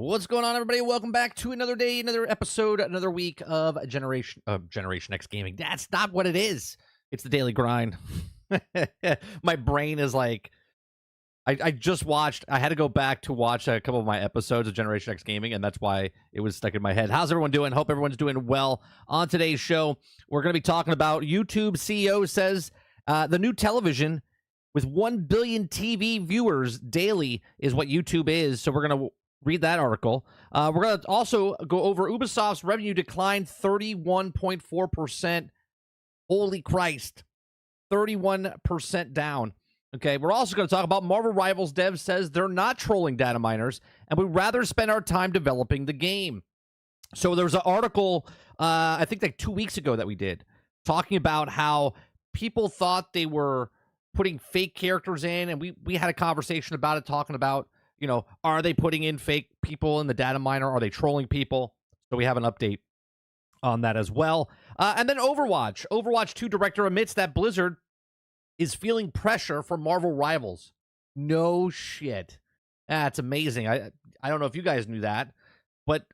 What's going on, everybody? Welcome back to another day, another episode, another week of Generation X Gaming. That's not what it is. It's the daily grind. My brain is like, I just watched. I had to go back to watch a couple of my episodes of Generation X Gaming, and that's why it was stuck in my head. How's everyone doing? Hope everyone's doing well. On today's show, we're going to be talking about YouTube CEO says the new television with 1 billion TV viewers daily is what YouTube is. So we're going to read that article. We're going to also go over Ubisoft's revenue declined 31.4%. Holy Christ. 31% down. Okay, we're also going to talk about Marvel Rivals. Dev says they're not trolling data miners, and we'd rather spend our time developing the game. So there's an article, I think like 2 weeks ago that we did, talking about how people thought they were putting fake characters in, and we had a conversation about it, talking about, you know, are they putting in fake people in the data miner? Are they trolling people? So we have an update on that as well. And then Overwatch. Overwatch 2 director admits that Blizzard is feeling pressure from Marvel Rivals. No shit. That's amazing. I don't know if you guys knew that. But,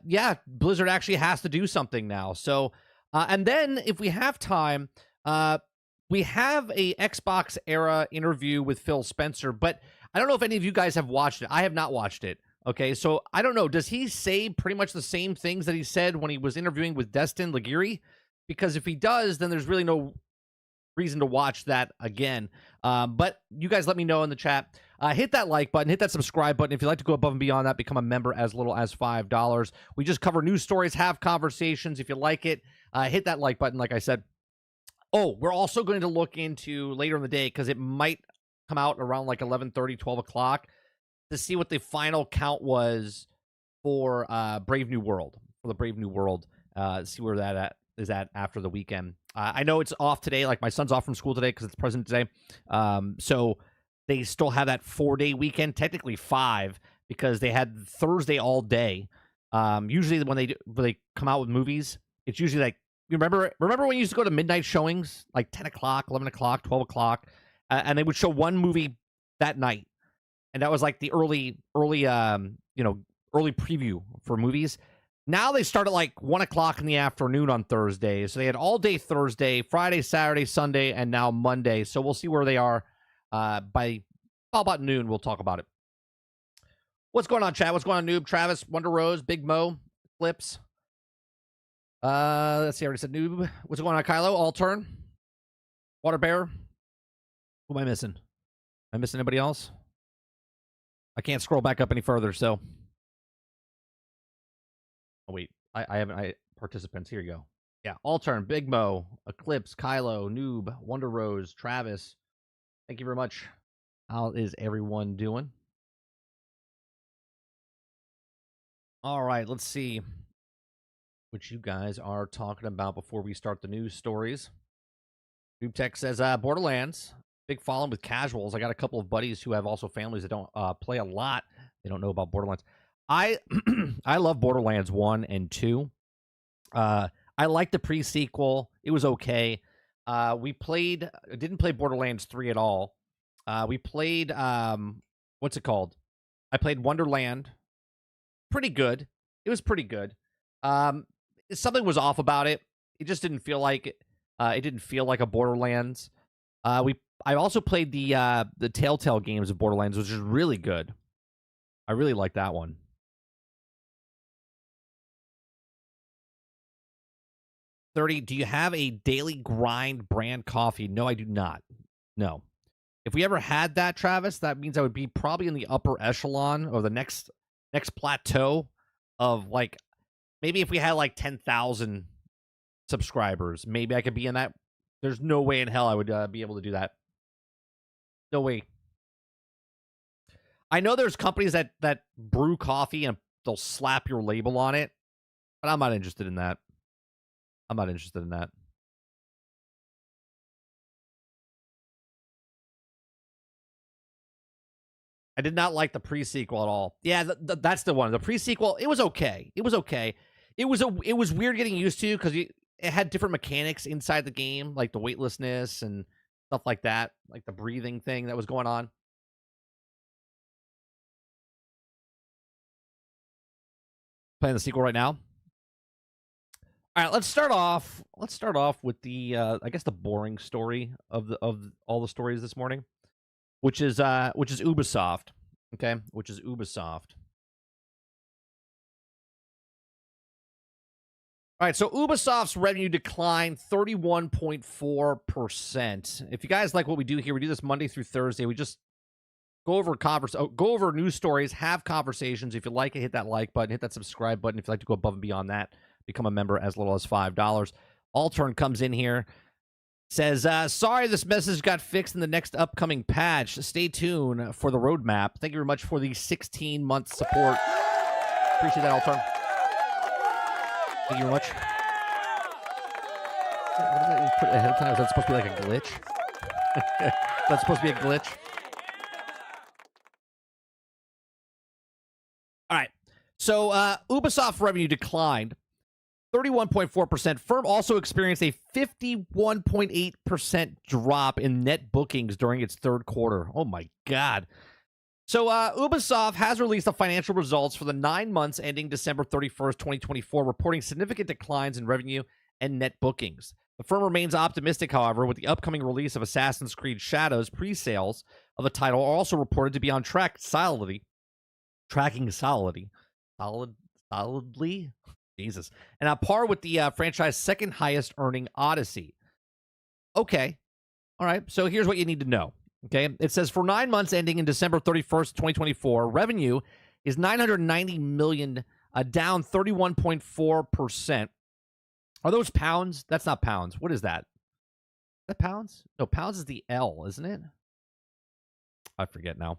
yeah, Blizzard actually has to do something now. So, and then if we have time, we have a Xbox era interview with Phil Spencer, but I don't know if any of you guys have watched it. I have not watched it. Okay, so I don't know. Does he say pretty much the same things that he said when he was interviewing with Destin Laguirre? Because if he does, then there's really no reason to watch that again. But you guys let me know in the chat. Hit that like button, hit that subscribe button. If you'd like to go above and beyond that, become a member as little as $5. We just cover news stories, have conversations. If you like it, hit that like button, like I said. Oh, we're also going to look into later in the day, because it might come out around like 11:30, 12 o'clock, to see what the final count was for Brave New World, for the Brave New World. See where that is at after the weekend. I know it's off today. Like, my son's off from school today because it's President's Day. So they still have that 4-day weekend, technically 5, because they had Thursday all day. Usually when they come out with movies, it's usually like, you remember when you used to go to midnight showings, like 10 o'clock, 11 o'clock, 12 o'clock, and they would show one movie that night, and that was like the early preview for movies. Now they start at like 1 o'clock in the afternoon on Thursday, so they had all day Thursday, Friday, Saturday, Sunday, and now Monday. So we'll see where they are by about noon. We'll talk about it. What's going on, chat? What's going on, Noob? Travis, Wonder Rose, Big Mo, Flips. Let's see. I already said Noob. What's going on, Kylo? All turn. Water Bear. Who am I missing? Am I missing anybody else? I can't scroll back up any further, so. Oh, wait. I haven't. Participants. Here you go. Yeah. All turn. Big Mo, Eclipse, Kylo, Noob, Wonder Rose, Travis. Thank you very much. How is everyone doing? All right. Let's see what you guys are talking about before we start the news stories. Noob Tech says, Borderlands, big following with casuals. I got a couple of buddies who have also families that don't play a lot. They don't know about Borderlands. I love Borderlands 1 and 2. I like the pre-sequel. It was okay. Didn't play Borderlands 3 at all. We played, what's it called? I played Wonderland. Pretty good. It was pretty good. Something was off about it. It just didn't feel like it. It didn't feel like a Borderlands. I also played the Telltale games of Borderlands, which is really good. I really like that one. $30. Do you have a daily grind brand coffee? No, I do not. No. If we ever had that, Travis, that means I would be probably in the upper echelon or the next plateau of, like, maybe if we had like 10,000 subscribers, maybe I could be in that. There's no way in hell I would be able to do that. No way. I know there's companies that brew coffee and they'll slap your label on it, but I'm not interested in that. I'm not interested in that. I did not like the pre-sequel at all. Yeah, that's the one. The pre-sequel, it was okay. It was okay. It was weird getting used to, because it had different mechanics inside the game, like the weightlessness and stuff like that, like the breathing thing that was going on. Playing the sequel right now. All right, let's start off. Let's start off with the I guess the boring story of all the stories this morning, which is Ubisoft. Okay, which is Ubisoft. All right, so Ubisoft's revenue declined 31.4%. If you guys like what we do here, we do this Monday through Thursday. We just go over news stories, have conversations. If you like it, hit that like button, hit that subscribe button. If you'd like to go above and beyond that, become a member as little as $5. Altern comes in here, says, sorry this message got fixed in the next upcoming patch. Stay tuned for the roadmap. Thank you very much for the 16-month support. Appreciate that, Altern. Thank you very much. What is that you put ahead of time? Is that supposed to be like a glitch? That's supposed to be a glitch? All right. So Ubisoft revenue declined 31.4%. Firm also experienced a 51.8% drop in net bookings during its third quarter. Oh, my God. So Ubisoft has released the financial results for the 9 months ending December 31st, 2024, reporting significant declines in revenue and net bookings. The firm remains optimistic, however, with the upcoming release of Assassin's Creed Shadows. Pre-sales of the title are also reported to be on track solidly. Solidly? Jesus. And on par with the franchise's second highest earning Odyssey. Okay. All right. So here's what you need to know. Okay. It says for 9 months ending in December 31st, 2024, revenue is $990 million, down 31.4%. Are those pounds? That's not pounds. What is that? Is that pounds? No, pounds is the L, isn't it? I forget now.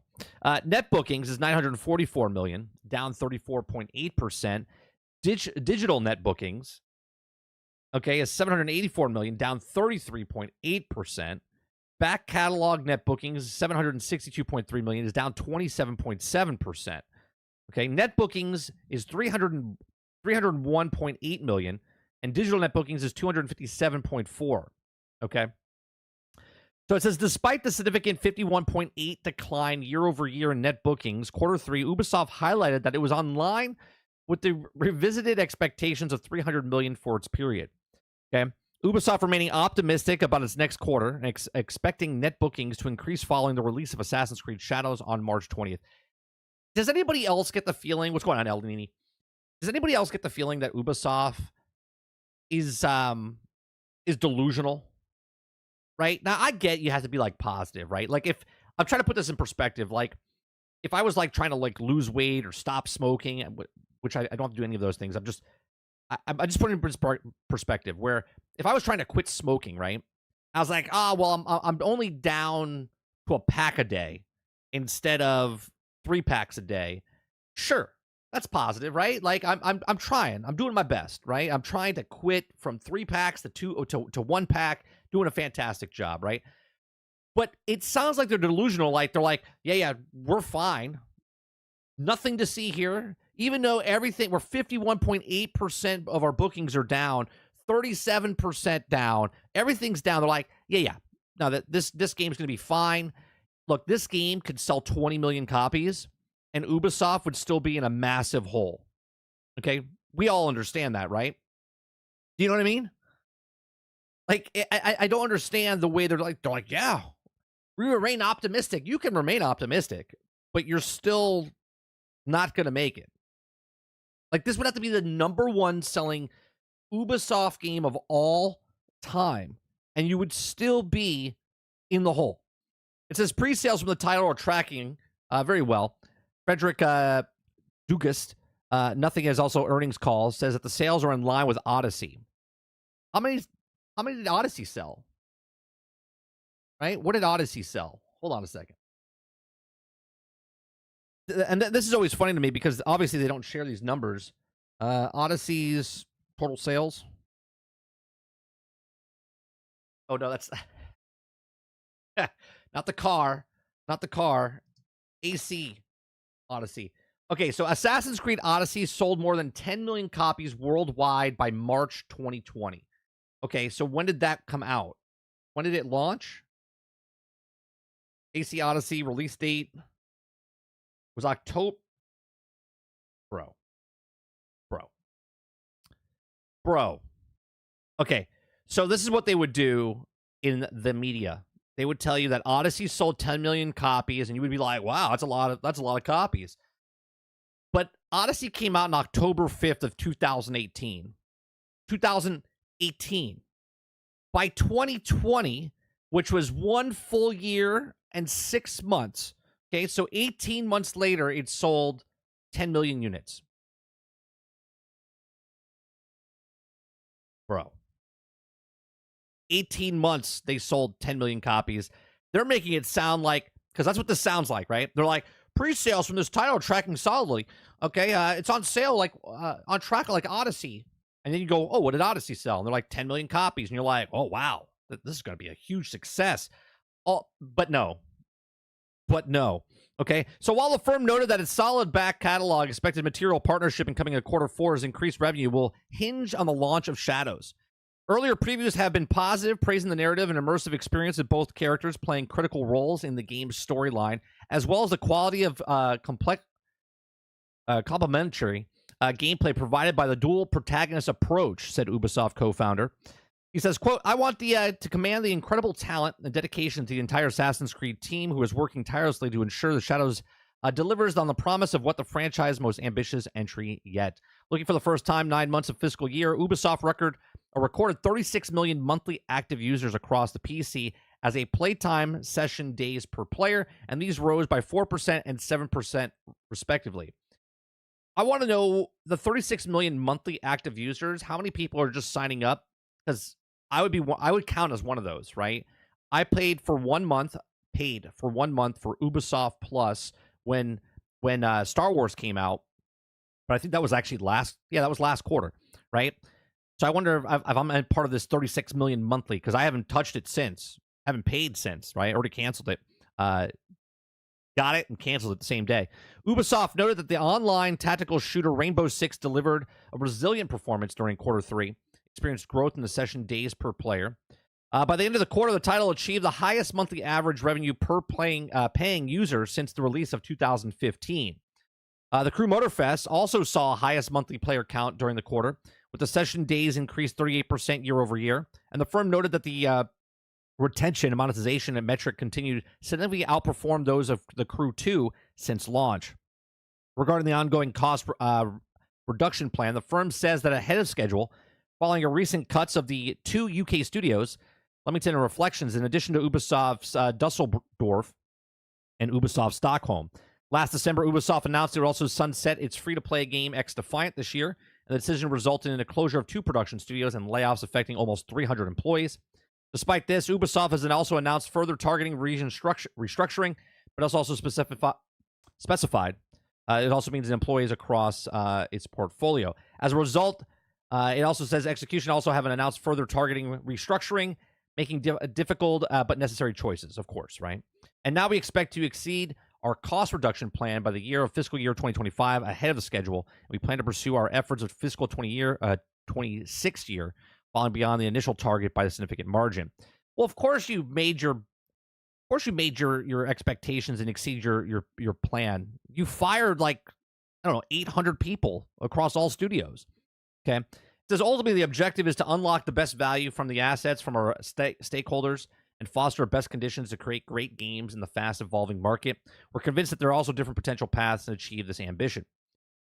Net bookings is $944 million, down 34.8%. Digital net bookings, okay, is $784 million, down 33.8%. Back catalog net bookings, $762.3 million, is down 27.7%. Okay, net bookings is $301.8 million, and digital net bookings is $257.4. Okay. So it says, despite the significant 51.8 decline year over year in net bookings, quarter three, Ubisoft highlighted that it was online with the revisited expectations of $300 million for its period. Okay, Ubisoft remaining optimistic about its next quarter and expecting net bookings to increase following the release of Assassin's Creed Shadows on March 20th. Does anybody else get the feeling? What's going on, Eldini? Does anybody else get the feeling that Ubisoft is delusional? Right now, I get you have to be like positive, right? Like if I'm trying to put this in perspective, like if I was like trying to like lose weight or stop smoking, which I don't have to do any of those things. I'm just putting it in perspective where if I was trying to quit smoking, right? I was like, well, I'm only down to a pack a day instead of 3 packs a day. Sure, that's positive, right? Like I'm trying. I'm doing my best, right? I'm trying to quit from 3 packs to 1 pack, doing a fantastic job, right? But it sounds like they're delusional. Like they're like, yeah, we're fine. Nothing to see here. Even though everything, we're 51.8% of our bookings are down, 37% down, everything's down. They're like, yeah. Now that this game's going to be fine. Look, this game could sell 20 million copies, and Ubisoft would still be in a massive hole. Okay, we all understand that, right? Do you know what I mean? Like, I don't understand the way they're like, yeah, we remain optimistic. You can remain optimistic, but you're still not going to make it. Like, this would have to be the #1 selling Ubisoft game of all time, and you would still be in the hole. It says pre-sales from the title are tracking very well. Frederick Dugast, Nothing Has Also Earnings Calls, says that the sales are in line with Odyssey. How many did Odyssey sell? Right? What did Odyssey sell? Hold on a second. And this is always funny to me because obviously they don't share these numbers. Odyssey's total sales. Oh, no, that's not the car. Not the car. AC Odyssey. Okay, so Assassin's Creed Odyssey sold more than 10 million copies worldwide by March 2020. Okay, so when did that come out? When did it launch? AC Odyssey release date was October. Bro. Bro. Okay. So this is what they would do in the media. They would tell you that Odyssey sold 10 million copies, and you would be like, wow, that's a lot of copies. But Odyssey came out on October 5th of 2018. 2018. By 2020, which was 1 full year and 6 months, okay, so 18 months later, it sold 10 million units. Bro. 18 months, they sold 10 million copies. They're making it sound like, because that's what this sounds like, right? They're like, pre-sales from this title are tracking solidly. Okay, it's on sale, like on track like Odyssey. And then you go, oh, what did Odyssey sell? And they're like 10 million copies. And you're like, oh, wow, this is going to be a huge success. Oh, but no. Okay, so while the firm noted that its solid back catalog, expected material partnership in coming in Q4's increased revenue will hinge on the launch of Shadows. Earlier previews have been positive, praising the narrative and immersive experience of both characters playing critical roles in the game's storyline, as well as the quality of complementary gameplay provided by the dual protagonist approach, said Ubisoft co-founder. He says, quote, I want to command the incredible talent and dedication to the entire Assassin's Creed team who is working tirelessly to ensure the Shadows delivers on the promise of what the franchise's most ambitious entry yet. Looking for the first time 9 months of fiscal year, Ubisoft recorded 36 million monthly active users across the PC as a playtime session days per player, and these rose by 4% and 7% respectively. I want to know the 36 million monthly active users, how many people are just signing up? Because I would count as one of those, right? I paid for 1 month for Ubisoft Plus when Star Wars came out, but I think that was actually last quarter, right? So I wonder if I'm part of this 36 million monthly, because I haven't touched it since, haven't paid since, right? I already canceled it. Got it and canceled it the same day. Ubisoft noted that the online tactical shooter Rainbow Six delivered a resilient performance during Q3, experienced growth in the session days per player. By the end of the quarter, the title achieved the highest monthly average revenue per paying user since the release of 2015. The Crew Motorfest also saw highest monthly player count during the quarter, with the session days increased 38% year over year. And the firm noted that the retention and monetization and metric continued significantly outperform those of the Crew 2 since launch. Regarding the ongoing cost reduction plan, the firm says that ahead of schedule, following a recent cuts of the 2 UK studios, Leamington and Reflections, in addition to Ubisoft's Dusseldorf and Ubisoft Stockholm. Last December, Ubisoft announced it would also sunset its free-to-play game X Defiant this year, and the decision resulted in a closure of 2 production studios and layoffs affecting almost 300 employees. Despite this, Ubisoft has also announced further targeting region restructuring, but it's also specified. It also means employees across its portfolio. As a result, it also says execution also haven't announced further targeting restructuring, making difficult but necessary choices, of course, right? And now we expect to exceed our cost reduction plan by the year of fiscal year 2025 ahead of the schedule. We plan to pursue our efforts of fiscal 26 year, falling beyond the initial target by a significant margin. Well, of course you made your expectations and exceeded your plan. You fired 800 people across all studios. Okay. It says ultimately the objective is to unlock the best value from the assets from our stakeholders and foster best conditions to create great games in the fast evolving market. We're convinced that there are also different potential paths to achieve this ambition.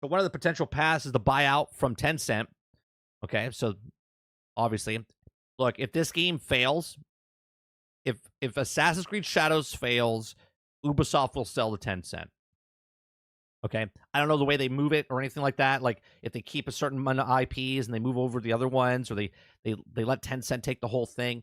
So one of the potential paths is the buyout from Tencent. Okay. So obviously, look, if this game fails, if Assassin's Creed Shadows fails, Ubisoft will sell to Tencent. Okay, I don't know the way they move it or anything like that. Like if they keep a certain amount of IPs and they move over the other ones, or they let Tencent take the whole thing.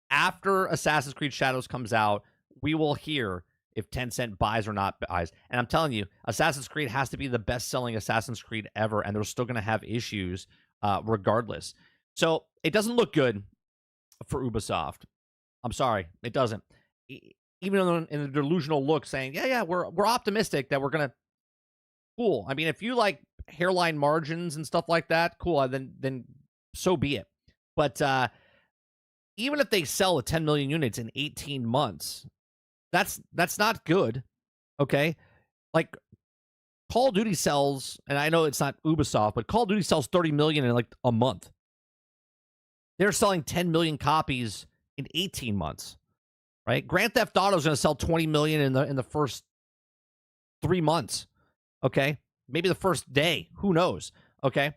After Assassin's Creed Shadows comes out, we will hear if Tencent buys or not buys. And I'm telling you, Assassin's Creed has to be the best-selling Assassin's Creed ever, and they're still going to have issues regardless. So it doesn't look good for Ubisoft. I'm sorry, it doesn't. Even in a delusional look, saying, yeah, we're optimistic that we're gonna. Cool. I mean, if you like hairline margins and stuff like that, cool. Then so be it. But even if they sell 10 million units in 18 months, that's not good. Okay, like Call of Duty sells, and I know it's not Ubisoft, but Call of Duty sells 30 million in like a month. They're selling 10 million copies in 18 months, right? Grand Theft Auto is going to sell 20 million in the first 3 months, okay? Maybe the first day, who knows, okay?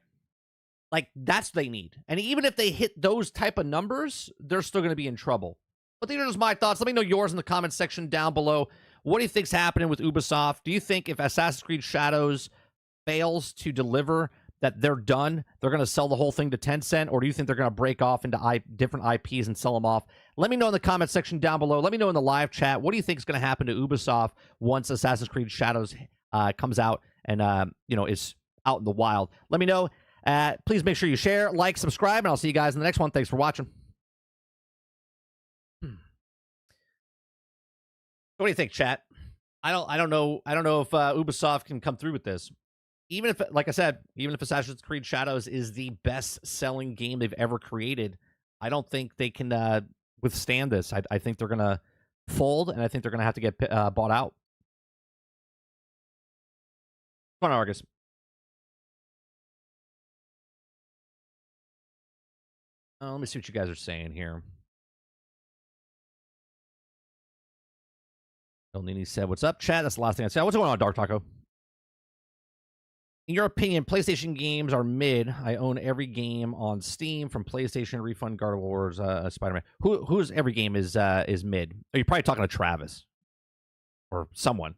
Like, that's what they need. And even if they hit those type of numbers, they're still going to be in trouble. But these are just my thoughts. Let me know yours in the comment section down below. What do you think's happening with Ubisoft? Do you think if Assassin's Creed Shadows fails to deliver that they're done, they're going to sell the whole thing to Tencent? Or do you think they're going to break off into different IPs and sell them off? Let me know in the comment section down below. Let me know in the live chat. What do you think is going to happen to Ubisoft once Assassin's Creed Shadows comes out and is out in the wild? Let me know. Please make sure you share, like, subscribe, and I'll see you guys in the next one. Thanks for watching. What do you think, chat? I don't know if Ubisoft can come through with this. Even if, like I said, even if Assassin's Creed Shadows is the best-selling game they've ever created, I don't think they can withstand this. I think they're gonna fold, and I think they're gonna have to get bought out. Come on, Argus. Let me see what you guys are saying here. El Nini said, "What's up, chat?" That's the last thing I said. What's going on, Dark Taco? In your opinion, PlayStation games are mid. I own every game on Steam, from PlayStation, Refund, God of Wars, Spider-Man. Who's every game is mid? Are you probably talking to Travis or someone?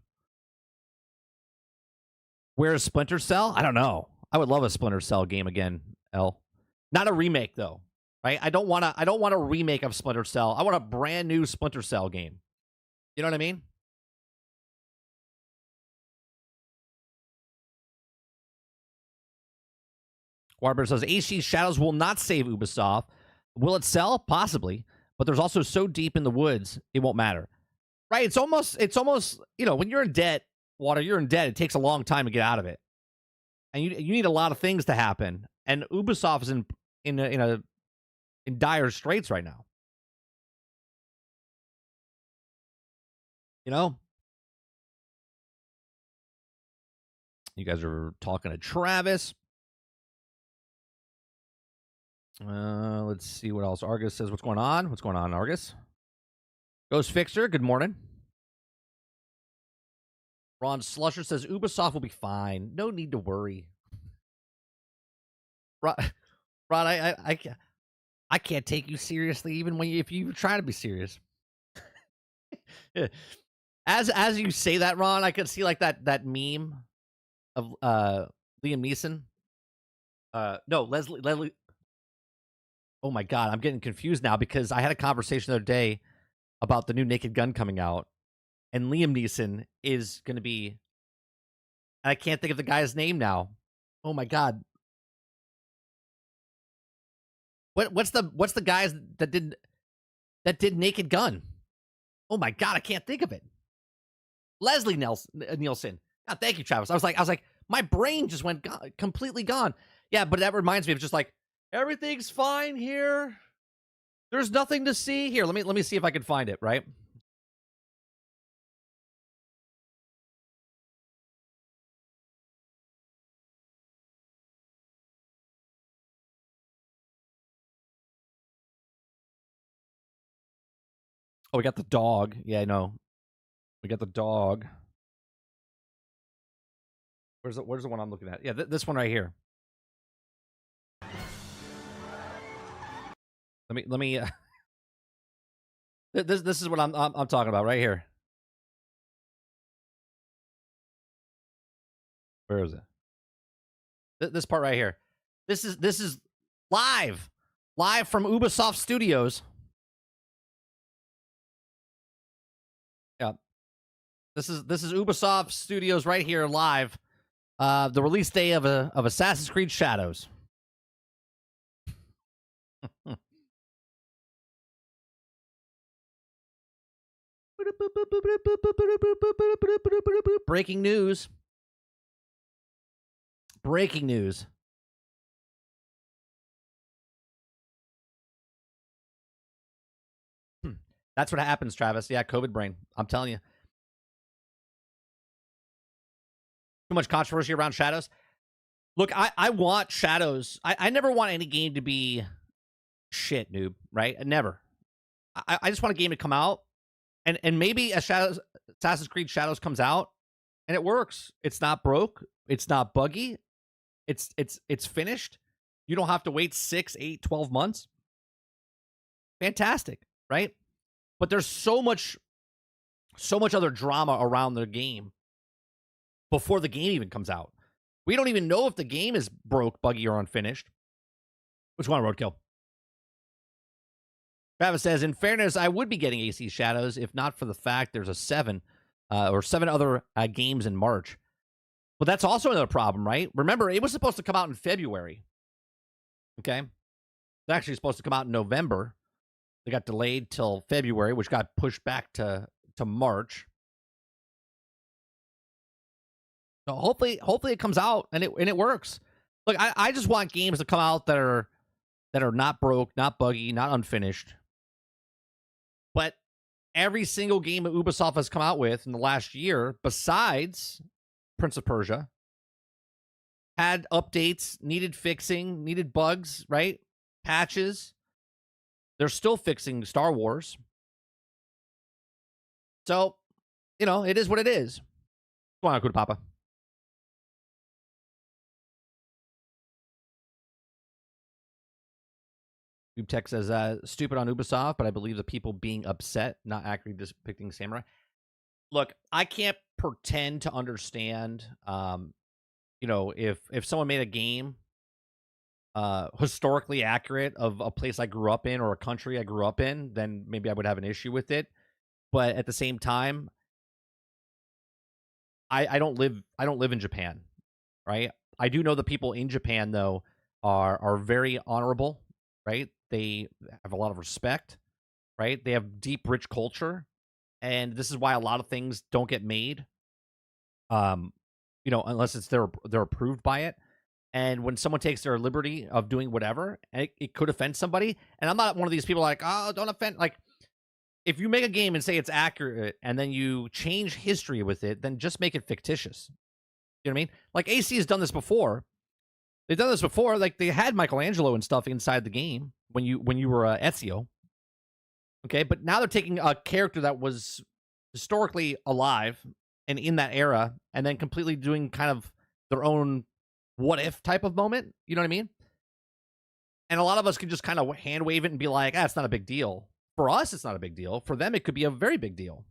Where's Splinter Cell? I don't know. I would love a Splinter Cell game again, L. Not a remake though, right? I don't want a remake of Splinter Cell. I want a brand new Splinter Cell game. You know what I mean? Warber says, AC Shadows will not save Ubisoft. Will it sell? Possibly. But there's also so deep in the woods, it won't matter. Right? It's almost, when you're in debt, Water, you're in debt. It takes a long time to get out of it. And you need a lot of things to happen. And Ubisoft is in dire straits right now. You know? You guys are talking to Travis. Let's see what else. Argus says, what's going on? What's going on, Argus? Ghost Fixer, good morning. Ron Slusher says, Ubisoft will be fine. No need to worry. Ron, I can't take you seriously, even if you try to be serious. As you say that, Ron, I could see like that meme of Liam Neeson. No, Leslie. Oh my God, I'm getting confused now because I had a conversation the other day about the new Naked Gun coming out, and Liam Neeson is going to be. I can't think of the guy's name now. Oh my God. What's the guys that did Naked Gun? Oh my God, I can't think of it. Leslie Nielsen. God, thank you, Travis. I was like, my brain just went completely gone. Yeah, but that reminds me of just like, everything's fine here. There's nothing to see here. Let me see if I can find it, right? Oh, we got the dog. Yeah, I know. We got the dog. Where's the one I'm looking at? Yeah, this one right here. Let me. This is what I'm talking about right here. Where is it? This part right here. This is live from Ubisoft Studios. Yeah, this is Ubisoft Studios right here live. The release day of Assassin's Creed Shadows. Breaking news. Breaking news. That's what happens, Travis. Yeah, COVID brain. I'm telling you. Too much controversy around Shadows. Look, I want Shadows. I never want any game to be shit, noob, right? Never. I just want a game to come out, and maybe Assassin's Creed Shadows comes out, and it works. It's not broke. It's not buggy. It's finished. You don't have to wait 6, 8, 12 months. Fantastic, right? But there's so much other drama around the game before the game even comes out. We don't even know if the game is broke, buggy, or unfinished. Which one, Roadkill? Travis says, in fairness, I would be getting AC Shadows if not for the fact there's a 7 or 7 other games in March. But that's also another problem, right? Remember, it was supposed to come out in February. Okay? It's actually supposed to come out in November. They got delayed till February, which got pushed back to March. So hopefully it comes out and it works. Look, I just want games to come out that are not broke, not buggy, not unfinished. But every single game that Ubisoft has come out with in the last year, besides Prince of Persia, had updates, needed fixing, needed bugs, right? Patches. They're still fixing Star Wars. So, it is what it is. Come on, Papa. Tech says, stupid on Ubisoft, but I believe the people being upset, not accurately depicting samurai. Look, I can't pretend to understand, if someone made a game historically accurate of a place I grew up in or a country I grew up in, then maybe I would have an issue with it. But at the same time, I don't live in Japan, right? I do know the people in Japan though are very honorable, right? They have a lot of respect, right? They have deep, rich culture, and this is why a lot of things don't get made, unless it's they're approved by it. And when someone takes their liberty of doing whatever, it could offend somebody. And I'm not one of these people like, oh, don't offend. Like, if you make a game and say it's accurate, and then you change history with it, then just make it fictitious. You know what I mean? Like AC has done this before. They've done this before. Like they had Michelangelo and stuff inside the game when you were Ezio. Okay, but now they're taking a character that was historically alive and in that era, and then completely doing kind of their own what if type of moment. You know what I mean? And a lot of us can just kind of hand wave it and be like, it's not a big deal. For us, it's not a big deal. For them, it could be a very big deal.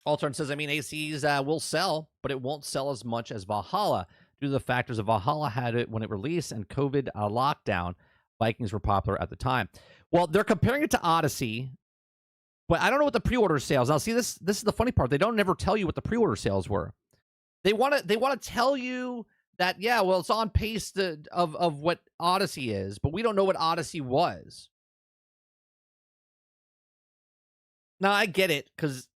Altern says, ACs will sell, but it won't sell as much as Valhalla due to the factors of Valhalla had it when it released and COVID lockdown. Vikings were popular at the time. Well, they're comparing it to Odyssey, but I don't know what the pre-order sales. Now, see, this is the funny part. They don't never tell you what the pre-order sales were. They want to tell you that, yeah, well, it's on pace of what Odyssey is, but we don't know what Odyssey was. Now, I get it, because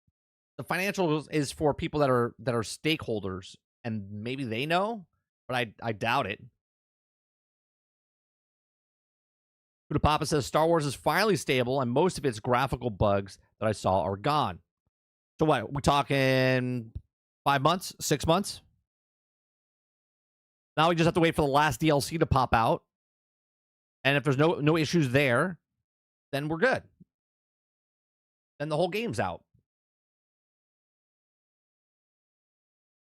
the financials is for people that are stakeholders, and maybe they know, but I doubt it. Buddha Papa says Star Wars is finally stable, and most of its graphical bugs that I saw are gone. So what? We talking 5 months, 6 months? Now we just have to wait for the last DLC to pop out, and if there's no issues there, then we're good. Then the whole game's out.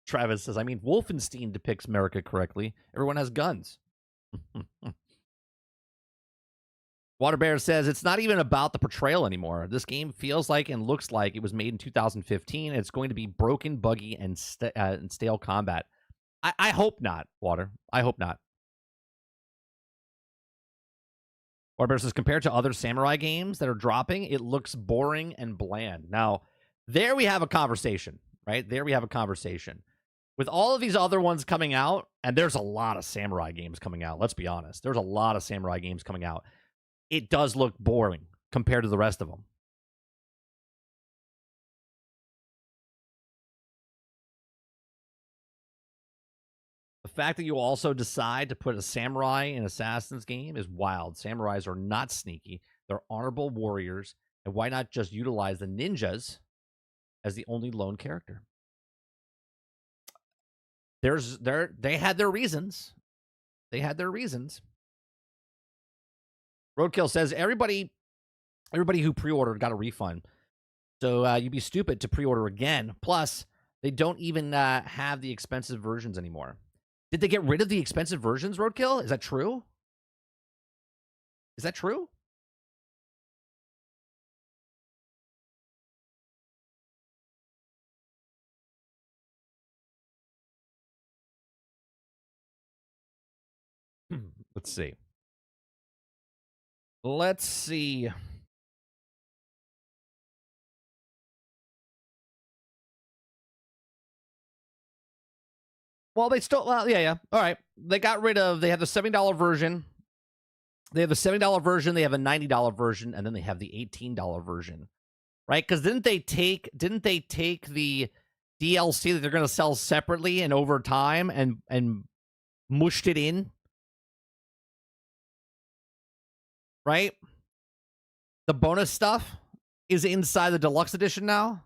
Travis says, Wolfenstein depicts America correctly. Everyone has guns. Waterbear says, it's not even about the portrayal anymore. This game feels like and looks like it was made in 2015, and it's going to be broken, buggy, and stale combat. I hope not, Water. I hope not. Waterbear says, compared to other samurai games that are dropping, it looks boring and bland. Now, there we have a conversation, right? There we have a conversation. With all of these other ones coming out, and there's a lot of samurai games coming out, let's be honest. There's a lot of samurai games coming out. It does look boring compared to the rest of them. The fact that you also decide to put a samurai in Assassin's game is wild. Samurais are not sneaky. They're honorable warriors, And why not just utilize the ninjas as the only lone character? They had their reasons. They had their reasons. Roadkill says everybody who pre-ordered got a refund. So you'd be stupid to pre-order again. Plus, they don't even have the expensive versions anymore. Did they get rid of the expensive versions, Roadkill? Is that true? Is that true? Let's see. Let's see. Well, they still, yeah. All right. They got rid of, they have the $70 version. They have a $70 version, they have a $90 version, and then they have the $18 version. Right? Because didn't they take the DLC that they're going to sell separately and over time and mushed it in? Right? The bonus stuff is inside the deluxe edition now.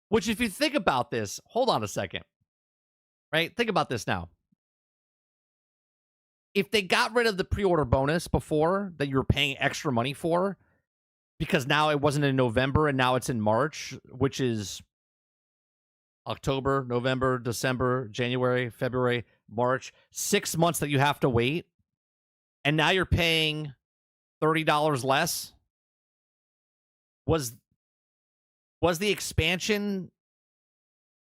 Which, if you think about this, hold on a second. Right? Think about this now. If they got rid of the pre-order bonus before that you were paying extra money for, because now it wasn't in November and now it's in March, which is October, November, December, January, February, March, 6 months that you have to wait, and now you're paying $30 less. Was the expansion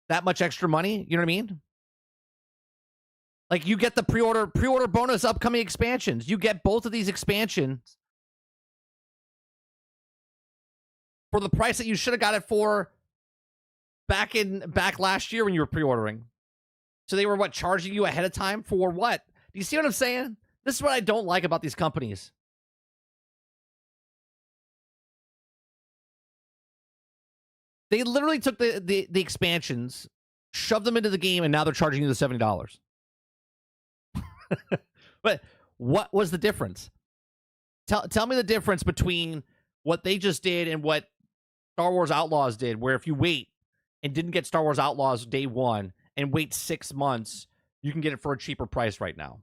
that much extra money? You know what I mean? Like, you get the pre-order bonus upcoming expansions. You get both of these expansions for the price that you should have got it for back last year when you were pre-ordering. So they were charging you ahead of time for what? Do you see what I'm saying? This is what I don't like about these companies. They literally took the expansions, shoved them into the game, and now they're charging you the $70. But what was the difference? Tell me the difference between what they just did and what Star Wars Outlaws did, where if you wait and didn't get Star Wars Outlaws day one and wait 6 months, you can get it for a cheaper price right now.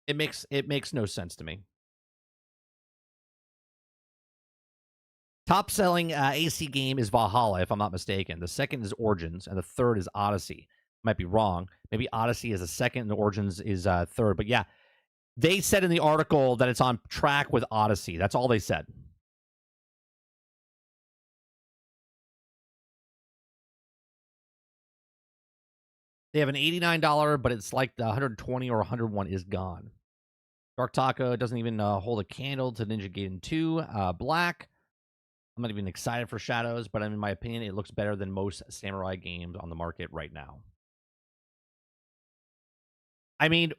It makes no sense to me. Top selling AC game is Valhalla, if I'm not mistaken. The second is Origins, and the third is Odyssey. Might be wrong. Maybe Odyssey is a second, and the Origins is third. But yeah, they said in the article that it's on track with Odyssey. That's all they said. They have an $89, but it's like the 120 or 101 is gone. Dark Taco doesn't even hold a candle to Ninja Gaiden 2. Black. I'm not even excited for Shadows, but in my opinion, it looks better than most samurai games on the market right now. I mean,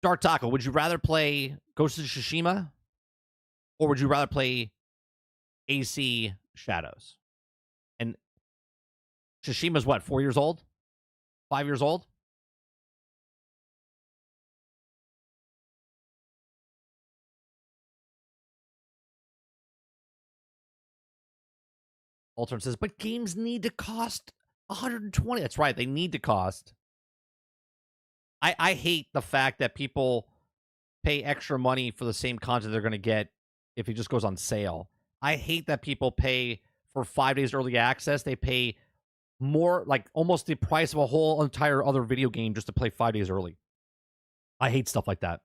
Dark Taco, would you rather play Ghost of Tsushima, or would you rather play AC Shadows? And Tsushima's what, 4 years old? 5 years old? Ultron says, but games need to cost 120. That's right, they need to cost. I hate the fact that people pay extra money for the same content they're going to get if it just goes on sale. I hate that people pay for 5 days early access. They pay more, like almost the price of a whole entire other video game just to play 5 days early. I hate stuff like that.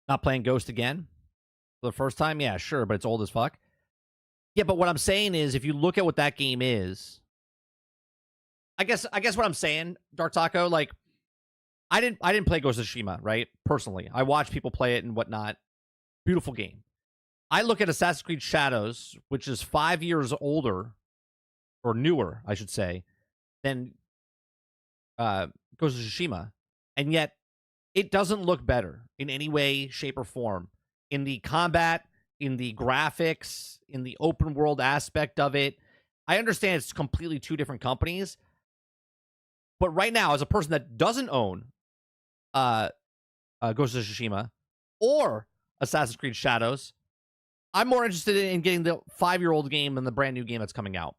Not playing Ghost again for the first time? Yeah, sure, but it's old as fuck. Yeah, but what I'm saying is, if you look at what that game is, I guess what I'm saying, Dark Taco, like, I didn't play Ghost of Tsushima, right? Personally, I watched people play it and whatnot. Beautiful game. I look at Assassin's Creed Shadows, which is 5 years older, or newer, I should say, than Ghost of Tsushima, and yet it doesn't look better in any way, shape, or form. In the combat, in the graphics, in the open world aspect of it. I understand it's completely two different companies, but right now, as a person that doesn't own Ghost of Tsushima or Assassin's Creed Shadows, I'm more interested in getting the 5-year-old game than the brand new game that's coming out.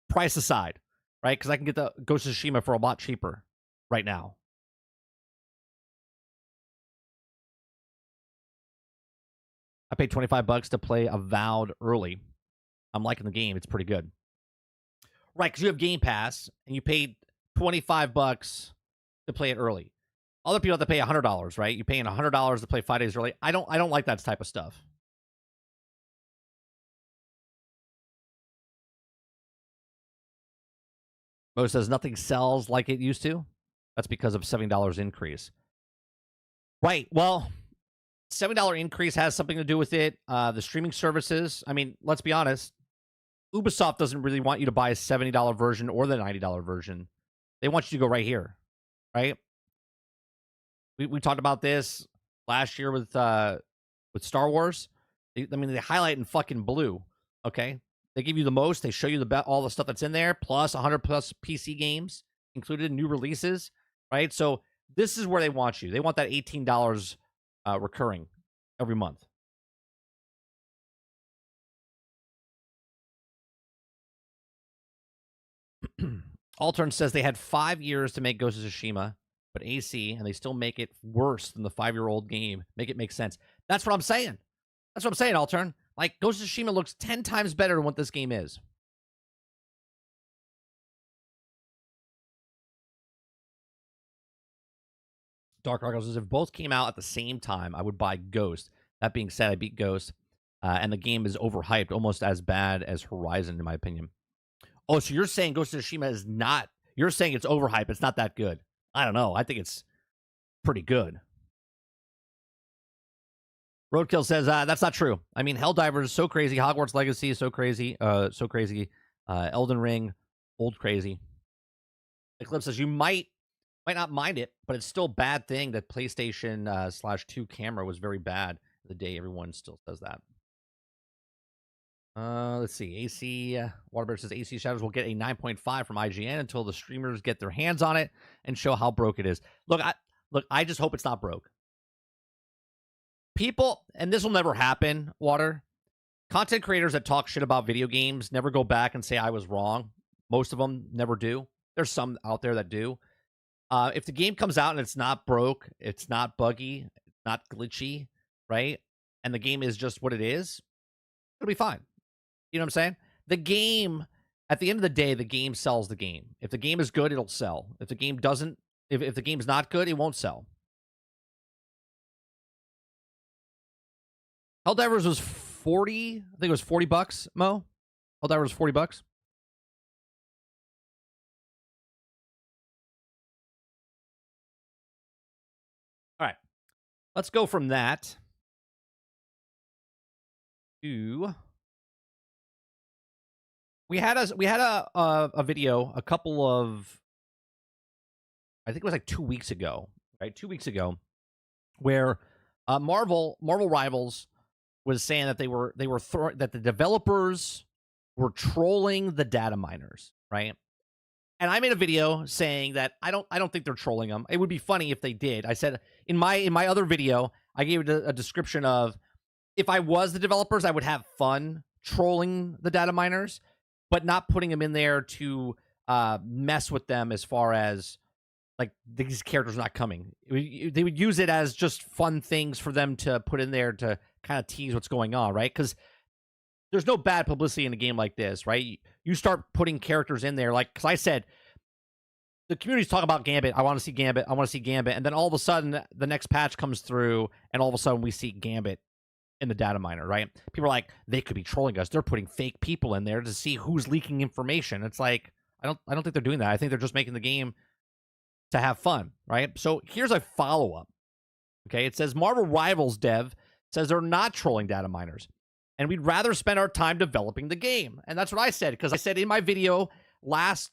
Price aside, right? Because I can get the Ghost of Tsushima for a lot cheaper right now. I paid $25 to play Avowed early. I'm liking the game. It's pretty good. Right, because you have Game Pass, and you paid $25 to play it early. Other people have to pay $100, right? You're paying $100 to play 5 days early. I don't like that type of stuff. Mo says nothing sells like it used to. That's because of $7 increase. Right. Well, $7 increase has something to do with it. The streaming services. I mean, let's be honest. Ubisoft doesn't really want you to buy a $70 version or the $90 version. They want you to go right here, right? We talked about this last year with Star Wars. They highlight in fucking blue. Okay, they give you the most. They show you all the stuff that's in there, plus 100 plus PC games included, new releases, right? So this is where they want you. They want that $18 recurring every month. Altern says they had 5 years to make Ghost of Tsushima, but AC, and they still make it worse than the 5-year-old game. Make it make sense. That's what I'm saying. That's what I'm saying, Altern. Like, Ghost of Tsushima looks 10 times better than what this game is. Dark Argyle says, if both came out at the same time, I would buy Ghost. That being said, I beat Ghost, and the game is overhyped, almost as bad as Horizon, in my opinion. Oh, so you're saying Ghost of Tsushima is not... You're saying it's overhyped. It's not that good. I don't know. I think it's pretty good. Roadkill says, that's not true. I mean, Helldivers is so crazy. Hogwarts Legacy is so crazy. So crazy. Elden Ring, old crazy. Eclipse says, you might not mind it, but it's still a bad thing that PlayStation /2 camera was very bad the day. Everyone still says that. Let's see. AC Waterbear says AC Shadows will get a 9.5 from IGN until the streamers get their hands on it and show how broke it is. Look, I just hope it's not broke. People, and this will never happen, Water. Content creators that talk shit about video games never go back and say I was wrong. Most of them never do. There's some out there that do. If the game comes out and it's not broke, it's not buggy, it's not glitchy, right? And the game is just what it is, it'll be fine. You know what I'm saying? The game, at the end of the day, the game sells the game. If the game is good, it'll sell. If the game doesn't, if the game's not good, it won't sell. Helldivers was 40. I think it was $40, Mo. Helldivers was $40. All right. Let's go from that to... We had a video a couple of, I think it was like 2 weeks ago, right? 2 weeks ago, where Marvel Rivals was saying that that the developers were trolling the data miners, right? And I made a video saying that I don't think they're trolling them. It would be funny if they did. I said in my other video, I gave it a description of, if I was the developers, I would have fun trolling the data miners, but not putting them in there to mess with them as far as, like, these characters not coming. They would use it as just fun things for them to put in there to kind of tease what's going on, right? Because there's no bad publicity in a game like this, right? You start putting characters in there, like, because I said, the community's talking about Gambit. I want to see Gambit. I want to see Gambit. And then all of a sudden, the next patch comes through, and all of a sudden, we see Gambit in the data miner, right? People are like, they could be trolling us. They're putting fake people in there to see who's leaking information. It's like, I don't think they're doing that. I think they're just making the game to have fun, right? So here's a follow-up. Okay, it says Marvel Rivals dev says they're not trolling data miners, and we'd rather spend our time developing the game. And that's what I said, because I said in my video last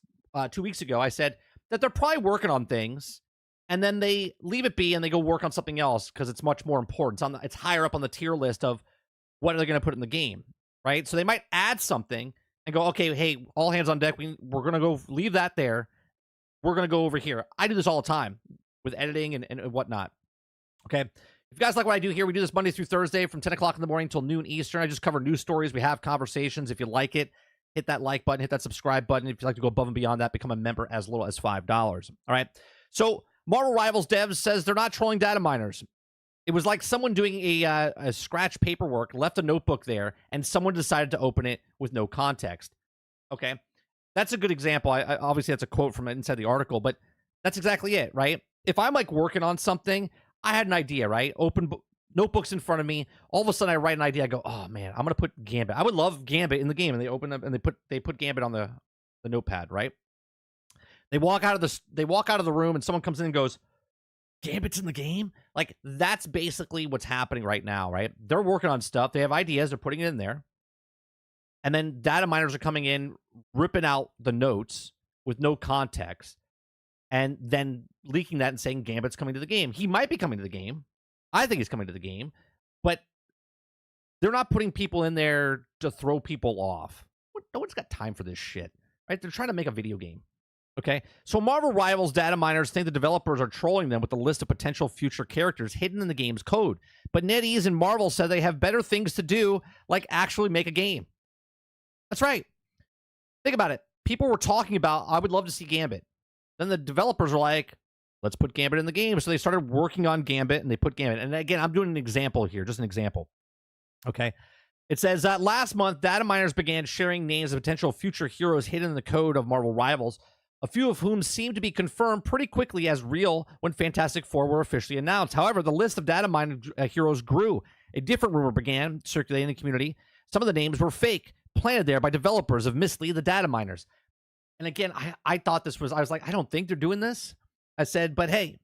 2 weeks ago, I said that they're probably working on things, and then they leave it be and they go work on something else because it's much more important. It's higher up on the tier list of what are they going to put in the game, right? So they might add something and go, okay, hey, all hands on deck. We're going to go leave that there. We're going to go over here. I do this all the time with editing and whatnot. Okay. If you guys like what I do here, we do this Monday through Thursday from 10 o'clock in the morning till noon Eastern. I just cover news stories. We have conversations. If you like it, hit that like button, hit that subscribe button. If you'd like to go above and beyond that, become a member as little as $5. All right. So Marvel Rivals Devs says they're not trolling data miners. It was like someone doing a scratch paperwork, left a notebook there, and someone decided to open it with no context. Okay. That's a good example. I obviously, that's a quote from inside the article, but that's exactly it, right? If I'm like working on something, I had an idea, right? Notebooks in front of me. All of a sudden, I write an idea. I go, oh man, I'm gonna put Gambit. I would love Gambit in the game, and they open up and they put Gambit on the notepad, right? They walk out of the room, and someone comes in and goes, Gambit's in the game. Like, that's basically what's happening right now, right? They're working on stuff. They have ideas. They're putting it in there. And then data miners are coming in, ripping out the notes with no context, and then leaking that and saying Gambit's coming to the game. He might be coming to the game. I think he's coming to the game. But they're not putting people in there to throw people off. No one's got time for this shit, right? They're trying to make a video game. Okay, so Marvel Rivals data miners think the developers are trolling them with a list of potential future characters hidden in the game's code. But NetEase and Marvel said they have better things to do, like actually make a game. That's right. Think about it. People were talking about, I would love to see Gambit. Then the developers were like, let's put Gambit in the game. So they started working on Gambit, and they put Gambit. And again, I'm doing an example here, just an example. Okay. It says that last month, data miners began sharing names of potential future heroes hidden in the code of Marvel Rivals, a few of whom seemed to be confirmed pretty quickly as real when Fantastic Four were officially announced. However, the list of data mining heroes grew. A different rumor began circulating in the community. Some of the names were fake, planted there by developers of mislead the data miners. And again, I thought this was, I was like, I don't think they're doing this. I said, but hey,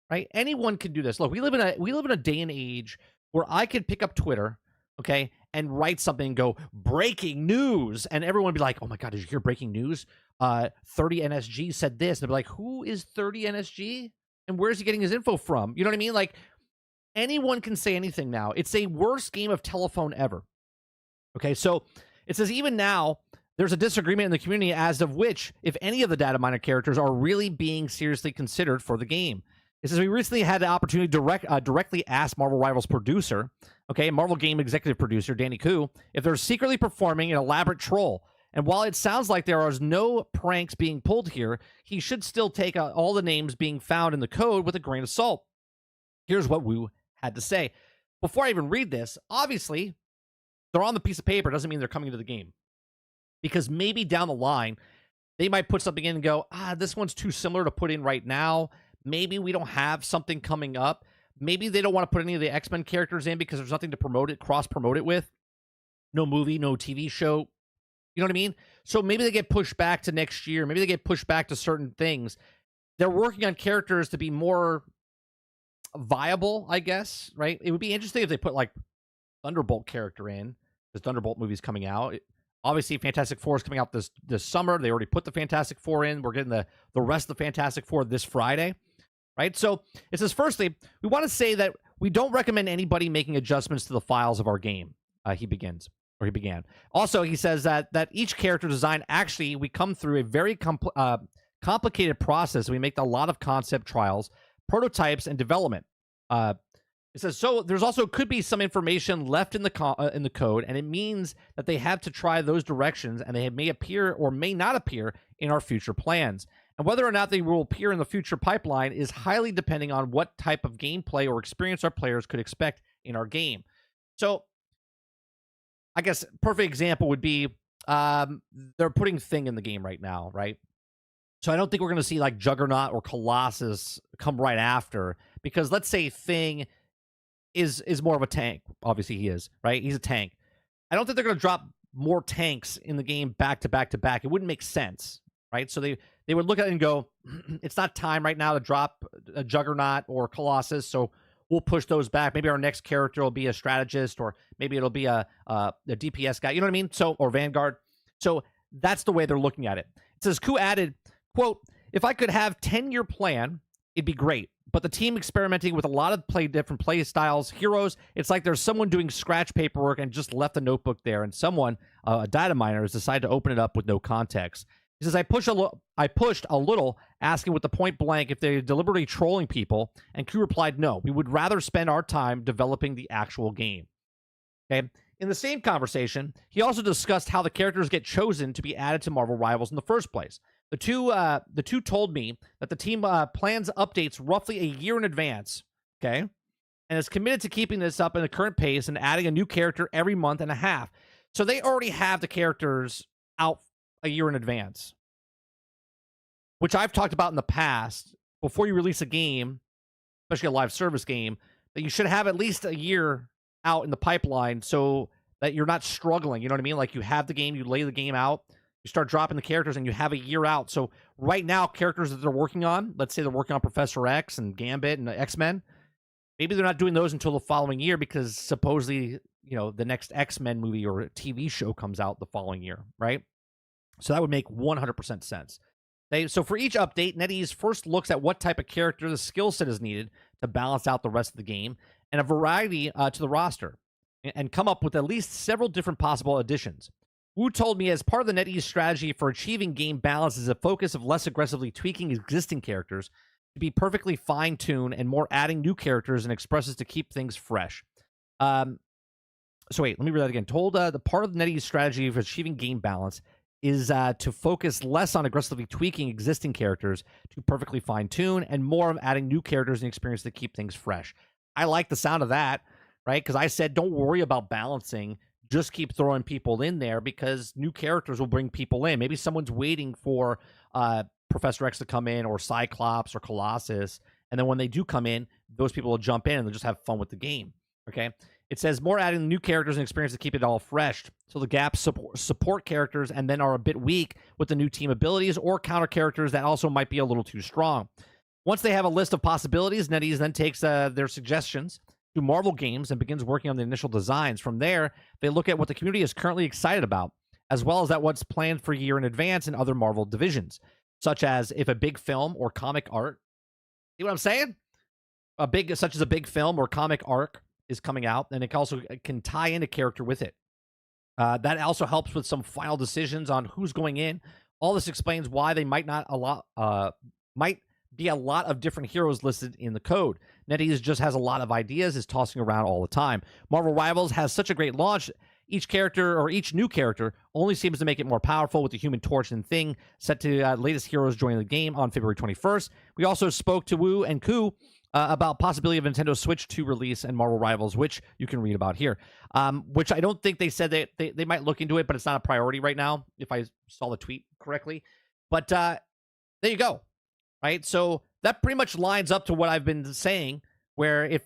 right? Anyone can do this. Look, we live in a day and age where I could pick up Twitter, okay, and write something and go, breaking news. And everyone would be like, oh my God, did you hear breaking news? 30 NSG said this. And they'll be like, who is 30 NSG? And where's he getting his info from? You know what I mean? Like, anyone can say anything now. It's a worst game of telephone ever. Okay, so it says even now, there's a disagreement in the community as of which, if any of the data miner characters are really being seriously considered for the game. It says we recently had the opportunity to directly ask Marvel Rivals producer, okay, Marvel game executive producer, Danny Koo, if they're secretly performing an elaborate troll. And while it sounds like there are no pranks being pulled here, he should still take all the names being found in the code with a grain of salt. Here's what Wu had to say. Before I even read this, obviously, they're on the piece of paper. Doesn't mean they're coming to the game. Because maybe down the line, they might put something in and go, this one's too similar to put in right now. Maybe we don't have something coming up. Maybe they don't want to put any of the X-Men characters in because there's nothing to promote it, cross-promote it with. No movie, no TV show. You know what I mean? So maybe they get pushed back to next year. Maybe they get pushed back to certain things. They're working on characters to be more viable, I guess, right? It would be interesting if they put, like, Thunderbolt character in. The Thunderbolt movie's coming out. Obviously, Fantastic Four is coming out this summer. They already put the Fantastic Four in. We're getting the rest of the Fantastic Four this Friday, right? So it says, firstly, we want to say that we don't recommend anybody making adjustments to the files of our game. He began. Also, he says that each character design, actually, we come through a very complicated process. We make a lot of concept trials, prototypes, and development. It says, so there's also could be some information left in the code, and it means that they have to try those directions, and they may appear or may not appear in our future plans. And whether or not they will appear in the future pipeline is highly depending on what type of gameplay or experience our players could expect in our game. So, I guess perfect example would be they're putting Thing in the game right now, right? So I don't think we're going to see like Juggernaut or Colossus come right after, because let's say Thing is more of a tank. Obviously he is, right? He's a tank. I don't think they're going to drop more tanks in the game back to back to back. It wouldn't make sense, right? So they would look at it and go, it's not time right now to drop a Juggernaut or Colossus, so we'll push those back. Maybe our next character will be a strategist, or maybe it'll be a DPS guy. You know what I mean? So, or Vanguard. So that's the way they're looking at it. It says, Koo added, quote, if I could have 10-year plan, it'd be great. but the team experimenting with a lot of different play styles, heroes. It's like there's someone doing scratch paperwork and just left a notebook there, and someone, a data miner, has decided to open it up with no context. He says, I pushed a little, asking with the point blank if they're deliberately trolling people, and crew replied, no, we would rather spend our time developing the actual game. Okay. In the same conversation, he also discussed how the characters get chosen to be added to Marvel Rivals in the first place. The two told me that the team plans updates roughly a year in advance, okay, and is committed to keeping this up in the current pace and adding a new character every month and a half. So they already have the characters out a year in advance, which I've talked about in the past. Before you release a game, especially a live service game, that you should have at least a year out in the pipeline so that you're not struggling. You know what I mean? Like, you have the game, you lay the game out, you start dropping the characters, and you have a year out. So right now, characters that they're working on, let's say they're working on Professor X and Gambit and X-Men, maybe they're not doing those until the following year because supposedly, the next X-Men movie or TV show comes out the following year, right? So that would make 100% sense. So for each update, NetEase first looks at what type of character the skill set is needed to balance out the rest of the game, and a variety to the roster, and come up with at least several different possible additions. Wu told me as part of the NetEase strategy for achieving game balance is a focus of less aggressively tweaking existing characters to be perfectly fine-tuned and more adding new characters and expresses to keep things fresh. So wait, let me read that again. Told the part of the NetEase strategy for achieving game balance is to focus less on aggressively tweaking existing characters to perfectly fine-tune and more of adding new characters and experience to keep things fresh. I like the sound of that, right? Because I said, don't worry about balancing. Just keep throwing people in there because new characters will bring people in. Maybe someone's waiting for Professor X to come in, or Cyclops or Colossus. And then when they do come in, those people will jump in and they'll just have fun with the game. Okay. It says more adding new characters and experience to keep it all fresh. So the gaps support characters and then are a bit weak with the new team abilities, or counter characters that also might be a little too strong. Once they have a list of possibilities, NetEase then takes their suggestions to Marvel Games and begins working on the initial designs. From there, they look at what the community is currently excited about, as well as at what's planned for a year in advance in other Marvel divisions, such as if a big film or comic art, you know what I'm saying? Such as a big film or comic arc is coming out, and it also can tie in a character with it. That also helps with some final decisions on who's going in. All this explains why they might be a lot of different heroes listed in the code. NetEase just has a lot of ideas, is tossing around all the time. Marvel Rivals has such a great launch. Each character, or each new character, only seems to make it more powerful, with the Human Torch and Thing set to latest heroes joining the game on February 21st. We also spoke to Wu and Ku about possibility of Nintendo Switch 2 release and Marvel Rivals, which you can read about here. Which I don't think they said that they might look into it, but it's not a priority right now, if I saw the tweet correctly. But there you go. Right? So that pretty much lines up to what I've been saying, where if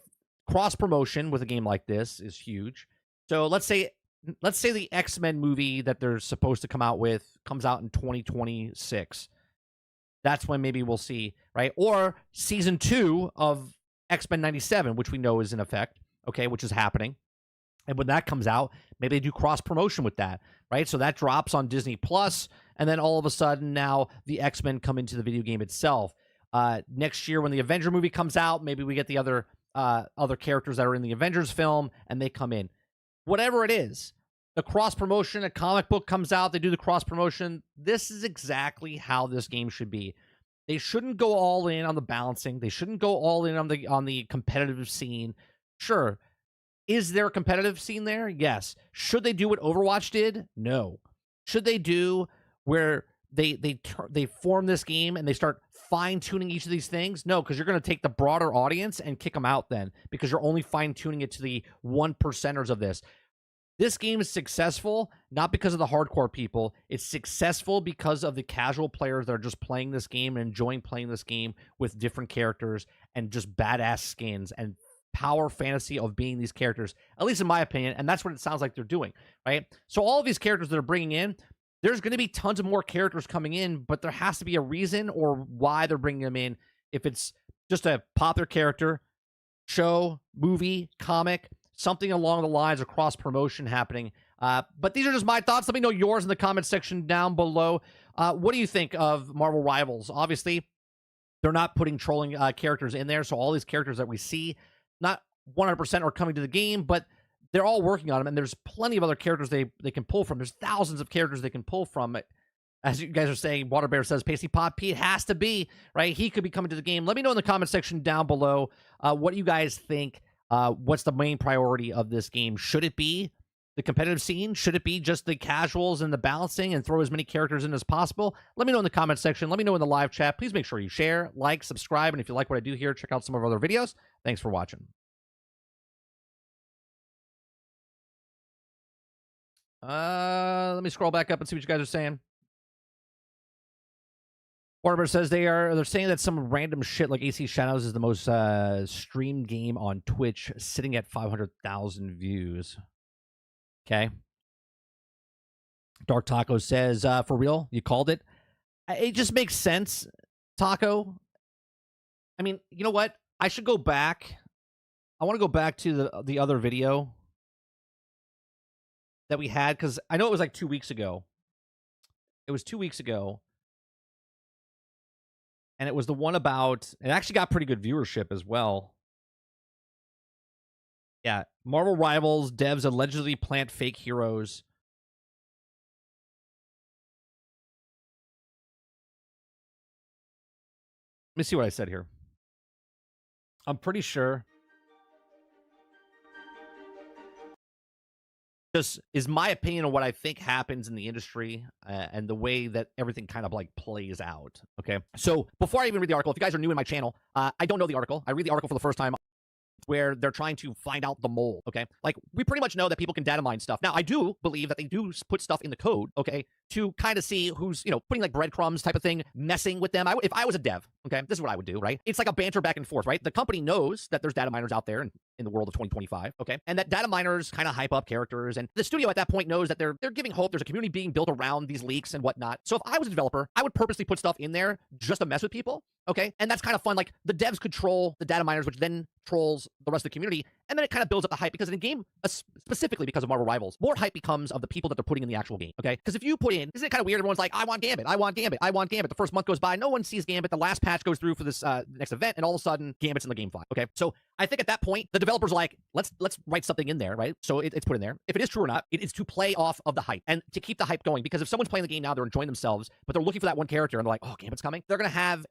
cross-promotion with a game like this is huge. So let's say the X-Men movie that they're supposed to come out with comes out in 2026. That's when maybe we'll see, right? Or season 2 of X-Men 97, which we know is in effect, okay, which is happening. And when that comes out, maybe they do cross-promotion with that, right? So that drops on Disney Plus, and then all of a sudden now the X-Men come into the video game itself. Next year when the Avenger movie comes out, maybe we get the other characters that are in the Avengers film, and they come in. Whatever it is, the cross-promotion, a comic book comes out, they do the cross-promotion. This is exactly how this game should be. They shouldn't go all in on the balancing. They shouldn't go all in on the competitive scene. Sure. Is there a competitive scene there? Yes. Should they do what Overwatch did? No. Should they do where they form this game and they start fine-tuning each of these things? No, because you're going to take the broader audience and kick them out then, because you're only fine-tuning it to the 1%ers of this. This game is successful not because of the hardcore people. It's successful because of the casual players that are just playing this game and enjoying playing this game with different characters and just badass skins and power fantasy of being these characters, at least in my opinion. And that's what it sounds like they're doing, right? So all of these characters that are bringing in, there's going to be tons of more characters coming in, but there has to be a reason or why they're bringing them in. If it's just a popular character, show, movie, comic, something along the lines of cross-promotion happening. But these are just my thoughts. Let me know yours in the comment section down below. What do you think of Marvel Rivals? Obviously, they're not putting trolling characters in there. So all these characters that we see, not 100% are coming to the game, but they're all working on them. And there's plenty of other characters they can pull from. There's thousands of characters they can pull from. As you guys are saying, Water Bear says, Pasty Pot Pete has to be, right? He could be coming to the game. Let me know in the comment section down below what you guys think. What's the main priority of this game? Should it be the competitive scene? Should it be just the casuals and the balancing and throw as many characters in as possible? Let me know in the comment section. Let me know in the live chat. Please make sure you share, like, subscribe, and if you like what I do here, check out some of our other videos. Thanks for watching. Let me scroll back up and see what you guys are saying. Warber says they're saying that some random shit like AC Shadows is the most streamed game on Twitch, sitting at 500,000 views. Okay. Dark Taco says, for real, you called it. It just makes sense, Taco. I mean, you know what? I should go back. I want to go back to the other video that we had, because I know it was like 2 weeks ago. It was 2 weeks ago. And it was the one about, it actually got pretty good viewership as well. Yeah, Marvel Rivals devs allegedly plant fake heroes. Let me see what I said here. I'm pretty sure. This is my opinion on what I think happens in the industry and the way that everything kind of like plays out. Okay. So before I even read the article, if you guys are new in my channel, I don't know the article. I read the article for the first time, where they're trying to find out the mole, okay? Like, we pretty much know that people can data mine stuff. Now, I do believe that they do put stuff in the code, okay, to kind of see who's, putting, like, breadcrumbs type of thing, messing with them. If I was a dev, okay, this is what I would do, right? It's like a banter back and forth, right? The company knows that there's data miners out there in the world of 2025, okay? And that data miners kind of hype up characters, and the studio at that point knows that they're giving hope. There's a community being built around these leaks and whatnot. So if I was a developer, I would purposely put stuff in there just to mess with people, okay? And that's kind of fun. Like, the devs could troll the data miners, which then trolls the rest of the community, and then it kind of builds up the hype, because in a game, specifically because of Marvel Rivals, more hype becomes of the people that they're putting in the actual game, okay? Because if you put in, isn't it kind of weird? Everyone's like, I want Gambit, I want Gambit, I want Gambit. The first month goes by, no one sees Gambit. The last patch goes through for this next event, and all of a sudden, Gambit's in the game file, okay? So I think at that point, the developers are like, let's write something in there, right? So it's put in there. If it is true or not, it is to play off of the hype and to keep the hype going, because if someone's playing the game now, they're enjoying themselves, but they're looking for that one character, and they're like, oh, Gambit's coming. They're going to have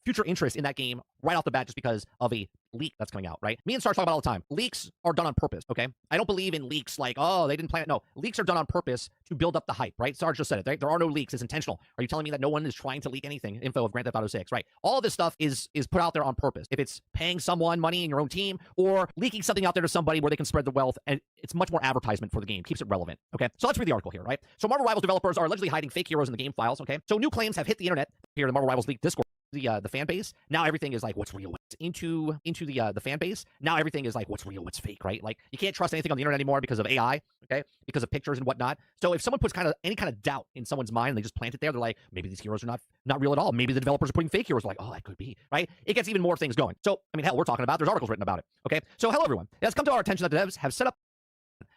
future interest in that game right off the bat, just because of a leak that's coming out, right? Me and Star talk about it all the time. Leaks are done on purpose, okay? I don't believe in leaks like, oh, they didn't plan it. No, leaks are done on purpose to build up the hype, right? Sarge just said it. There are no leaks. It's intentional. Are you telling me that no one is trying to leak anything? Info of Grand Theft Auto 6, right? All of this stuff is put out there on purpose. If it's paying someone money in your own team, or leaking something out there to somebody where they can spread the wealth, and it's much more advertisement for the game, keeps it relevant, okay? So let's read the article here, right? So Marvel Rivals developers are allegedly hiding fake heroes in the game files, okay? So new claims have hit the internet. Here, the Marvel Rivals leaked Discord. The fan base, now everything is like, what's real, what's into the fan base. Now everything is like, what's real, what's fake, right? Like, you can't trust anything on the internet anymore because of AI, okay? Because of pictures and whatnot. So if someone puts any kind of doubt in someone's mind, and they just plant it there, they're like, maybe these heroes are not real at all. Maybe the developers are putting fake heroes. Like, oh, that could be, right? It gets even more things going. So I mean, hell, we're talking about, there's articles written about it, okay? So hello everyone, it has come to our attention that the devs have set up,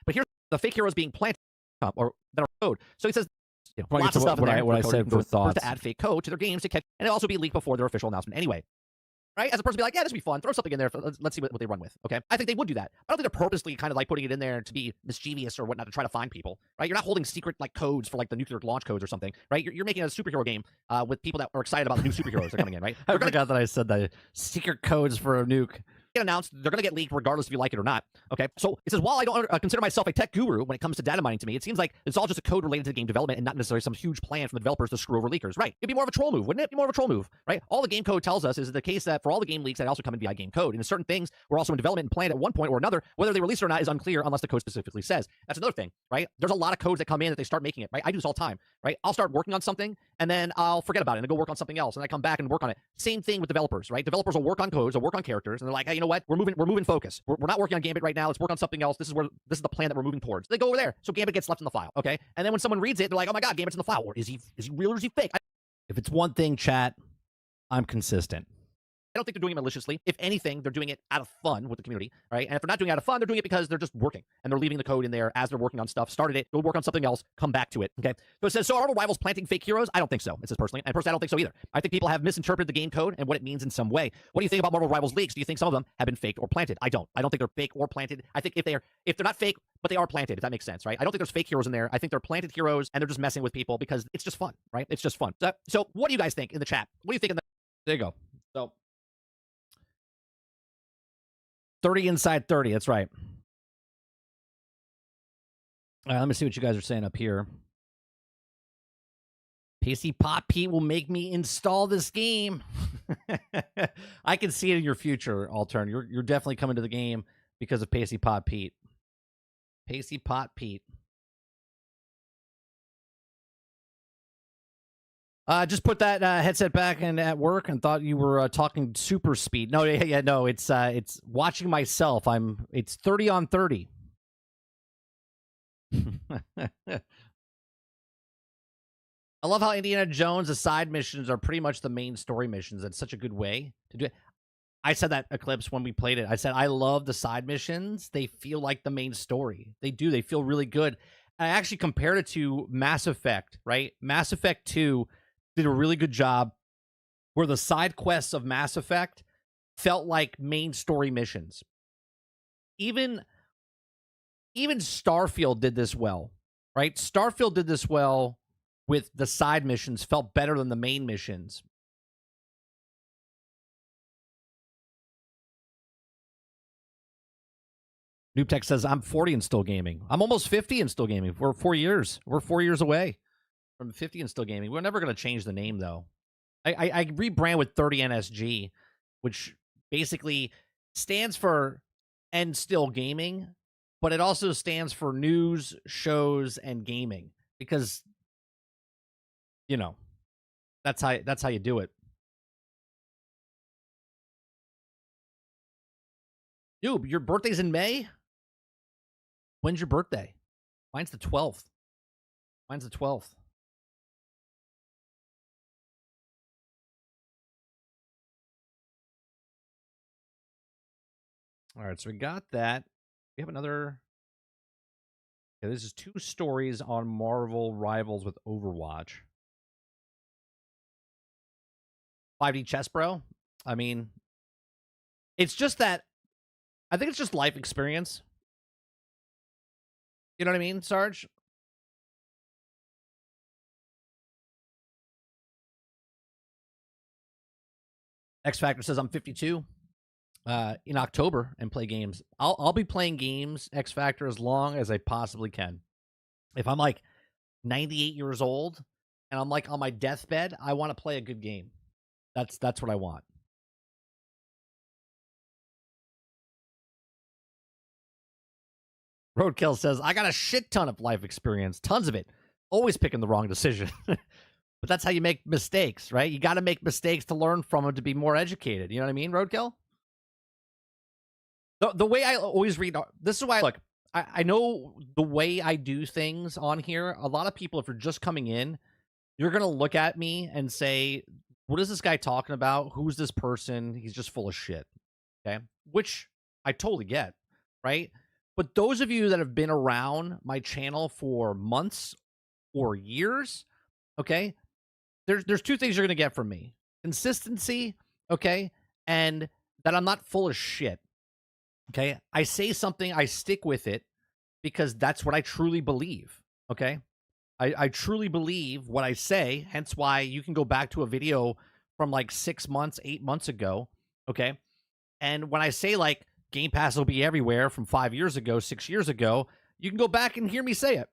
but here's the fake heroes being planted or that are code. So he says, lots of stuff what I said for thoughts to add fake code to their games to catch, and it'll also be leaked before their official announcement anyway. Right? As a person be like, yeah, this would be fun. Throw something in there. Let's see what they run with. Okay. I think they would do that. I don't think they're purposely kind of like putting it in there to be mischievous or whatnot to try to find people. Right? You're not holding secret like codes for like the nuclear launch codes or something. Right? You're making a superhero game with people that are excited about the new superheroes that are coming in. Right? I forgot that I said that. Secret codes for a nuke. Get announced, they're going to get leaked regardless if you like it or not. Okay, so it says, while I don't consider myself a tech guru when it comes to data mining, to me, it seems like it's all just a code related to game development and not necessarily some huge plan from the developers to screw over leakers. Right? It'd be more of a troll move, wouldn't it? Be more of a troll move, right? All the game code tells us is the case that for all the game leaks that also come in via game code, and certain things were also in development and planned at one point or another. Whether they release it or not is unclear unless the code specifically says. That's another thing, right? There's a lot of codes that come in that they start making it, right? I do this all the time, right? I'll start working on something and then I'll forget about it and go work on something else, and I come back and work on it. Same thing with developers, right? Developers will work on codes, they'll work on characters, and they're like, hey, you know what? We're moving focus. We're not working on Gambit right now. Let's work on something else. This is the plan that we're moving towards. They go over there, so Gambit gets left in the file, okay? And then when someone reads it, they're like, oh my god, Gambit's in the file. Or is he real or is he fake? If it's one thing, chat, I'm consistent. I don't think they're doing it maliciously. If anything, they're doing it out of fun with the community, right? And if they're not doing it out of fun, they're doing it because they're just working and they're leaving the code in there as they're working on stuff. Started it, go work on something else, come back to it. Okay. So it says, so are Marvel Rivals planting fake heroes? I don't think so. It says personally. And personally, I don't think so either. I think people have misinterpreted the game code and what it means in some way. What do you think about Marvel Rivals leaks? Do you think some of them have been faked or planted? I don't. I don't think they're fake or planted. I think if they're not fake, but they are planted, if that makes sense, right? I don't think there's fake heroes in there. I think they're planted heroes and they're just messing with people because it's just fun, right? It's just fun. So what do you guys think in the chat? What do you think in the... There you go. So 30 inside 30. That's right. All right, let me see what you guys are saying up here. PC Pot Pete will make me install this game. I can see it in your future, Altern. You're definitely coming to the game because of Pacey Pot Pete. Pacey Pot Pete. Just put that headset back and at work and thought you were talking super speed. No, no. It's watching myself. It's 30 on 30. I love how Indiana Jones' the side missions are pretty much the main story missions. That's such a good way to do it. I said that, Eclipse, when we played it. I said I love the side missions. They feel like the main story. They do. They feel really good. I actually compared it to Mass Effect, right? Mass Effect 2 did a really good job where the side quests of Mass Effect felt like main story missions. Even Starfield did this well, right? Starfield did this well with the side missions, felt better than the main missions. Noobtech says, I'm 40 and still gaming. I'm almost 50 and still gaming. We're 4 years. We're 4 years away from 50 and still gaming. We're never going to change the name, though. I rebrand with 30 NSG, which basically stands for and still gaming, but it also stands for news, shows, and gaming. Because, you know, that's how you do it. Dude, your birthday's in May? When's your birthday? Mine's the 12th. Mine's the 12th. All right, so we got that. We have another... Okay, this is 2 stories on Marvel Rivals with Overwatch. 5D chess, bro? I mean, it's just that... I think it's just life experience. You know what I mean, Sarge? X Factor says I'm 52 in October and play games. I'll be playing games, X Factor, as long as I possibly can. If I'm like 98 years old and I'm like on my deathbed, I want to play a good game. That's what I want. Roadkill says, I got a shit ton of life experience. Tons of it. Always picking the wrong decision. But that's how you make mistakes, right? You got to make mistakes to learn from them to be more educated. You know what I mean, Roadkill? The way I always read, this is why, look, I know the way I do things on here. A lot of people, if you're just coming in, you're going to look at me and say, what is this guy talking about? Who's this person? He's just full of shit. Okay? Which I totally get, right? But those of you that have been around my channel for months or years, okay, there's 2 things you're going to get from me. Consistency, okay, and that I'm not full of shit. Okay? I say something, I stick with it because that's what I truly believe, okay? I truly believe what I say, hence why you can go back to a video from like 6 months, 8 months ago, okay? And when I say like Game Pass will be everywhere from 5 years ago, 6 years ago, you can go back and hear me say it,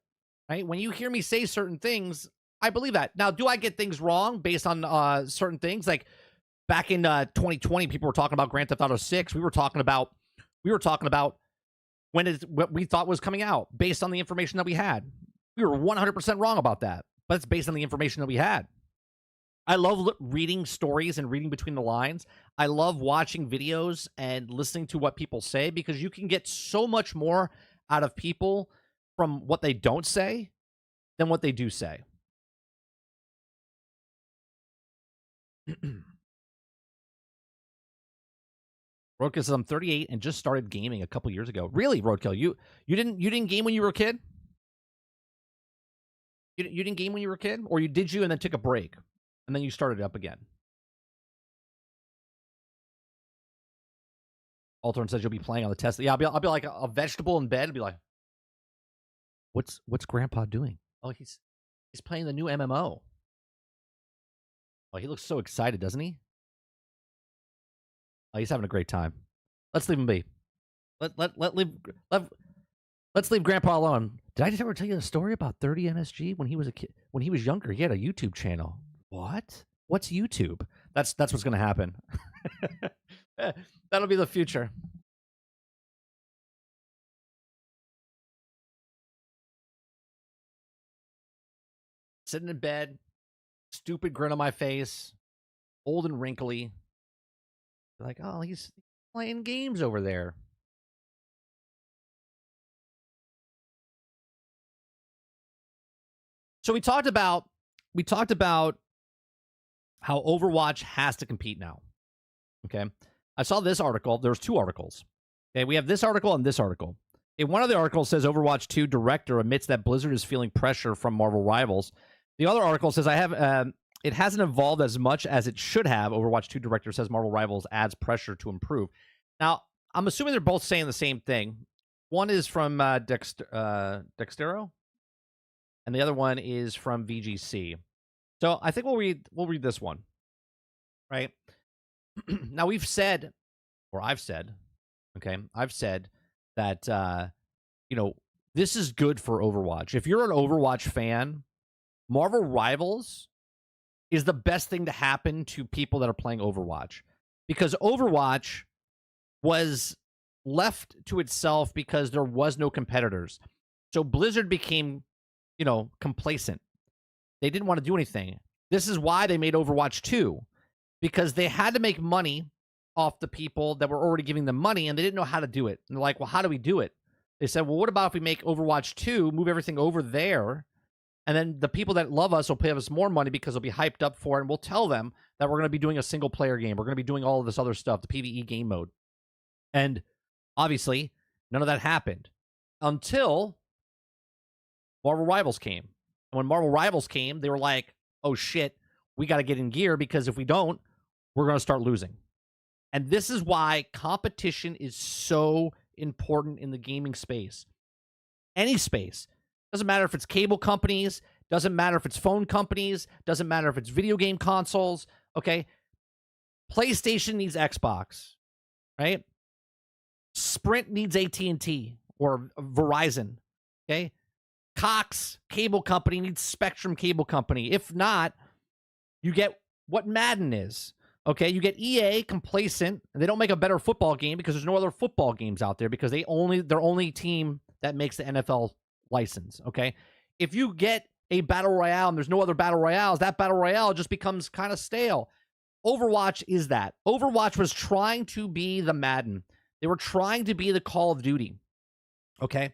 right? When you hear me say certain things, I believe that. Now, do I get things wrong based on certain things? Like back in 2020, people were talking about Grand Theft Auto 6. We were talking about what we thought was coming out based on the information that we had. We were 100% wrong about that, but it's based on the information that we had. I love reading stories and reading between the lines. I love watching videos and listening to what people say because you can get so much more out of people from what they don't say than what they do say. Roadkill says I'm 38 and just started gaming a couple years ago. Really, Roadkill? You didn't game when you were a kid? You didn't game when you were a kid, or did you and then took a break and then you started up again? Altern says you'll be playing on the Tesla. Yeah, I'll be like a vegetable in bed. I'll be like, what's Grandpa doing? Oh, he's playing the new MMO. Oh, he looks so excited, doesn't he? Oh, he's having a great time. Let's leave him be. Let's leave Grandpa alone. Did I just ever tell you the story about 30 MSG when he was a kid? When he was younger, he had a YouTube channel. What? What's YouTube? That's what's going to happen. That'll be the future. Sitting in bed, stupid grin on my face, old and wrinkly. Like, oh, he's playing games over there. So we talked about how Overwatch has to compete now. Okay. I saw this article. There's two articles. Okay, we have this article and this article. One of the articles says Overwatch 2 director admits that Blizzard is feeling pressure from Marvel rivals. The other article says it hasn't evolved as much as it should have. Overwatch 2 director says Marvel rivals adds pressure to improve. Now, I'm assuming they're both saying the same thing. One is from Dextero, and the other one is from VGC. So I think we'll read this one, right? Now I've said that this is good for Overwatch. If you're an Overwatch fan, Marvel Rivals is the best thing to happen to people that are playing Overwatch, because Overwatch was left to itself because there was no competitors. So Blizzard became, complacent. They didn't want to do anything. This is why they made Overwatch 2, because they had to make money off the people that were already giving them money, and they didn't know how to do it. And they're like, well, how do we do it? They said, well, what about if we make Overwatch 2, move everything over there, and then the people that love us will pay us more money because they'll be hyped up for it, and we'll tell them that we're going to be doing a single-player game. We're going to be doing all of this other stuff, the PvE game mode. And obviously, none of that happened until Marvel Rivals came. And when Marvel Rivals came, they were like, oh, shit, we got to get in gear, because if we don't, we're going to start losing. And this is why competition is so important in the gaming space. Any space. Doesn't matter if it's cable companies, doesn't matter if it's phone companies, doesn't matter if it's video game consoles, okay? PlayStation needs Xbox, right? Sprint needs AT&T or Verizon, okay? Cox Cable Company needs Spectrum Cable Company. If not, you get what Madden is. Okay, you get EA complacent, and they don't make a better football game because there's no other football games out there, because they're only team that makes the NFL license. Okay, if you get a battle royale and there's no other battle royales, that battle royale just becomes kind of stale. Overwatch is that. Overwatch was trying to be the Madden. They were trying to be the Call of Duty. Okay,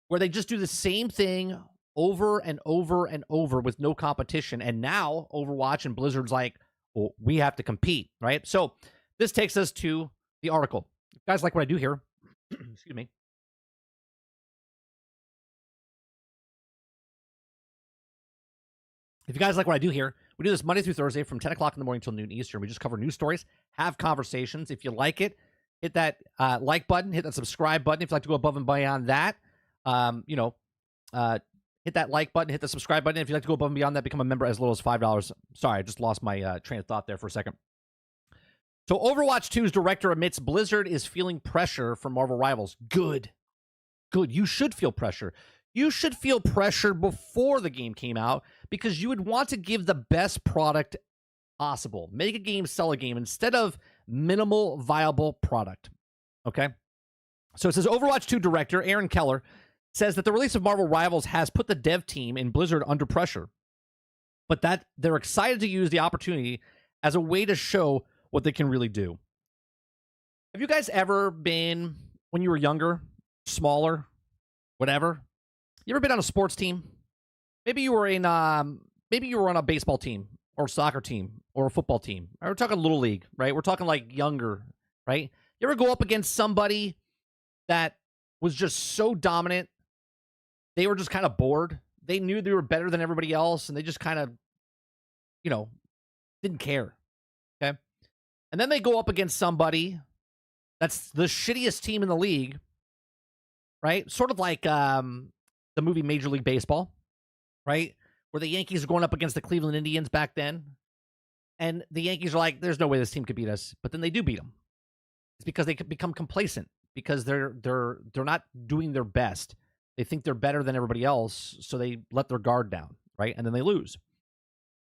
where they just do the same thing over and over and over with no competition. And now Overwatch and Blizzard's like, well, we have to compete, right? So this takes us to the article. If you guys like what I do here, excuse me. If you guys like what I do here, we do this Monday through Thursday from 10 o'clock in the morning till noon Eastern. We just cover news stories, have conversations. If you like it, hit that like button, hit that subscribe button. If you'd like to go above and beyond that, hit that like button, hit the subscribe button. If you'd like to go above and beyond that, become a member as little as $5. Sorry, I just lost my train of thought there for a second. So Overwatch 2's director admits Blizzard is feeling pressure from Marvel rivals. Good. You should feel pressure. You should feel pressure before the game came out, because you would want to give the best product possible. Make a game, sell a game, instead of minimal viable product. Okay? So it says Overwatch 2 director Aaron Keller says that the release of Marvel Rivals has put the dev team in Blizzard under pressure, but that they're excited to use the opportunity as a way to show what they can really do. Have you guys ever been, when you were younger, smaller, whatever, you ever been on a sports team? Maybe you were on a baseball team or soccer team or a football team. We're talking little league, right? We're talking like younger, right? You ever go up against somebody that was just so dominant, they were just kind of bored? They knew they were better than everybody else, and they just kind of, you know, didn't care. Okay. And then they go up against somebody that's the shittiest team in the league, right? Sort of like the movie Major League Baseball, right? Where the Yankees are going up against the Cleveland Indians back then. And the Yankees are like, there's no way this team could beat us. But then they do beat them. It's because they become complacent because they're not doing their best. They think they're better than everybody else, so they let their guard down, right? And then they lose.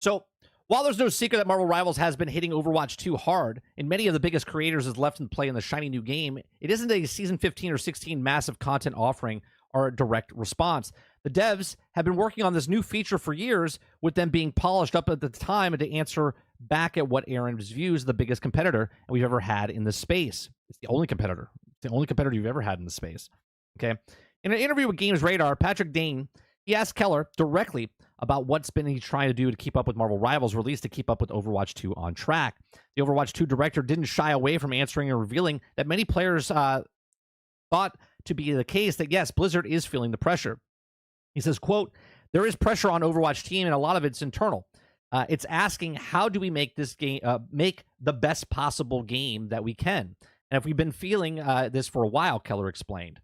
So while there's no secret that Marvel Rivals has been hitting Overwatch 2 hard, and many of the biggest creators is left in play in the shiny new game, it isn't a Season 15 or 16 massive content offering or a direct response. The devs have been working on this new feature for years, with them being polished up at the time and to answer back at what Aaron's views the biggest competitor we've ever had in the space. It's the only competitor. It's the only competitor you've ever had in the space. Okay. In an interview with Games Radar, Patrick Dane, he asked Keller directly about what's been he trying to do to keep up with Marvel Rivals release to keep up with Overwatch 2 on track. The Overwatch 2 director didn't shy away from answering and revealing that many players thought to be the case that, yes, Blizzard is feeling the pressure. He says, quote, there is pressure on Overwatch team, and a lot of it's internal. It's asking, how do we make this game, make the best possible game that we can? And if we've been feeling this for a while, Keller explained,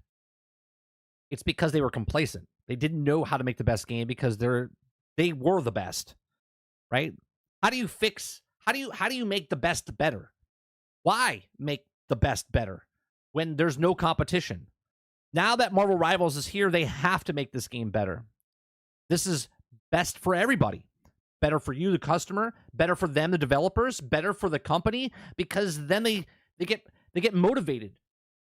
it's because they were complacent. They didn't know how to make the best game because they were the best, right? How do you make the best better? Why make the best better when there's no competition? Now that Marvel Rivals is here, they have to make this game better. This is best for everybody. Better for you, the customer, better for them, the developers, better for the company, because then they get motivated.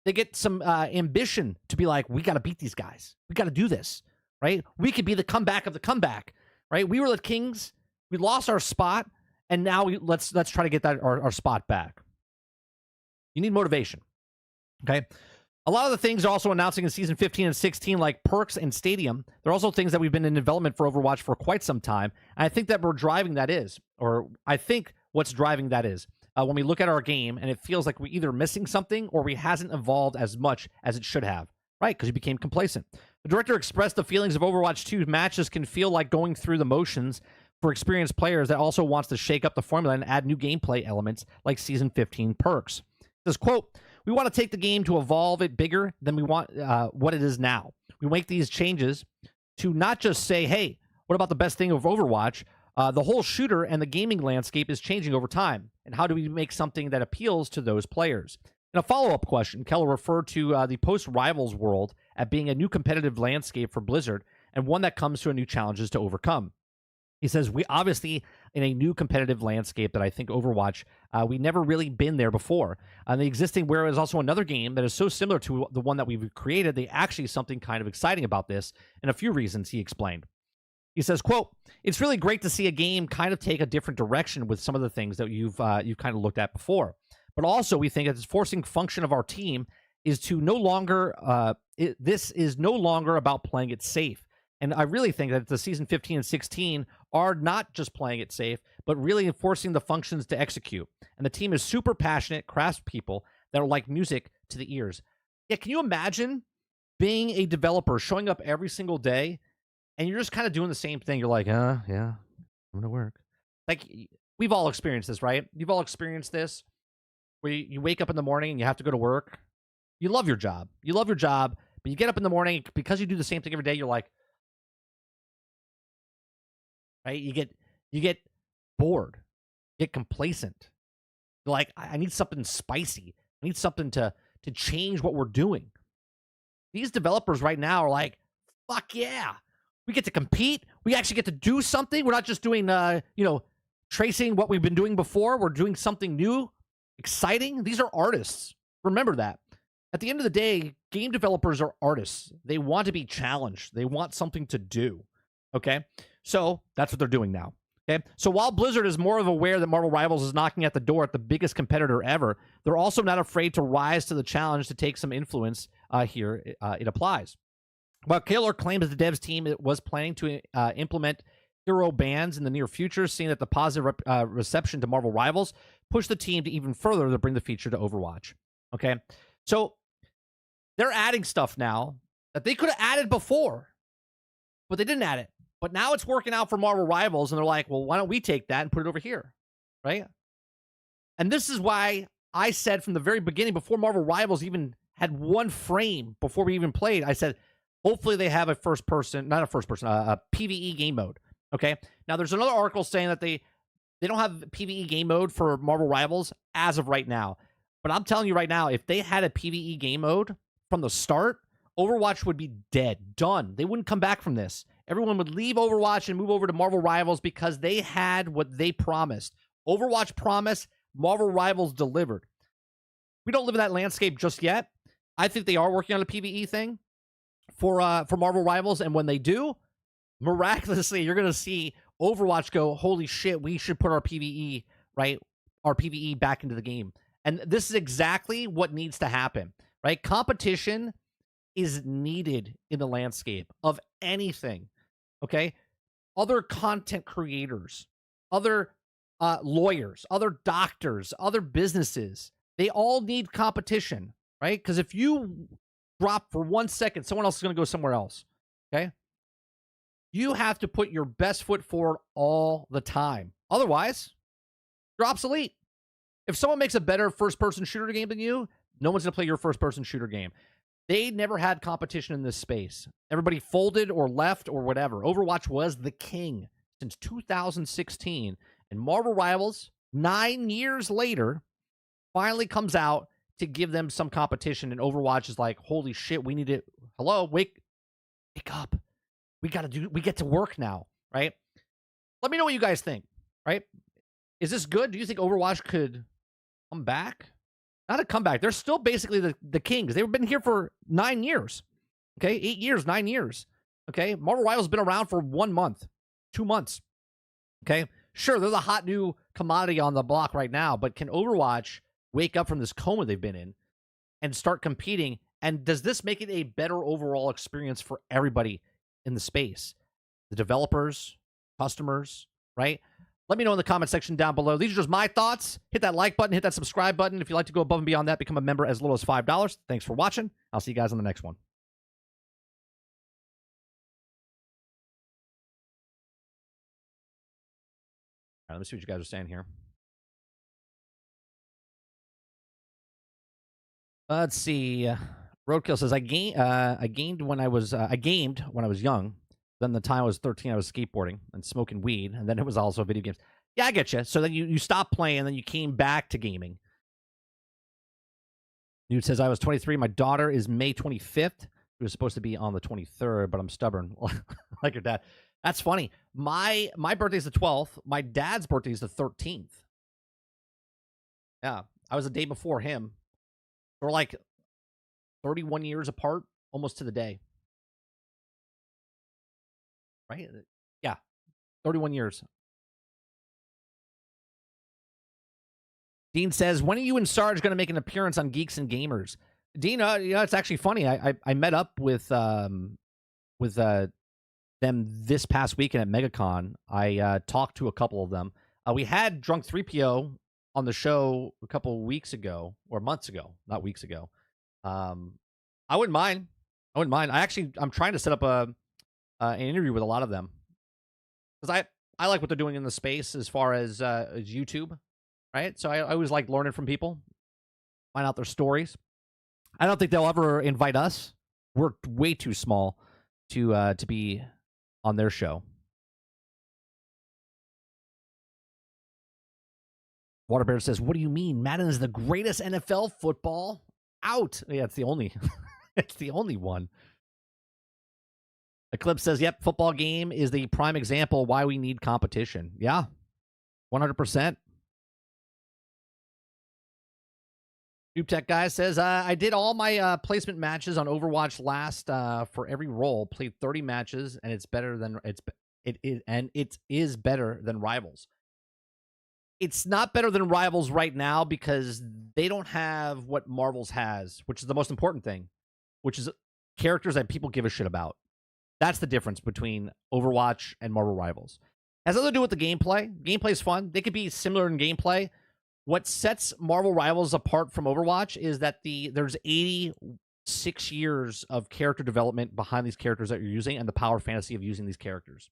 They get some ambition to be like, we got to beat these guys. We got to do this, right? We could be the comeback of the comeback, right? We were the kings. We lost our spot, and now let's try to get our spot back. You need motivation, okay? A lot of the things are also announcing in Season 15 and 16, like perks and stadium. They're also things that we've been in development for Overwatch for quite some time. And I think that I think what's driving that is when we look at our game and it feels like we're either missing something or we hasn't evolved as much as it should have, right? Because you became complacent. The director expressed the feelings of Overwatch 2 matches can feel like going through the motions for experienced players that also wants to shake up the formula and add new gameplay elements like Season 15 perks. He says, quote, we want to take the game to evolve it bigger than we want what it is now. We make these changes to not just say, hey, what about the best thing of Overwatch? The whole shooter and the gaming landscape is changing over time. And how do we make something that appeals to those players? In a follow-up question, Keller referred to the post-Rivals world as being a new competitive landscape for Blizzard and one that comes to new challenges to overcome. He says, we obviously in a new competitive landscape that I think Overwatch, we never really been there before. The existing, whereas also another game that is so similar to the one that we've created, they actually something kind of exciting about this, and a few reasons he explained. He says, quote, it's really great to see a game kind of take a different direction with some of the things that you've kind of looked at before. But also we think that this forcing function of our team is to no longer, this is no longer about playing it safe. And I really think that the Season 15 and 16 are not just playing it safe, but really enforcing the functions to execute. And the team is super passionate, craft people that are like music to the ears. Yeah, can you imagine being a developer, showing up every single day, and you're just kind of doing the same thing? You're like, yeah, I'm going to work. Like, we've all experienced this, right? You've all experienced this, where you wake up in the morning and you have to go to work. You love your job. You love your job, but you get up in the morning, because you do the same thing every day, you're like, right? You get bored, you get complacent. You're like, I need something spicy. I need something to change what we're doing. These developers right now are like, fuck yeah, we get to compete. We actually get to do something. We're not just doing, tracing what we've been doing before. We're doing something new, exciting. These are artists. Remember that. At the end of the day, game developers are artists. They want to be challenged. They want something to do. Okay? So that's what they're doing now. Okay. So while Blizzard is more of aware that Marvel Rivals is knocking at the door at the biggest competitor ever, they're also not afraid to rise to the challenge to take some influence here. It applies. While Keller claims the devs team was planning to implement hero bans in the near future, seeing that the positive reception to Marvel Rivals pushed the team to even further to bring the feature to Overwatch. Okay, so they're adding stuff now that they could have added before, but they didn't add it. But now it's working out for Marvel Rivals, and they're like, well, why don't we take that and put it over here, right? And this is why I said from the very beginning, before Marvel Rivals even had one frame, before we even played, I said, hopefully they have a PvE game mode. Okay. Now there's another article saying that they don't have PvE game mode for Marvel Rivals as of right now. But I'm telling you right now, if they had a PvE game mode from the start, Overwatch would be dead, done. They wouldn't come back from this. Everyone would leave Overwatch and move over to Marvel Rivals because they had what they promised. Overwatch promised, Marvel Rivals delivered. We don't live in that landscape just yet. I think they are working on a PvE thing for Marvel Rivals, and when they do, miraculously, you're going to see Overwatch go, holy shit, we should put our PvE, right? Our PvE back into the game. And this is exactly what needs to happen, right? Competition is needed in the landscape of anything, okay? Other content creators, other lawyers, other doctors, other businesses, they all need competition, right? Because if you drop for 1 second, someone else is going to go somewhere else, okay? You have to put your best foot forward all the time. Otherwise, you're obsolete. If someone makes a better first-person shooter game than you, no one's going to play your first-person shooter game. They never had competition in this space. Everybody folded or left or whatever. Overwatch was the king since 2016. And Marvel Rivals, 9 years later, finally comes out to give them some competition. And Overwatch is like, holy shit, we need it. Hello, wake up. We get to work now, right? Let me know what you guys think, right? Is this good? Do you think Overwatch could come back? Not a comeback. They're still basically the kings. They've been here for 9 years. Okay, 8 years, 9 years. Okay, Marvel Rivals has been around for 1 month, 2 months. Okay, sure, they're the hot new commodity on the block right now, but can Overwatch wake up from this coma they've been in and start competing? And does this make it a better overall experience for everybody in the space? The developers, customers, right? Let me know in the comment section down below. These are just my thoughts. Hit that like button, hit that subscribe button. If you'd like to go above and beyond that, become a member as little as $5. Thanks for watching. I'll see you guys on the next one. All right, let me see what you guys are saying here. Let's see. Roadkill says I gamed when I was young. Then the time I was 13, I was skateboarding and smoking weed, and then it was also video games. Yeah, I get you. So then you stopped playing, and then you came back to gaming. Newt says I was 23. My daughter is May 25th. It was supposed to be on the 23rd, but I'm stubborn, like your dad. That's funny. My birthday's the 12th. My dad's birthday is the 13th. Yeah, I was a day before him. We're like 31 years apart, almost to the day. Right? Yeah, 31 years. Dean says, when are you and Sarge going to make an appearance on Geeks and Gamers? Dean, it's actually funny. I met up with them this past weekend at MegaCon. I talked to a couple of them. We had Drunk 3PO on the show a couple of weeks ago, or months ago, not weeks ago. I wouldn't mind. I'm trying to set up an interview with a lot of them, because I like what they're doing in the space as far as YouTube, right? So I always like learning from people, find out their stories. I don't think they'll ever invite us. We're way too small to be on their show. Waterbear says, what do you mean? Madden is the greatest NFL football out. Yeah, it's the only it's the only one. Eclipse says, yep, football game is the prime example why we need competition. Yeah, 100%. Noob Tech Guy says, I did all my placement matches on Overwatch last for every role. Played 30 matches, and it is better than Rivals. It's not better than Rivals right now because they don't have what Marvel's has, which is the most important thing, which is characters that people give a shit about. That's the difference between Overwatch and Marvel Rivals. It has nothing to do with the gameplay. Gameplay is fun. They could be similar in gameplay, What sets Marvel Rivals apart from Overwatch is that there's 86 years of character development behind these characters that you're using and the power fantasy of using these characters.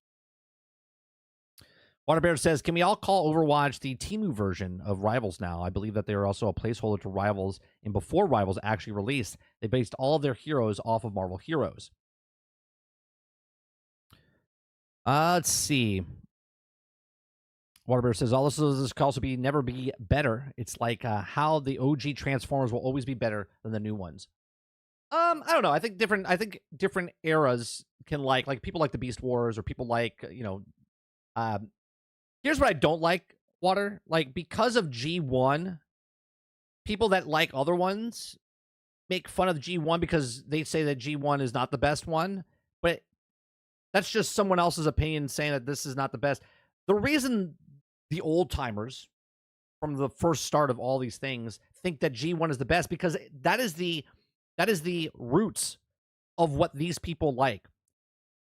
Waterbear says, can we all call Overwatch the Temu version of Rivals now? I believe that they are also a placeholder to Rivals, and before Rivals actually released, they based all of their heroes off of Marvel heroes. Let's see. Waterbear says, all this can also never be better. It's like how the OG Transformers will always be better than the new ones. I don't know. I think different eras can like people like the Beast Wars, or people like, here's what I don't like, Water. Like, because of G1, people that like other ones make fun of G1 because they say that G1 is not the best one, but that's just someone else's opinion saying that this is not the best. The reason the old timers from the first start of all these things think that G1 is the best, because that is the roots of what these people like,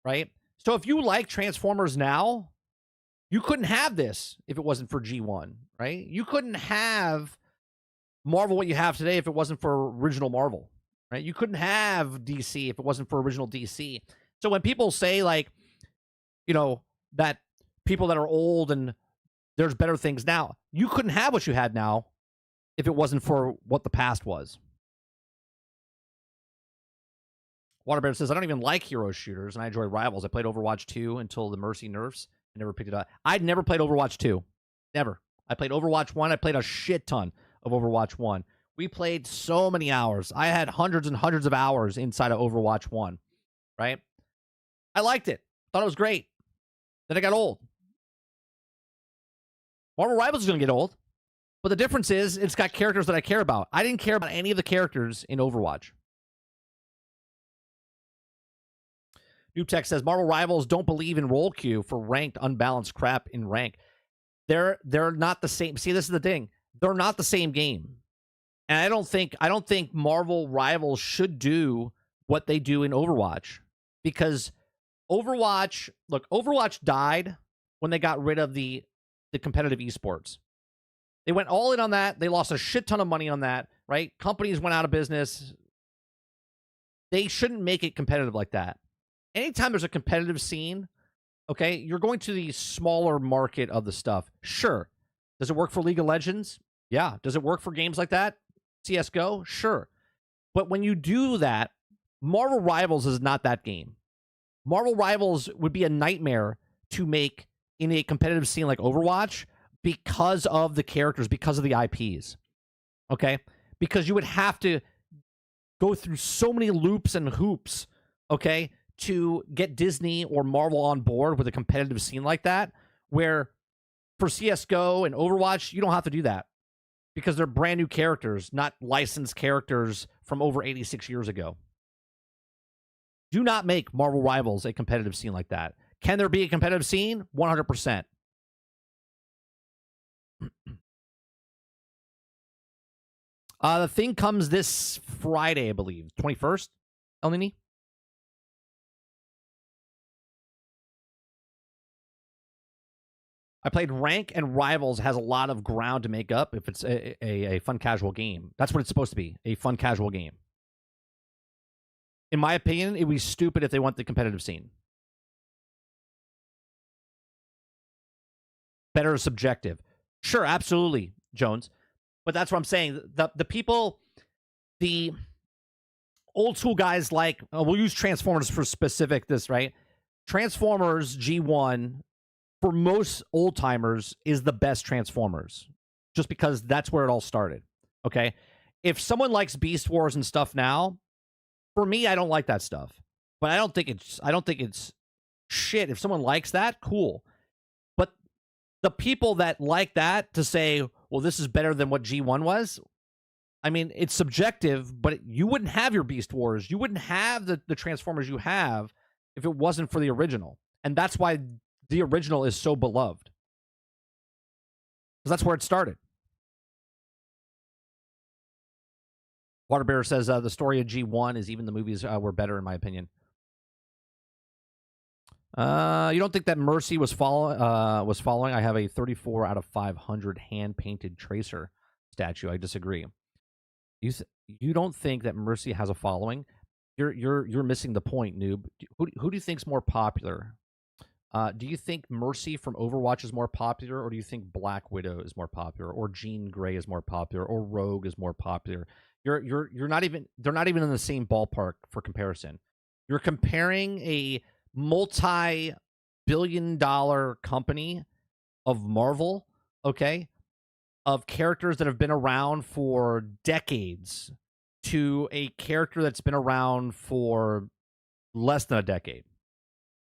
right? So if you like Transformers now, you couldn't have this if it wasn't for G1, right? You couldn't have Marvel what you have today if it wasn't for original Marvel, right? You couldn't have DC if it wasn't for original DC. So when people say, like, that people that are old and there's better things now, you couldn't have what you had now if it wasn't for what the past was. Waterbear says, I don't even like hero shooters, and I enjoy Rivals. I played Overwatch 2 until the Mercy nerfs. I never picked it up. I'd never played Overwatch 2. Never. I played Overwatch 1. I played a shit ton of Overwatch 1. We played so many hours. I had hundreds and hundreds of hours inside of Overwatch 1, right? I liked it. Thought it was great. Then it got old. Marvel Rivals is going to get old. But the difference is it's got characters that I care about. I didn't care about any of the characters in Overwatch. Noob Tech says, Marvel Rivals don't believe in role queue for ranked, unbalanced crap in rank. They're not the same. See, this is the thing. They're not the same game. And I don't think Marvel Rivals should do what they do in Overwatch. Because Overwatch died when they got rid of the competitive esports. They went all in on that. They lost a shit ton of money on that, right? Companies went out of business. They shouldn't make it competitive like that. Anytime there's a competitive scene, okay, you're going to the smaller market of the stuff. Sure. Does it work for League of Legends? Yeah. Does it work for games like that? CSGO? Sure. But when you do that, Marvel Rivals is not that game. Marvel Rivals would be a nightmare to make in a competitive scene like Overwatch because of the characters, because of the IPs. Okay? Because you would have to go through so many loops and hoops, okay, to get Disney or Marvel on board with a competitive scene like that, where for CSGO and Overwatch, you don't have to do that because they're brand new characters, not licensed characters from over 86 years ago. Do not make Marvel Rivals a competitive scene like that. Can there be a competitive scene? 100%. The thing comes this Friday, I believe. 21st, El Nini? I played Rank, and Rivals has a lot of ground to make up if it's a fun casual game. That's what it's supposed to be, a fun casual game. In my opinion, it would be stupid if they want the competitive scene. Better subjective. Sure, absolutely, Jones. But that's what I'm saying. The people, the old school guys like, we'll use Transformers for specific this, right? Transformers G1, for most old timers, is the best Transformers. Just because that's where it all started. Okay? If someone likes Beast Wars and stuff now, for me, I don't like that stuff. But I don't think it's shit. If someone likes that, cool. But the people that like that to say, well, this is better than what G1 was, I mean, it's subjective, but you wouldn't have your Beast Wars. You wouldn't have the Transformers you have if it wasn't for the original. And that's why the original is so beloved. Because that's where it started. Waterbearer says the story of G1 is even the movies were better, in my opinion. You don't think that Mercy was following? I have a 34 out of 500 hand painted tracer statue. I disagree. You don't think that Mercy has a following? You're missing the point, noob. Who do you think's more popular? Do you think Mercy from Overwatch is more popular, or do you think Black Widow is more popular, or Jean Grey is more popular, or Rogue is more popular? You're not even they're not even in the same ballpark for comparison. You're comparing a multi-billion-dollar company of Marvel, okay, of characters that have been around for decades to a character that's been around for less than a decade.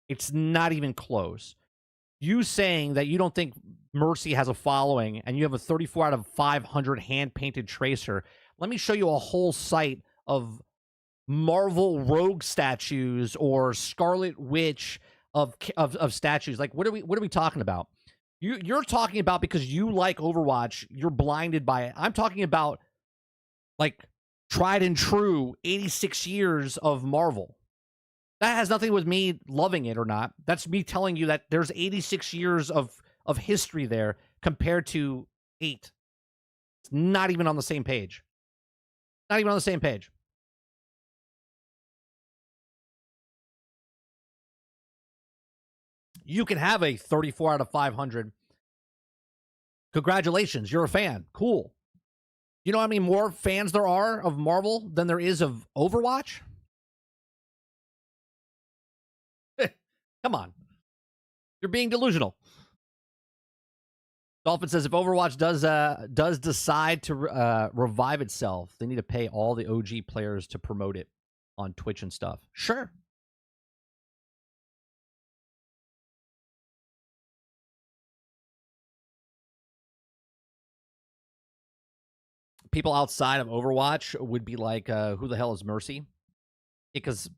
It's not even close. You saying that you don't think Mercy has a following and you have a 34 out of 500 hand-painted tracer. Let me show you a whole site of Marvel Rogue statues or Scarlet Witch of statues. Like, what are we talking about? You're talking about because you like Overwatch, you're blinded by it. I'm talking about like tried and true 86 years of Marvel. That has nothing with me loving it or not. That's me telling you that there's 86 years of history there compared to 8. It's not even on the same page. Not even on the same page. You can have a 34 out of 500. Congratulations, you're a fan. Cool. You know how many more fans there are of Marvel than there is of Overwatch? Come on. You're being delusional. Dolphin says if Overwatch does decide to revive itself, they need to pay all the OG players to promote it on Twitch and stuff. Sure. People outside of Overwatch would be like, who the hell is Mercy? Because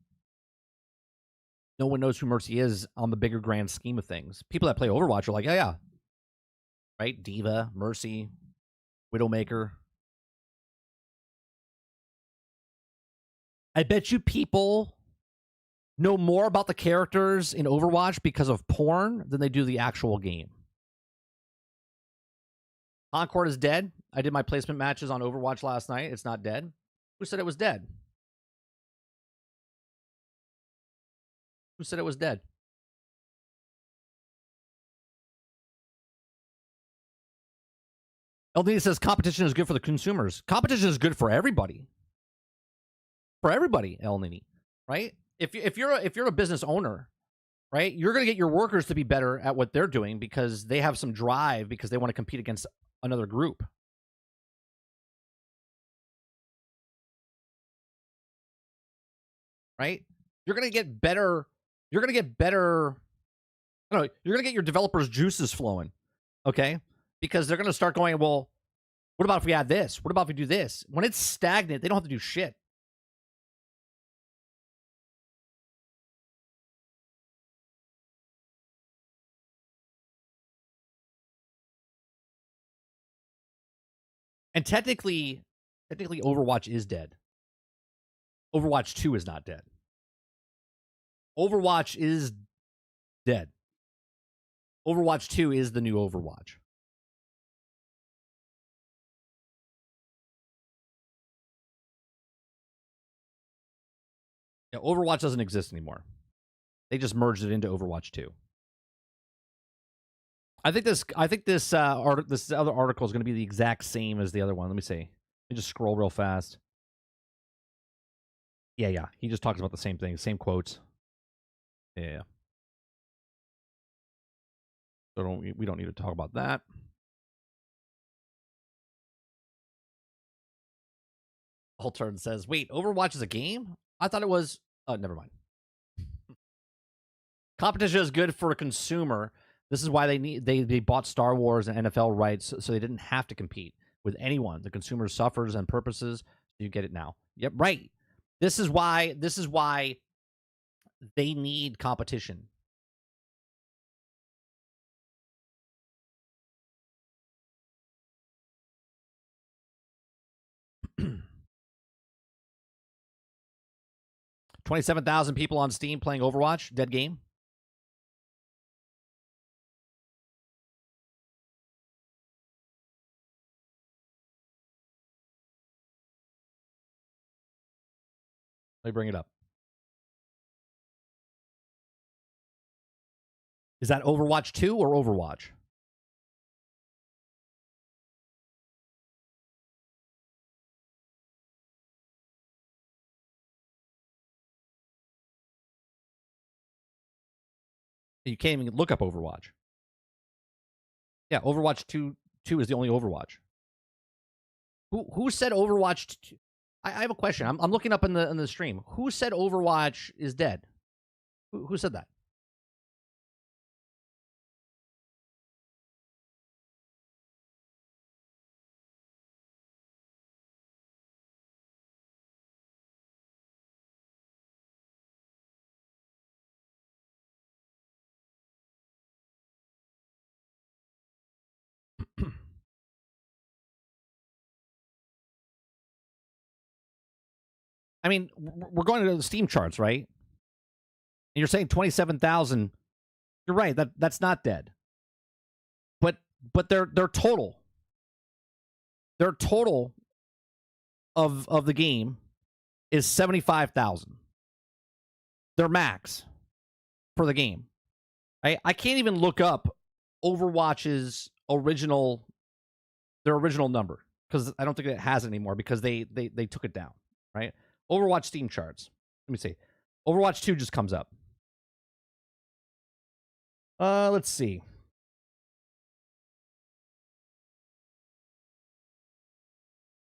no one knows who Mercy is on the bigger grand scheme of things. People that play Overwatch are like, yeah. Right? Diva, Mercy, Widowmaker. I bet you people know more about the characters in Overwatch because of porn than they do the actual game. Concord is dead. I did my placement matches on Overwatch last night. It's not dead. Who said it was dead? Who said it was dead? LD says competition is good for the consumers. Competition is good for everybody. For everybody, El Nini, right? If you're a business owner, right, you're going to get your workers to be better at what they're doing because they have some drive because they want to compete against another group. Right? You're going to get better. You're going to get better. I don't know. You're going to get your developers' juices flowing. Okay? Because they're going to start going, well, what about if we add this? What about if we do this? When it's stagnant, they don't have to do shit. And technically Overwatch is dead. Overwatch 2 is not dead. Overwatch is dead. Overwatch 2 is the new Overwatch. Yeah, Overwatch doesn't exist anymore. They just merged it into Overwatch 2. I think this other article is going to be the exact same as the other one. Let me see. Let me just scroll real fast. Yeah. He just talks about the same thing, same quotes. Yeah. So we don't need to talk about that. Altern says, "Wait, Overwatch is a game? I thought it was. Oh, never mind. Competition is good for a consumer. This is why they bought Star Wars and NFL rights so they didn't have to compete with anyone. The consumer suffers and purposes. You get it now. Yep, right. This is why they need competition. $27,000 people on Steam playing Overwatch. Dead game. Let me bring it up. Is that Overwatch 2 or Overwatch? You can't even look up Overwatch. Yeah, Overwatch 2 is the only Overwatch. Who said Overwatch 2? I have a question. I'm looking up in the stream. Who said Overwatch is dead? Who said that? I mean, we're going to the Steam charts, right? And you're saying 27,000. You're right. That's not dead. But their total of the game is 75,000. Their max for the game. I can't even look up Overwatch's original number because I don't think it has it anymore because they took it down, right? Overwatch Steam charts. Let me see. Overwatch 2 just comes up. Let's see.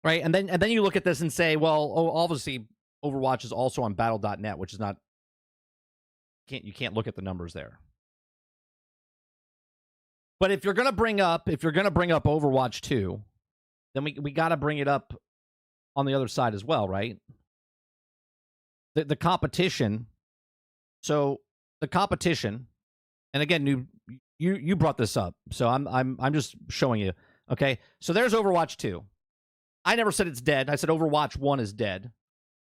Right, and then you look at this and say, well, obviously Overwatch is also on battle.net, which is not you can't look at the numbers there. But if you're gonna bring up Overwatch 2, then we gotta bring it up on the other side as well, right? The competition. So the competition, and again, you brought this up, so I'm just showing you. Okay, so there's Overwatch 2. I never said it's dead. I said Overwatch 1 is dead.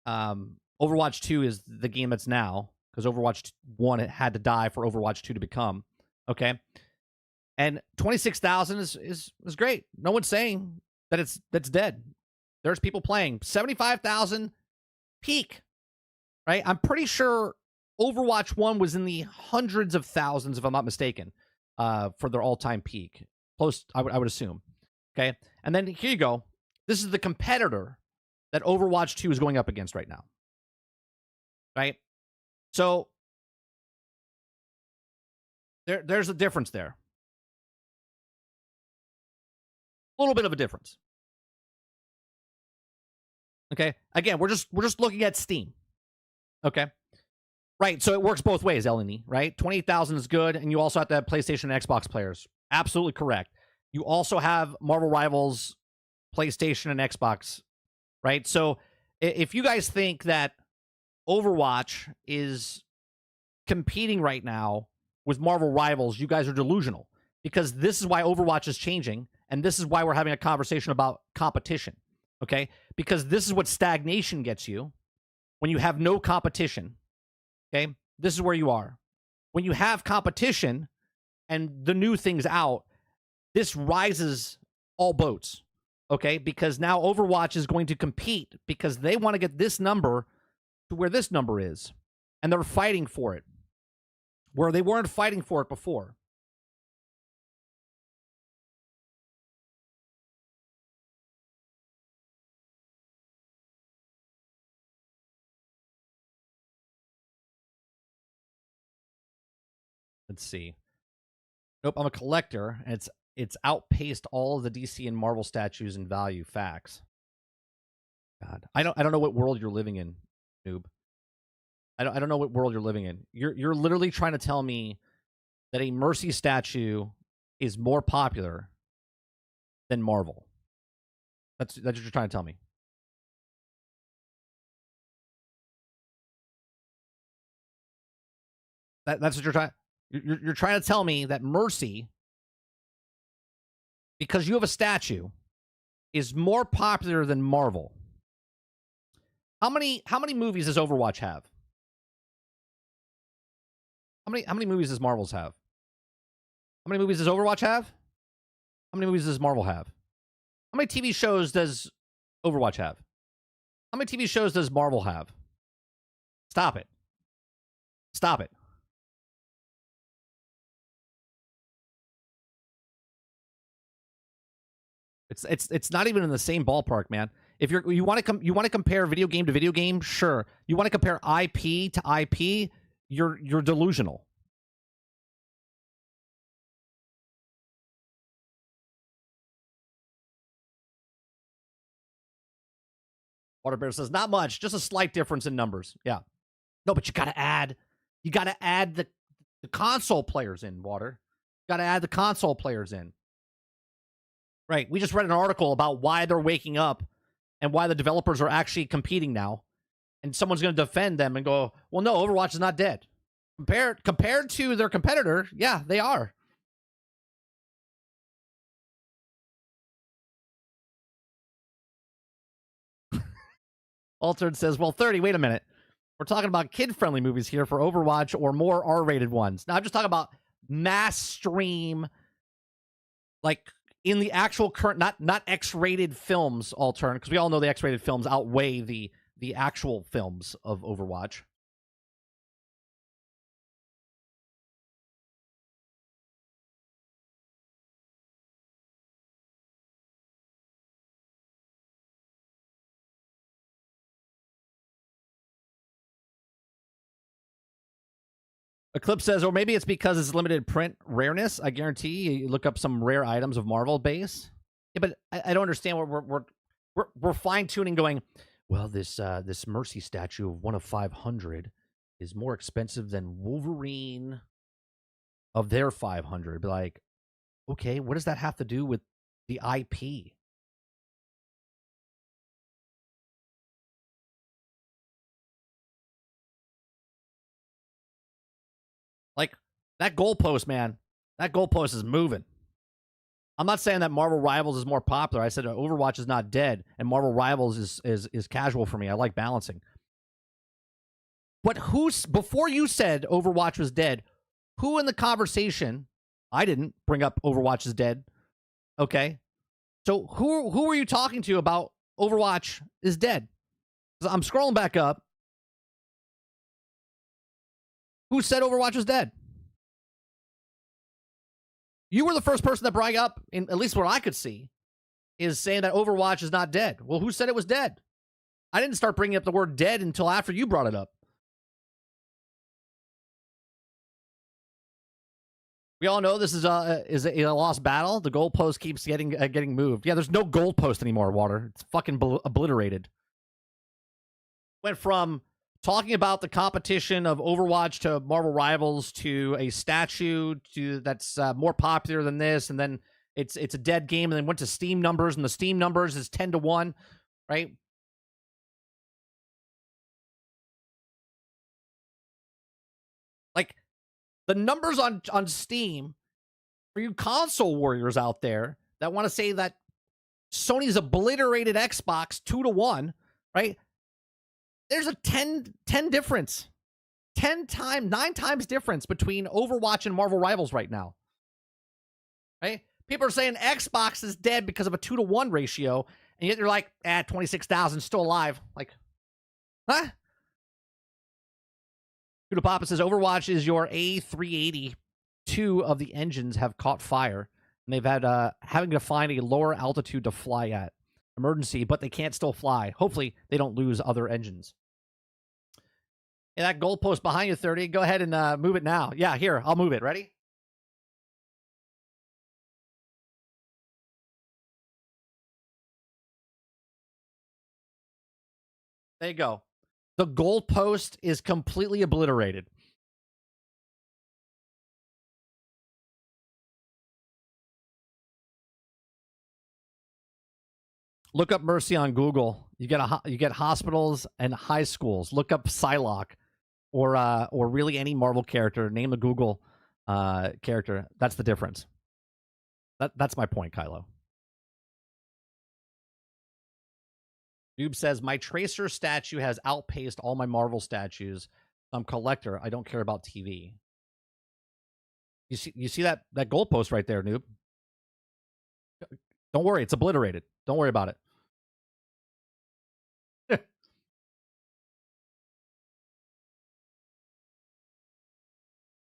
Overwatch 2 is the game that's now, because Overwatch 1 had to die for Overwatch 2 to become. Okay, and 26,000 is great. No one's saying that's dead. There's people playing. 75,000 peak. Right? I'm pretty sure Overwatch 1 was in the hundreds of thousands, if I'm not mistaken, for their all-time peak. Close, I would assume. Okay? And then here you go. This is the competitor that Overwatch 2 is going up against right now. Right? So, there's a difference there. A little bit of a difference. Okay? Again, we're just looking at Steam. Okay. Right, so it works both ways, Eleni, right? 28,000 is good, and you also have to have PlayStation and Xbox players. Absolutely correct. You also have Marvel Rivals, PlayStation, and Xbox, right? So if you guys think that Overwatch is competing right now with Marvel Rivals, you guys are delusional, because this is why Overwatch is changing, and this is why we're having a conversation about competition, okay? Because this is what stagnation gets you. When you have no competition, okay, this is where you are. When you have competition and the new thing's out, this rises all boats, okay? Because now Overwatch is going to compete because they want to get this number to where this number is. And they're fighting for it, where they weren't fighting for it before. Let's see. Nope, I'm a collector, and it's outpaced all of the DC and Marvel statues in value. Facts. God, I don't know what world you're living in, noob. I don't know what world you're living in. You're literally trying to tell me that a Mercy statue is more popular than Marvel. That's what you're trying to tell me. That's what you're trying. You're trying to tell me that Mercy, because you have a statue, is more popular than Marvel. How many movies does Overwatch have? How many movies does Marvel's have? How many movies does Overwatch have? How many movies does Marvel have? How many TV shows does Overwatch have? How many TV shows does Marvel have? Stop it. Stop it. It's not even in the same ballpark, man. If you want to compare video game to video game, sure. You want to compare IP to IP, you're delusional. Water Bear says not much, just a slight difference in numbers. Yeah. No, but you got to add the console players in, Water. Got to add the console players in. Right. We just read an article about why they're waking up and why the developers are actually competing now. And someone's going to defend them and go, well, no, Overwatch is not dead. Compared to their competitor, yeah, they are. Altered says, well, 30, wait a minute. We're talking about kid-friendly movies here for Overwatch or more R-rated ones. Now, I'm just talking about mass stream, like in the actual current, not X-rated films, Altern, because we all know the X-rated films outweigh the actual films of Overwatch. Eclipse says, or maybe it's because it's limited print rareness. I guarantee you look up some rare items of Marvel base. Yeah, but I don't understand what we're fine tuning. Going, well, this Mercy statue of 1 of 500 is more expensive than Wolverine of their 500. Be like, okay, what does that have to do with the IP? Like that goalpost, man. That goalpost is moving. I'm not saying that Marvel Rivals is more popular. I said Overwatch is not dead, and Marvel Rivals is casual for me. I like balancing. But who's before you said Overwatch was dead? Who in the conversation? I didn't bring up Overwatch is dead. Okay, so who were you talking to about Overwatch is dead? I'm scrolling back up. Who said Overwatch was dead? You were the first person that brought up, at least what I could see, is saying that Overwatch is not dead. Well, who said it was dead? I didn't start bringing up the word dead until after you brought it up. We all know this is a lost battle. The goalpost keeps getting moved. Yeah, there's no goalpost anymore, Water. It's fucking obliterated. Went from talking about the competition of Overwatch to Marvel Rivals to a statue to that's more popular than this, and then it's a dead game, and then went to Steam numbers, and the Steam numbers is 10-1, right? Like the numbers on Steam for you console warriors out there that want to say that Sony's obliterated Xbox 2-1, right? There's a 10 difference. 9 times difference between Overwatch and Marvel Rivals right now. Right? People are saying Xbox is dead because of a 2-1 ratio, and yet they're like, 26,000 still alive. Like, huh? Kuda Papa says Overwatch is your A380. 2 of the engines have caught fire, and they've had having to find a lower altitude to fly at. Emergency, but they can't still fly. Hopefully, they don't lose other engines. And that goalpost behind you, 30. Go ahead and move it now. Yeah, here, I'll move it. Ready? There you go. The goalpost is completely obliterated. Look up Mercy on Google. You get hospitals and high schools. Look up Psylocke or really any Marvel character. Name a Google character. That's the difference. That's my point, Kylo. Noob says my Tracer statue has outpaced all my Marvel statues. I'm collector. I don't care about TV. You see that goalpost right there, Noob? Don't worry, it's obliterated. Don't worry about it.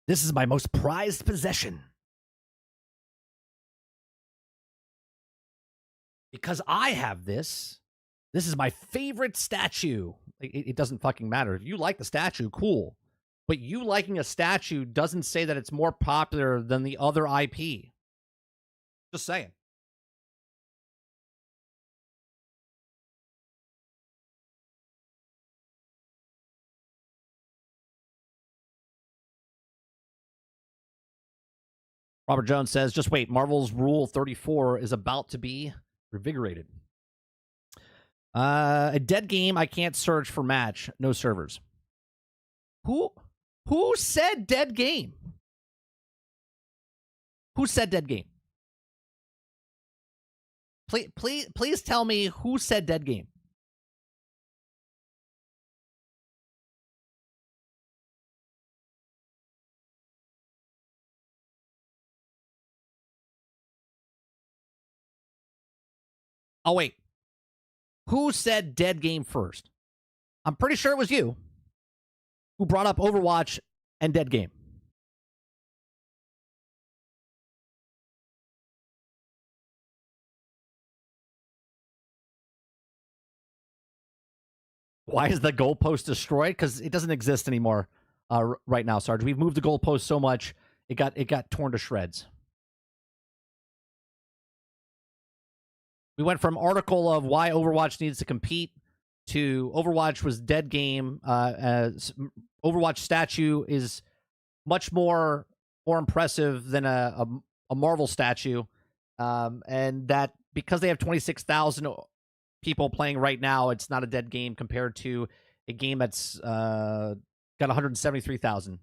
This is my most prized possession. Because I have this. This is my favorite statue. It doesn't fucking matter. If you like the statue, cool. But you liking a statue doesn't say that it's more popular than the other IP. Just saying. Robert Jones says, just wait, Marvel's Rule 34 is about to be revigorated. A dead game, I can't search for match. No servers. Who said dead game? Who said dead game? Please tell me who said dead game. Oh, wait. Who said dead game first? I'm pretty sure it was you who brought up Overwatch and dead game. Why is the goalpost destroyed? Because it doesn't exist anymore right now, Sarge. We've moved the goalpost so much, it got torn to shreds. We went from article of why Overwatch needs to compete to Overwatch was dead game. Overwatch statue is much more impressive than a Marvel statue, and that because they have 26,000 people playing right now, it's not a dead game compared to a game that's got 173,000.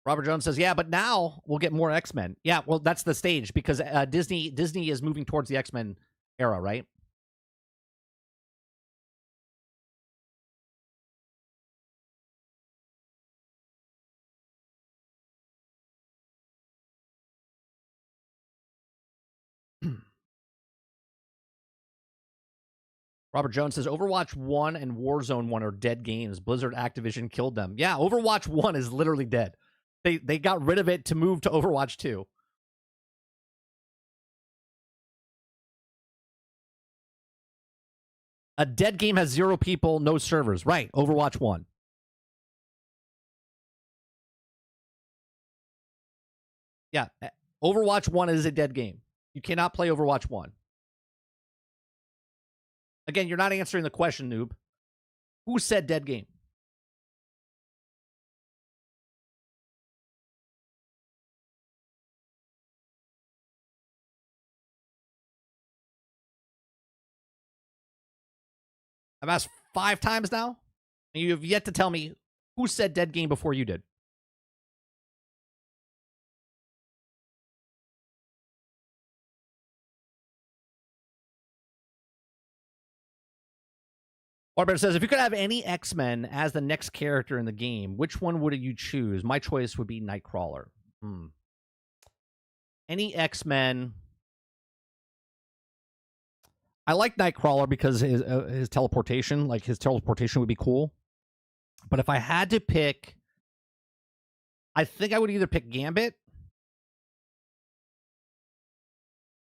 Robert Jones says, yeah, but now we'll get more X-Men. Yeah, well, that's the stage because Disney is moving towards the X-Men era, right? Robert Jones says, Overwatch 1 and Warzone 1 are dead games. Blizzard Activision killed them. Yeah, Overwatch 1 is literally dead. They got rid of it to move to Overwatch 2. A dead game has 0 people, no servers. Right, Overwatch 1. Yeah, Overwatch 1 is a dead game. You cannot play Overwatch 1. Again, you're not answering the question, noob. Who said dead game? I've asked 5 times now, and you have yet to tell me who said dead game before you did. Warbird says, if you could have any X-Men as the next character in the game, which one would you choose? My choice would be Nightcrawler. Any X-Men. I like Nightcrawler because his teleportation, like his teleportation would be cool. But if I had to pick, I think I would either pick Gambit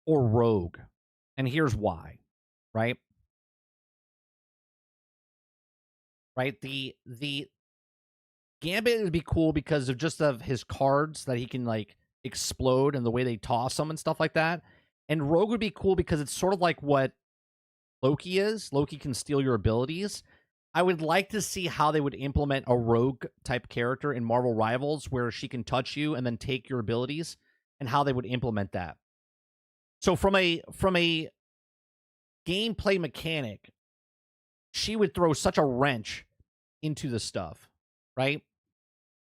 or Rogue. And here's why, right? Right? The Gambit would be cool because of just of his cards that he can like explode and the way they toss them and stuff like that. And Rogue would be cool because it's sort of like what Loki is. Loki can steal your abilities. I would like to see how they would implement a Rogue type character in Marvel Rivals where she can touch you and then take your abilities and how they would implement that. So from a gameplay mechanic, she would throw such a wrench into the stuff, right?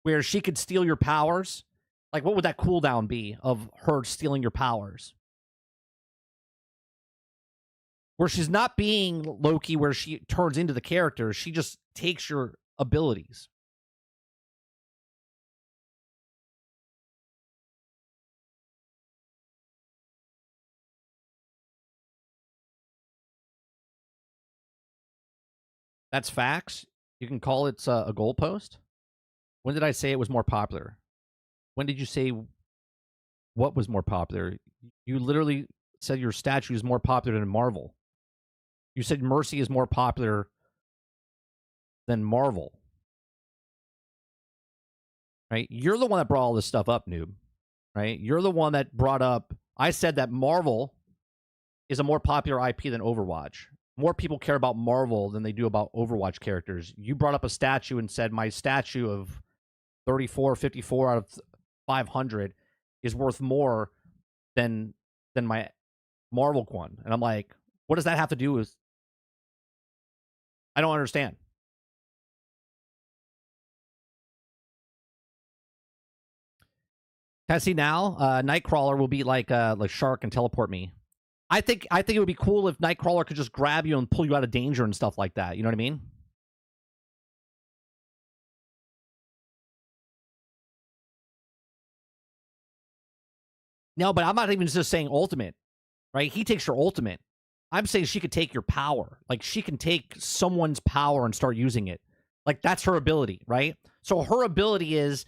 Where she could steal your powers. Like, what would that cooldown be of her stealing your powers? Where she's not being Loki, where she turns into the character, she just takes your abilities. That's facts. You can call it a goalpost. When did I say it was more popular? When did you say what was more popular? You literally said your statue is more popular than Marvel. You said Mercy is more popular than Marvel. Right? You're the one that brought all this stuff up, noob. Right? You're the one that brought up. I said that Marvel is a more popular IP than Overwatch. More people care about Marvel than they do about Overwatch characters. You brought up a statue and said my statue of 34, 54 out of 500 is worth more than my Marvel one. And I'm like, what does that have to do with? I don't understand. Can I see now? Nightcrawler will be like Shark and teleport me. I think it would be cool if Nightcrawler could just grab you and pull you out of danger and stuff like that. You know what I mean? No, but I'm not even just saying ultimate, right? He takes your ultimate. I'm saying she could take your power. Like, she can take someone's power and start using it. Like, that's her ability, right? So her ability is,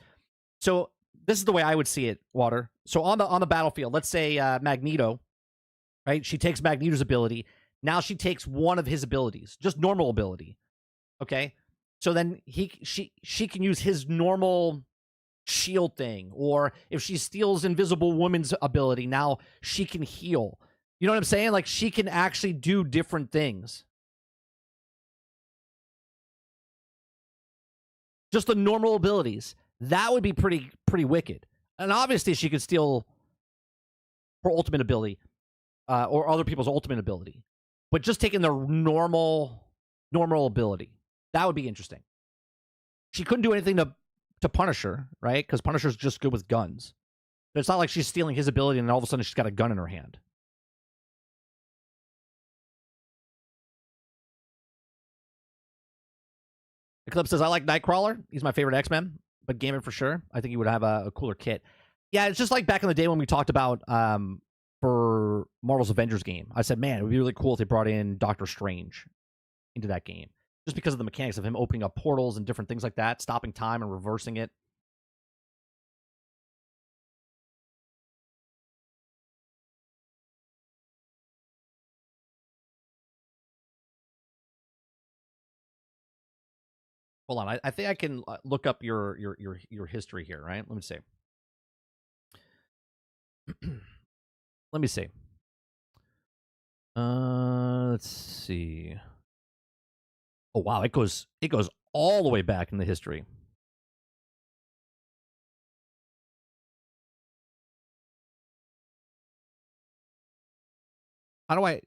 so this is the way I would see it, Water. So on the battlefield, let's say Magneto, right? She takes Magneto's ability. Now she takes one of his abilities, just normal ability. Okay? So then she can use his normal shield thing, or if she steals Invisible Woman's ability, now she can heal. You know what I'm saying? Like, she can actually do different things. Just the normal abilities. That would be pretty wicked. And obviously she could steal her ultimate ability, or other people's ultimate ability. But just taking their normal ability. That would be interesting. She couldn't do anything to Punisher, right? Because Punisher's just good with guns. But it's not like she's stealing his ability and all of a sudden she's got a gun in her hand. Eclipse says, I like Nightcrawler. He's my favorite X-Men, but Gambit for sure. I think he would have a cooler kit. Yeah, it's just like back in the day when we talked about for Marvel's Avengers game. I said, man, it would be really cool if they brought in Doctor Strange into that game. Just because of the mechanics of him opening up portals and different things like that, stopping time and reversing it. Hold on, I think I can look up your history here, right? Let me see. Let me see. Let's see. Oh wow, it goes all the way back in the history. How do I?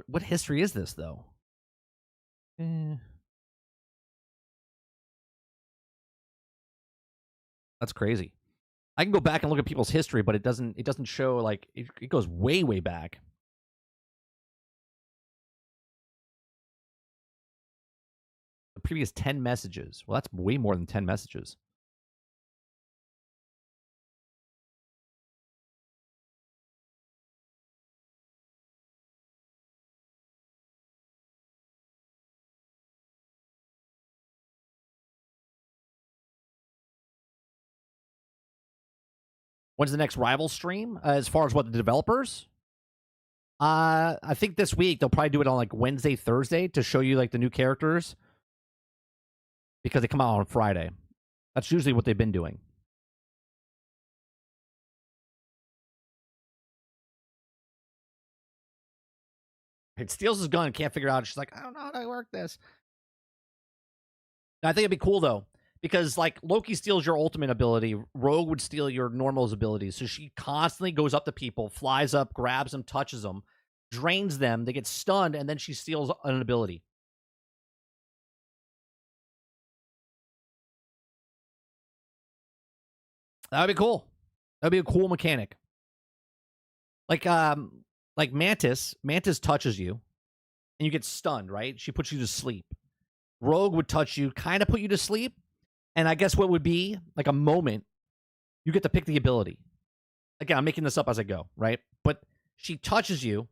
What history is this though? That's crazy. I can go back and look at people's history, but it doesn't show, like, it goes way back. The previous 10 messages. Well, that's way more than 10 messages. When's the next Rival stream? As far as what, the developers? I think this week they'll probably do it on like Wednesday, Thursday to show you like the new characters, because they come out on Friday. That's usually what they've been doing. It steals his gun, can't figure it out. She's like, I don't know how to work this. I think it'd be cool though, because like Loki steals your ultimate ability, Rogue would steal your normal's abilities. So she constantly goes up to people, flies up, grabs them, touches them, drains them, they get stunned, and then she steals an ability. That would be cool. That would be a cool mechanic. Like Mantis touches you, and you get stunned, right? She puts you to sleep. Rogue would touch you, kind of put you to sleep, and I guess what would be like a moment, you get to pick the ability. Again, I'm making this up as I go, right? But she touches you,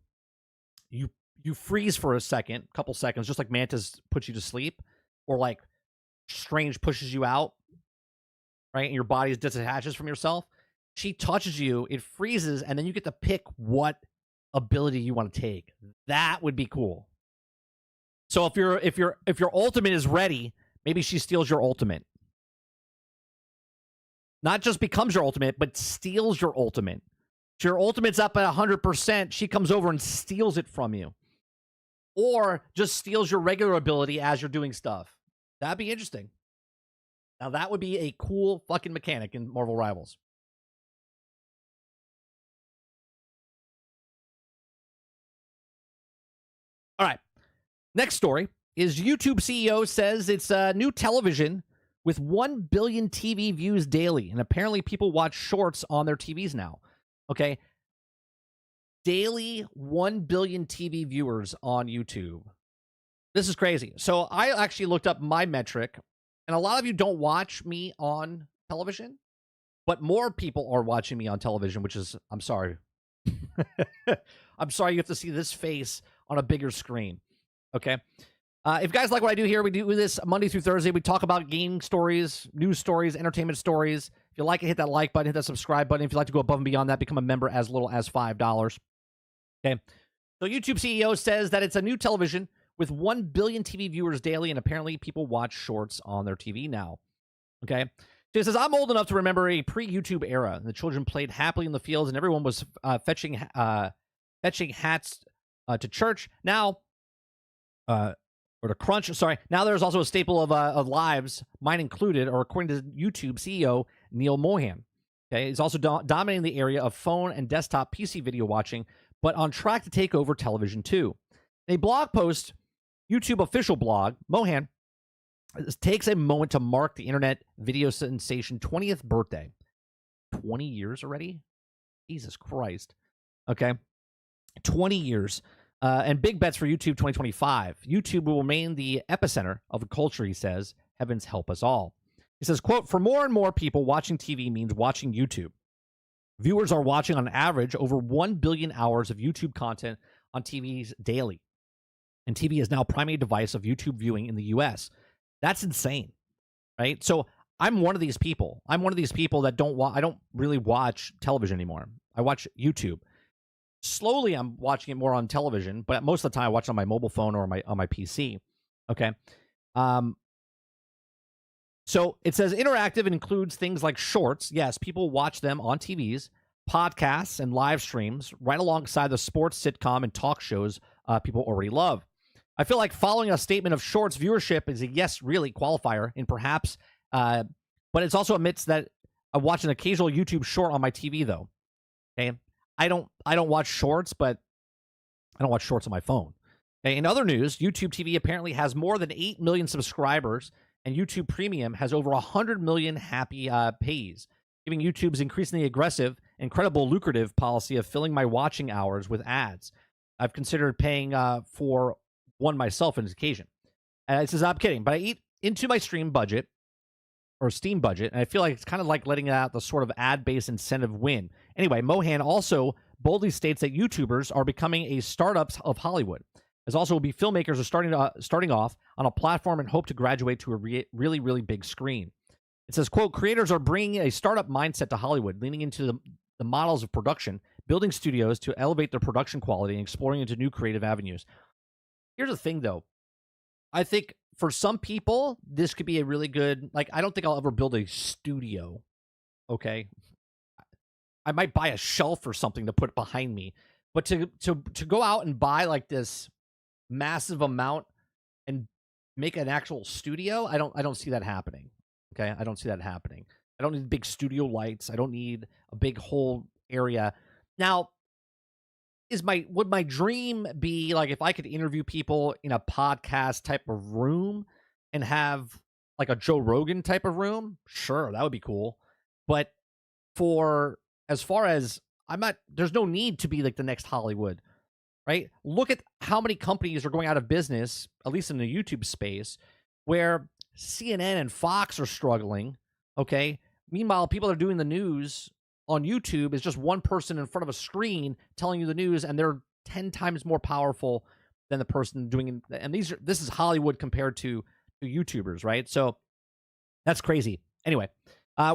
you you freeze for a second, couple seconds, just like Mantis puts you to sleep, or like Strange pushes you out, right? And your body disattaches from yourself. She touches you, it freezes, and then you get to pick what ability you want to take. That would be cool. So if your ultimate is ready, maybe she steals your ultimate. Not just becomes your ultimate, but steals your ultimate. So your ultimate's up at 100%, she comes over and steals it from you. Or just steals your regular ability as you're doing stuff. That'd be interesting. Now that would be a cool fucking mechanic in Marvel Rivals. All right. Next story is YouTube CEO says it's a new television with 1 billion TV views daily. And apparently people watch shorts on their TVs now. Okay. Daily 1 billion TV viewers on YouTube. This is crazy. So I actually looked up my metric, and a lot of you don't watch me on television, but more people are watching me on television, which is, I'm sorry. I'm sorry you have to see this face on a bigger screen. Okay. If you guys like what I do here, we do this Monday through Thursday. We talk about game stories, news stories, entertainment stories. If you like it, hit that like button, hit that subscribe button. If you'd like to go above and beyond that, become a member as little as $5. Okay. So YouTube CEO says that it's a new television with 1 billion TV viewers daily, and apparently people watch shorts on their TV now. Okay. So he says, I'm old enough to remember a pre-YouTube era. The children played happily in the fields, and everyone was fetching hats to church. Now, or to crunch, sorry. Now there's also a staple of lives, mine included, or according to YouTube CEO Neil Mohan. Okay. He's also dominating the area of phone and desktop PC video watching, but on track to take over television too. In a blog post, YouTube official blog, Mohan takes a moment to mark the internet video sensation 20th birthday. 20 years already? Jesus Christ. Okay. 20 years. And big bets for YouTube 2025. YouTube will remain the epicenter of a culture, he says. Heavens help us all. He says, quote, for more and more people, watching TV means watching YouTube. Viewers are watching on average over 1 billion hours of YouTube content on TVs daily. And TV is now primary device of YouTube viewing in the US. That's insane, right? So I'm one of these people. I'm one of these people that I don't really watch television anymore. I watch YouTube. Slowly, I'm watching it more on television, but most of the time I watch it on my mobile phone or on my PC. Okay. So it says interactive includes things like shorts. Yes, people watch them on TVs, podcasts, and live streams right alongside the sports sitcom and talk shows people already love. I feel like following a statement of shorts viewership is a yes, really qualifier, and perhaps, but it's also admits that I watch an occasional YouTube short on my TV, though. Okay, I don't watch shorts, but I don't watch shorts on my phone. Okay? In other news, YouTube TV apparently has more than 8 million subscribers, and YouTube Premium has over 100 million happy pays, giving YouTube's increasingly aggressive, incredible lucrative policy of filling my watching hours with ads. I've considered paying for one myself on occasion. And it says, I'm kidding, but I eat into my Steam budget, and I feel like it's kind of like letting out the sort of ad-based incentive win. Anyway, Mohan also boldly states that YouTubers are becoming a startups of Hollywood, as also will be filmmakers are starting off on a platform and hope to graduate to a really, really big screen. It says, quote, creators are bringing a startup mindset to Hollywood, leaning into the models of production, building studios to elevate their production quality, and exploring into new creative avenues. Here's the thing, though. I think for some people, this could be a really good, like, I don't think I'll ever build a studio, okay? I might buy a shelf or something to put behind me. But to go out and buy, like, this massive amount and make an actual studio, I don't see that happening, okay? I don't see that happening. I don't need big studio lights. I don't need a big whole area. Now, would my dream be like if I could interview people in a podcast type of room and have like a Joe Rogan type of room? Sure, that would be cool. But as far as there's no need to be like the next Hollywood, right? Look at how many companies are going out of business, at least in the YouTube space, where CNN and Fox are struggling. Okay. Meanwhile, people that are doing the news on YouTube is just one person in front of a screen telling you the news, and they're 10 times more powerful than the person doing it. And this is Hollywood compared to YouTubers, right? So that's crazy. Anyway,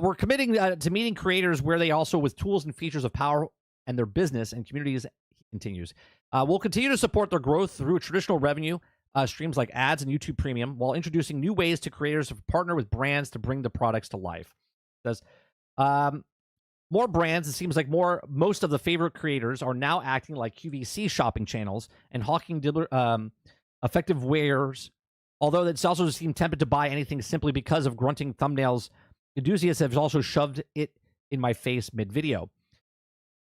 we're committing to meeting creators where they also with tools and features of power and their business and communities. He continues. We'll continue to support their growth through traditional revenue streams like ads and YouTube Premium, while introducing new ways to creators to partner with brands to bring the products to life. It says, more brands, it seems like most of the favorite creators are now acting like QVC shopping channels and hawking effective wares, although it's also seemed tempted to buy anything simply because of grunting thumbnails. Enthusiasts have also shoved it in my face mid-video.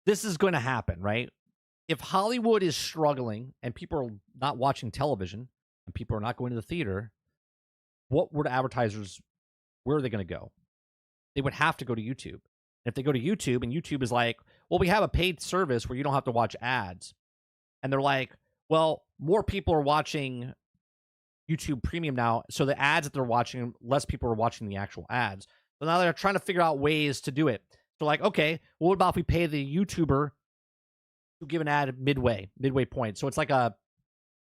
This is going to happen, right? If Hollywood is struggling and people are not watching television and people are not going to the theater, where are they going to go? They would have to go to YouTube. If they go to YouTube and YouTube is like, well, we have a paid service where you don't have to watch ads. And they're like, well, more people are watching YouTube Premium now. So the ads that they're watching, less people are watching the actual ads. So now they're trying to figure out ways to do it. So like, okay, well, what about if we pay the YouTuber to give an ad midway point? So it's like a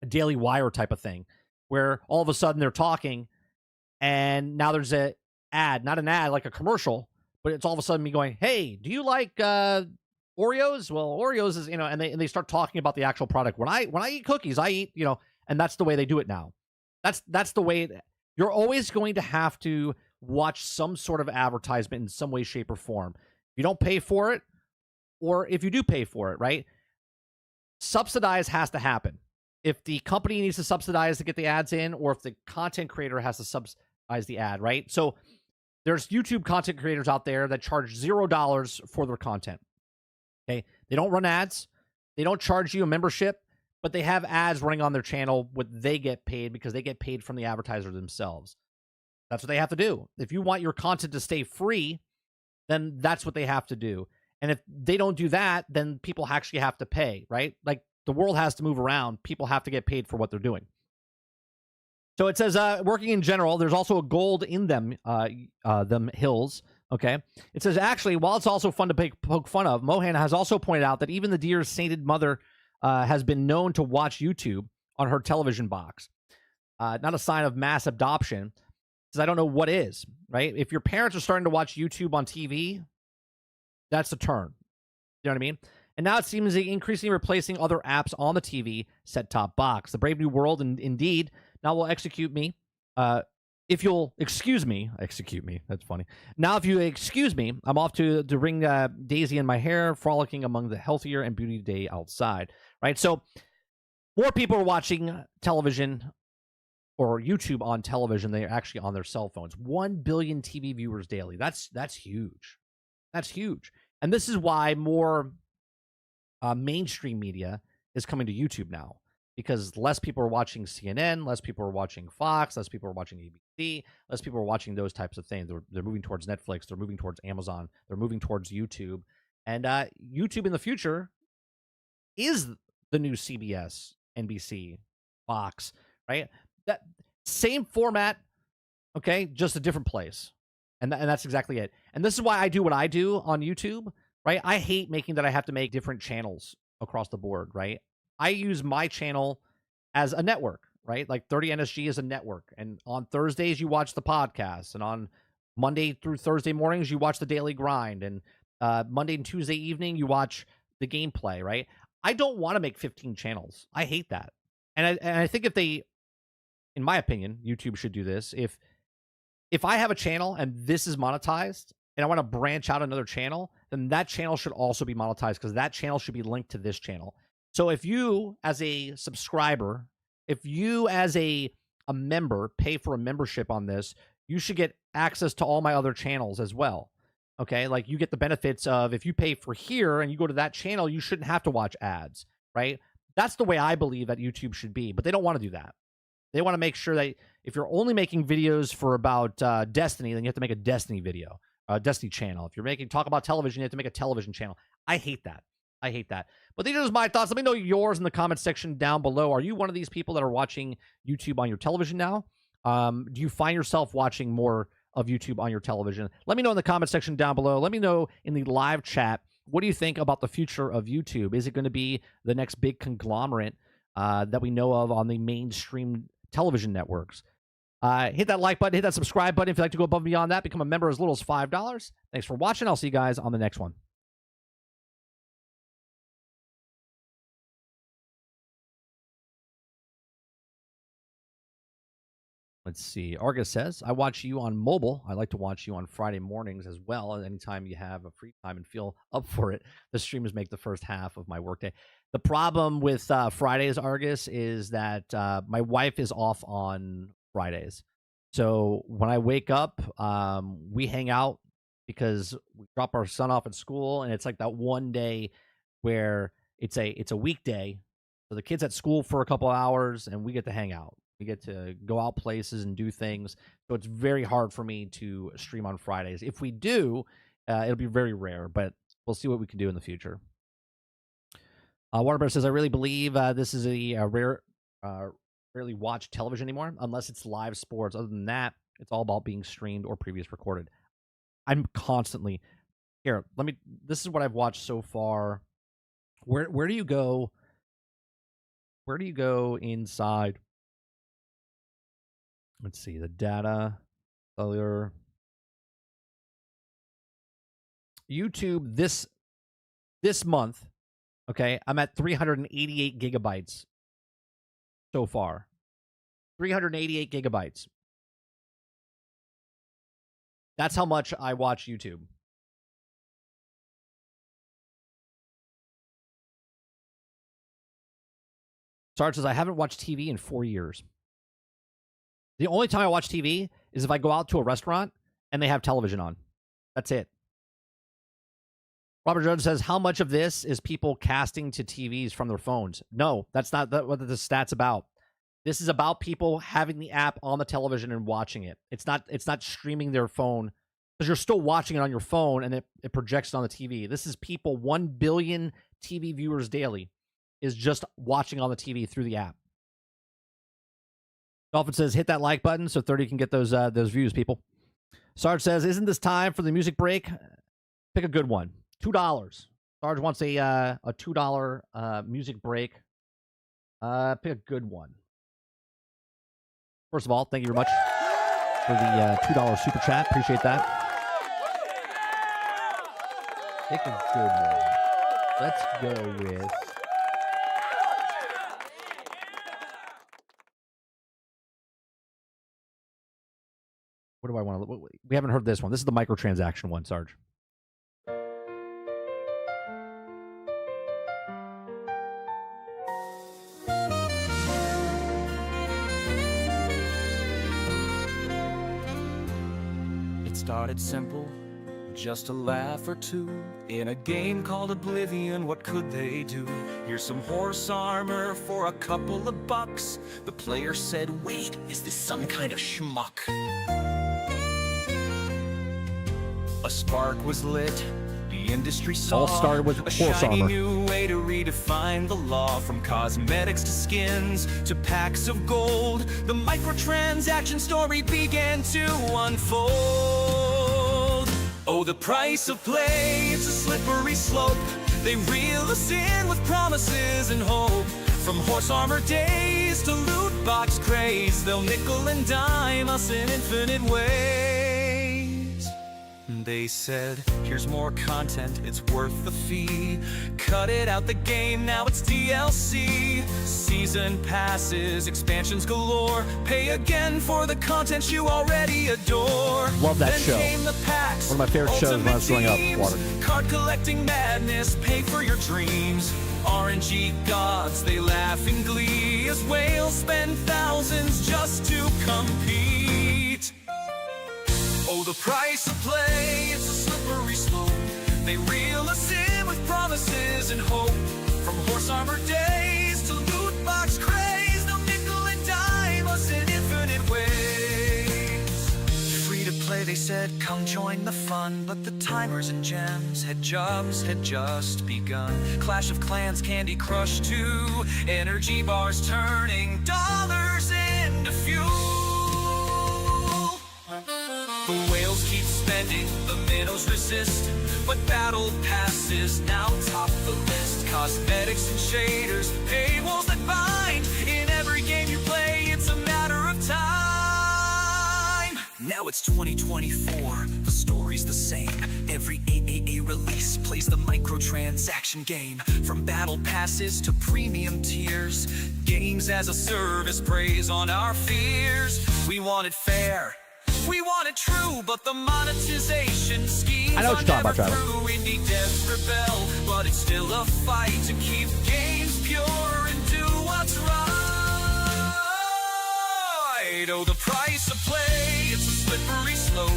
Daily Wire type of thing where all of a sudden they're talking and now there's a ad, not an ad, like a commercial, but it's all of a sudden me going, hey, do you like Oreos? Well, Oreos is, and they start talking about the actual product. When I eat cookies, I eat, and that's the way they do it now. That's the way you're always going to have to watch some sort of advertisement in some way, shape, or form. If you don't pay for it, or if you do pay for it, right? Subsidize has to happen. If the company needs to subsidize to get the ads in, or if the content creator has to subsidize the ad, right? So there's YouTube content creators out there that charge $0 for their content. Okay, they don't run ads, they don't charge you a membership, but they have ads running on their channel. What they get paid because they get paid from the advertiser themselves. That's what they have to do. If you want your content to stay free, then that's what they have to do. And if they don't do that, then people actually have to pay, right? Like the world has to move around. People have to get paid for what they're doing. So it says, working in general, there's also a gold in them hills. Okay. It says, actually, while it's also fun to poke fun of, Mohan has also pointed out that even the dear sainted mother has been known to watch YouTube on her television box. Not a sign of mass adoption, because I don't know what is, right? If your parents are starting to watch YouTube on TV, that's a turn. You know what I mean? And now it seems increasingly replacing other apps on the TV set-top box. The Brave New World, indeed, now will execute me. If you'll execute me. That's funny. Now, if you excuse me, I'm off to ring Daisy in my hair, frolicking among the healthier and beauty day outside. Right? So more people are watching television or YouTube on television than they're actually on their cell phones. 1 billion TV viewers daily. That's huge. That's huge. And this is why more mainstream media is coming to YouTube now, because less people are watching CNN, less people are watching Fox, less people are watching ABC, less people are watching those types of things. They're moving towards Netflix, they're moving towards Amazon, they're moving towards YouTube. And YouTube in the future is the new CBS, NBC, Fox, right? That same format, okay, just a different place. And that's exactly it. And this is why I do what I do on YouTube, right? I hate making that I have to make different channels across the board, right? I use my channel as a network, right? Like 30NSG is a network. And on Thursdays, you watch the podcast. And on Monday through Thursday mornings, you watch the Daily Grind. And Monday and Tuesday evening, you watch the gameplay, right? I don't want to make 15 channels. I hate that. And I think if they, in my opinion, YouTube should do this. If I have a channel and this is monetized and I want to branch out another channel, then that channel should also be monetized, because that channel should be linked to this channel. So if you as a subscriber, if you as a member pay for a membership on this, you should get access to all my other channels as well. Okay, like you get the benefits of, if you pay for here and you go to that channel, you shouldn't have to watch ads, right? That's the way I believe that YouTube should be, but they don't want to do that. They want to make sure that if you're only making videos for about Destiny, then you have to make a Destiny video, a Destiny channel. If you're talk about television, you have to make a television channel. I hate that. I hate that. But these are just my thoughts. Let me know yours in the comment section down below. Are you one of these people that are watching YouTube on your television now? Do you find yourself watching more of YouTube on your television? Let me know in the comment section down below. Let me know in the live chat, what do you think about the future of YouTube? Is it going to be the next big conglomerate that we know of on the mainstream television networks. Hit that like button, hit that subscribe button if you'd like to go above and beyond that. Become a member as little as $5. Thanks for watching. I'll see you guys on the next one. Let's see. Argus says, I watch you on mobile. I like to watch you on Friday mornings as well. And anytime you have a free time and feel up for it, the streamers make the first half of my workday. The problem with Fridays, Argus, is that my wife is off on Fridays. So when I wake up, we hang out because we drop our son off at school. And it's like that one day where it's a weekday. So the kid's at school for a couple hours and we get to hang out. We get to go out places and do things. So it's very hard for me to stream on Fridays. If we do, it'll be very rare, but we'll see what we can do in the future. Waterbear says, I really believe this is a rarely watched television anymore, unless it's live sports. Other than that, it's all about being streamed or previous recorded. I'm constantly here. This is what I've watched so far. Where do you go? Where do you go inside? Let's see, the data, cellular. YouTube this month, okay, I'm at 388 gigabytes so far. 388 gigabytes. That's how much I watch YouTube. Sarge says, I haven't watched TV in 4 years. The only time I watch TV is if I go out to a restaurant and they have television on. That's it. Robert Jones says, how much of this is people casting to TVs from their phones? No, that's not what the stat's about. This is about people having the app on the television and watching it. It's not streaming their phone, because you're still watching it on your phone and it projects it on the TV. This is people, 1 billion TV viewers daily is just watching on the TV through the app. Dolphin says, hit that like button so 30 can get those views, people. Sarge says, isn't this time for the music break? Pick a good one. $2. Sarge wants a $2 music break. Pick a good one. First of all, thank you very much for the $2 super chat. Appreciate that. Pick a good one. Let's go with... What do I want to... We haven't heard this one. This is the microtransaction one, Sarge. It started simple, just a laugh or two. In a game called Oblivion, what could they do? Here's some horse armor for a couple of bucks. The player said, wait, is this some kind of schmuck? A spark was lit, the industry saw all started with a horse shiny armor. new way to redefine the law. From cosmetics to skins to packs of gold, the microtransaction story began to unfold. Oh, the price of play, it's a slippery slope. They reel us in with promises and hope. From horse armor days to loot box craze, they'll nickel and dime us in infinite ways. They said, here's more content, it's worth the fee. Cut it out the game, now it's DLC. Season passes, expansions galore. Pay again for the content you already adore. Love that then show. Came the packs, one of my favorite shows when I was growing up. Water. Card collecting madness, pay for your dreams. RNG gods, they laugh in glee as whales spend thousands just to compete. Oh, the price of play, it's a slippery slope. They reel us in with promises and hope. From horse armor days to loot box craze, they'll nickel and dime us in infinite ways. Free to play, they said, come join the fun. But the timers and gems had just begun. Clash of Clans, Candy Crush 2, energy bars turning dollars into fuel. The whales keep spending, the minnows resist, but battle passes now top the list. Cosmetics and shaders, paywalls that buy Now it's 2024, the story's the same. Every AAA release plays the microtransaction game. From battle passes to premium tiers, games as a service preys on our fears. We want it fair, we want it true, but the monetization schemes I know what you're talking about, Travis. Indie devs rebel, but it's still a fight to keep games pure and do what's right. Oh, the price of play, it's a slippery slope.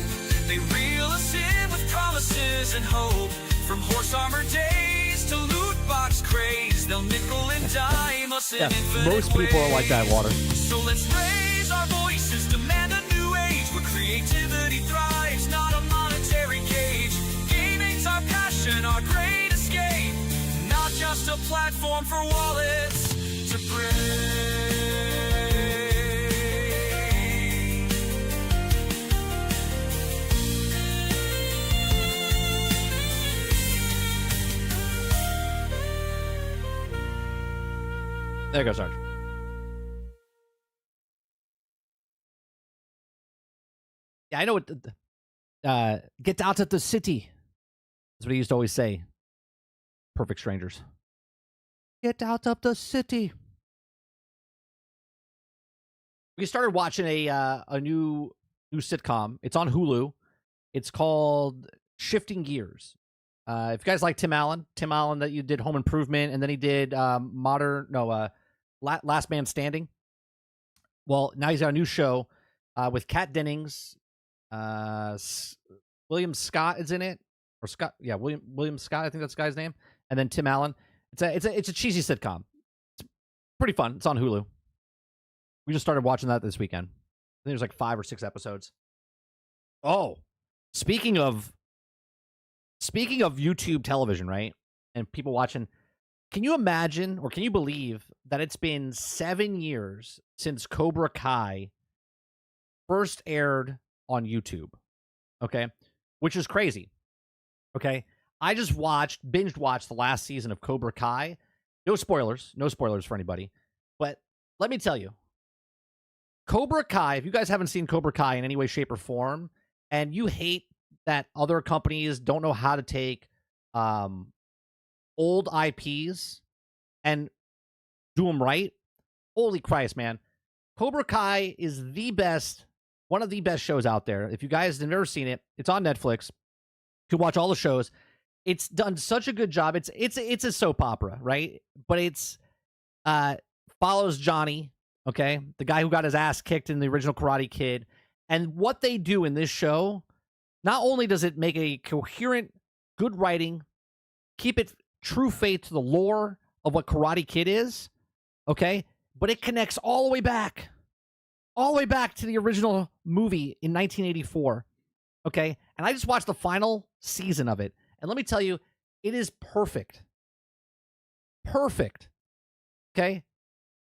They reel us in with promises and hope. From horse armor days to loot box craze, they'll nickel and dime us in infinite most people are like that, Water. So let's raise our voices, demand a new age where creativity thrives, not a monetary cage. Gaming's our passion, our great escape, not just a platform for wallets to break. There goes Sarge. Yeah, I know what. Get out of the city. That's what he used to always say. Perfect strangers. Get out of the city. We started watching a new sitcom. It's on Hulu. It's called Shifting Gears. If you guys like Tim Allen that you did Home Improvement, and then he did Last Man Standing. Well, now he's got a new show with Kat Dennings. William Scott is in it, or Scott? Yeah, William Scott. I think that's the guy's name. And then Tim Allen. It's a cheesy sitcom. It's pretty fun. It's on Hulu. We just started watching that this weekend. I think there's like 5 or 6 episodes. Oh, speaking of YouTube television, right? And people watching, can you imagine or can you believe that it's been 7 years since Cobra Kai first aired on YouTube? Okay, which is crazy. Okay, I just binge watched the last season of Cobra Kai. No spoilers for anybody. But let me tell you, Cobra Kai, if you guys haven't seen Cobra Kai in any way, shape, or form, and you hate that other companies don't know how to take old IPs and do them right, holy Christ, man. Cobra Kai is one of the best shows out there. If you guys have never seen it, it's on Netflix. You can watch all the shows. It's done such a good job. It's a soap opera, right? But it's follows Johnny, okay, the guy who got his ass kicked in the original Karate Kid. And what they do in this show, not only does it make a coherent, good writing, keep it true faith to the lore of what Karate Kid is, okay, but it connects all the way back to the original movie in 1984, okay? And I just watched the final season of it, and let me tell you, it is perfect. Perfect, okay?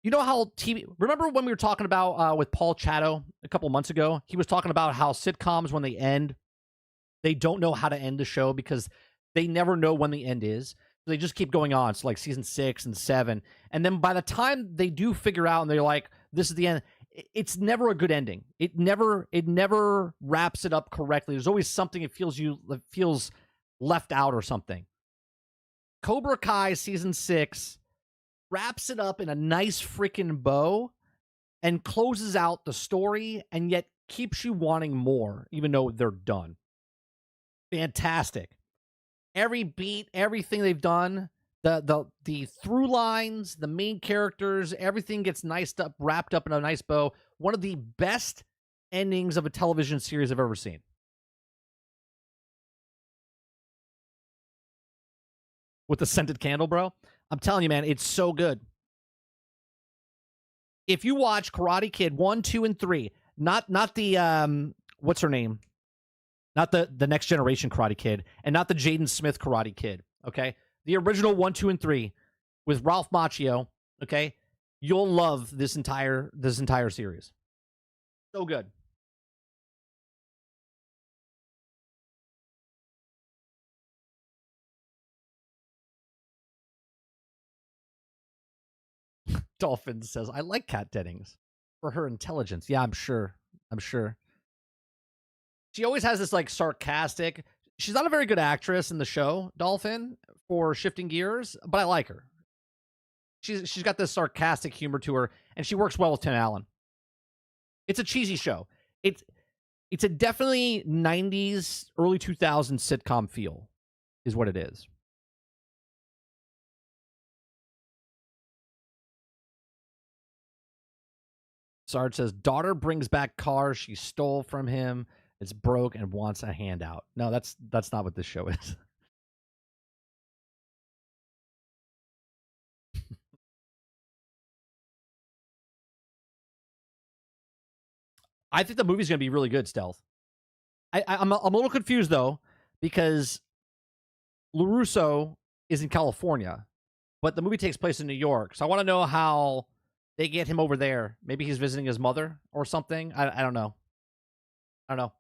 You know how TV... Remember when we were talking about with Paul Chatto a couple months ago? He was talking about how sitcoms, when they end, they don't know how to end the show because they never know when the end is. So they just keep going on. So like season 6 and 7. And then by the time they do figure out and they're like, this is the end, it's never a good ending. It never wraps it up correctly. There's always something it feels left out or something. Cobra Kai season 6 wraps it up in a nice freaking bow and closes out the story and yet keeps you wanting more, even though they're done. Fantastic. Every beat, everything they've done, the through lines, the main characters, everything gets wrapped up in a nice bow. One of the best endings of a television series I've ever seen. With the scented candle, bro. I'm telling you, man, it's so good. If you watch Karate Kid 1, 2, and 3, not the what's her name? Not the Next Generation Karate Kid, and not the Jaden Smith Karate Kid, okay? The original 1, 2, and 3 with Ralph Macchio, okay? You'll love this entire series. So good. Dolphin says, I like Kat Dennings for her intelligence. Yeah, I'm sure. She always has this like sarcastic. She's not a very good actress in the show, Dolphin, for shifting gears, but I like her. She's got this sarcastic humor to her, and she works well with Tim Allen. It's a cheesy show. It's a definitely 90s, early 2000s sitcom feel, is what it is. Sarge says, daughter brings back car she stole from him. It's broke and wants a handout. No, that's not what this show is. I think the movie's going to be really good, Stealth. I'm a little confused, though, because LaRusso is in California, but the movie takes place in New York. So I want to know how they get him over there. Maybe he's visiting his mother or something. I don't know. I don't know.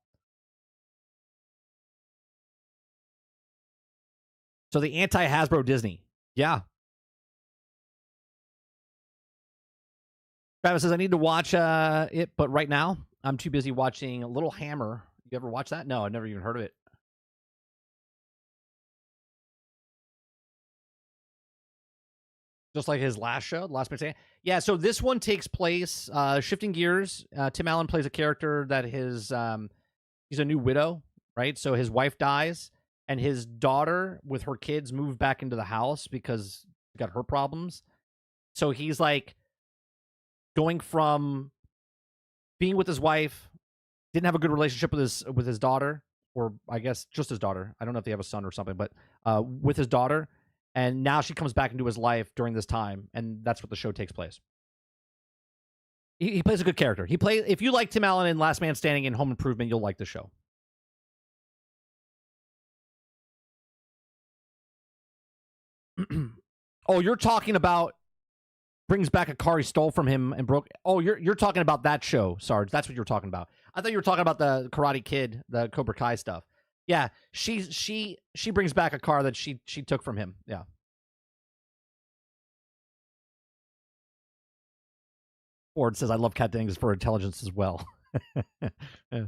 So the anti-Hasbro Disney. Yeah. Travis says, I need to watch it, but right now I'm too busy watching Little Hammer. You ever watch that? No, I've never even heard of it. Just like his last show, The Last Man. Yeah, so this one takes place, shifting gears. Tim Allen plays a character that he's a new widow, right? So his wife dies, and his daughter with her kids moved back into the house because she got her problems. So he's like going from being with his wife, didn't have a good relationship with his daughter, or I guess just his daughter. I don't know if they have a son or something, but with his daughter. And now she comes back into his life during this time, and that's what the show takes place. He plays a good character. If you like Tim Allen in Last Man Standing and Home Improvement, you'll like the show. Oh, you're talking about brings back a car he stole from him and broke. Oh, you're talking about that show, Sarge. That's what you're talking about. I thought you were talking about the Karate Kid, the Cobra Kai stuff. Yeah, she brings back a car that she took from him. Yeah. Ford says, I love Kat Dennings for intelligence as well. Yeah.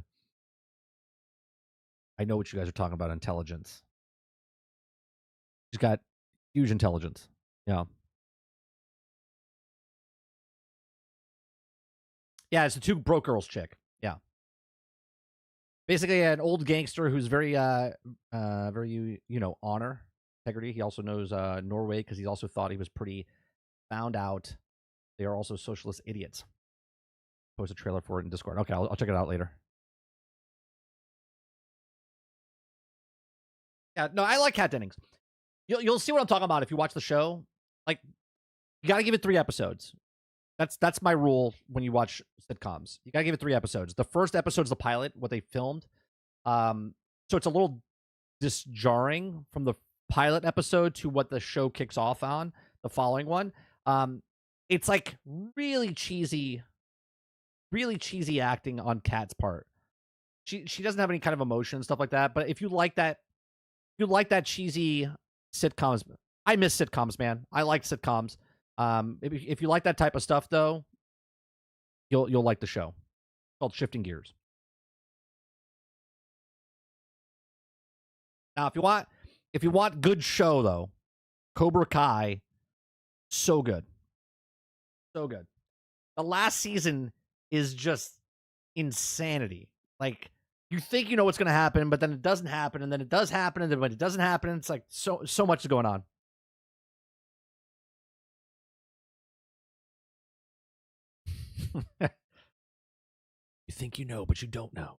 I know what you guys are talking about, intelligence. She's got huge intelligence. Yeah. Yeah, it's the two broke girls chick. Yeah. Basically an old gangster who's very very honor, integrity. He also knows Norway because he also thought he was pretty found out. They are also socialist idiots. Post a trailer for it in Discord. Okay, I'll check it out later. Yeah, no, I like Kat Dennings. You'll see what I'm talking about if you watch the show. Like, you got to give it 3 episodes. That's my rule when you watch sitcoms. You got to give it 3 episodes. The first episode's the pilot, what they filmed. So it's a little disjarring from the pilot episode to what the show kicks off on, the following one. It's like really cheesy acting on Kat's part. She doesn't have any kind of emotion and stuff like that. But if you like that cheesy sitcoms, I miss sitcoms, man. I like sitcoms. If you like that type of stuff, though, you'll like the show. It's called Shifting Gears. Now, if you want good show though, Cobra Kai, so good. So good. The last season is just insanity. Like, you think you know what's going to happen, but then it doesn't happen, and then it does happen, and then when it doesn't happen, it's like so much is going on. You think you know, but you don't know.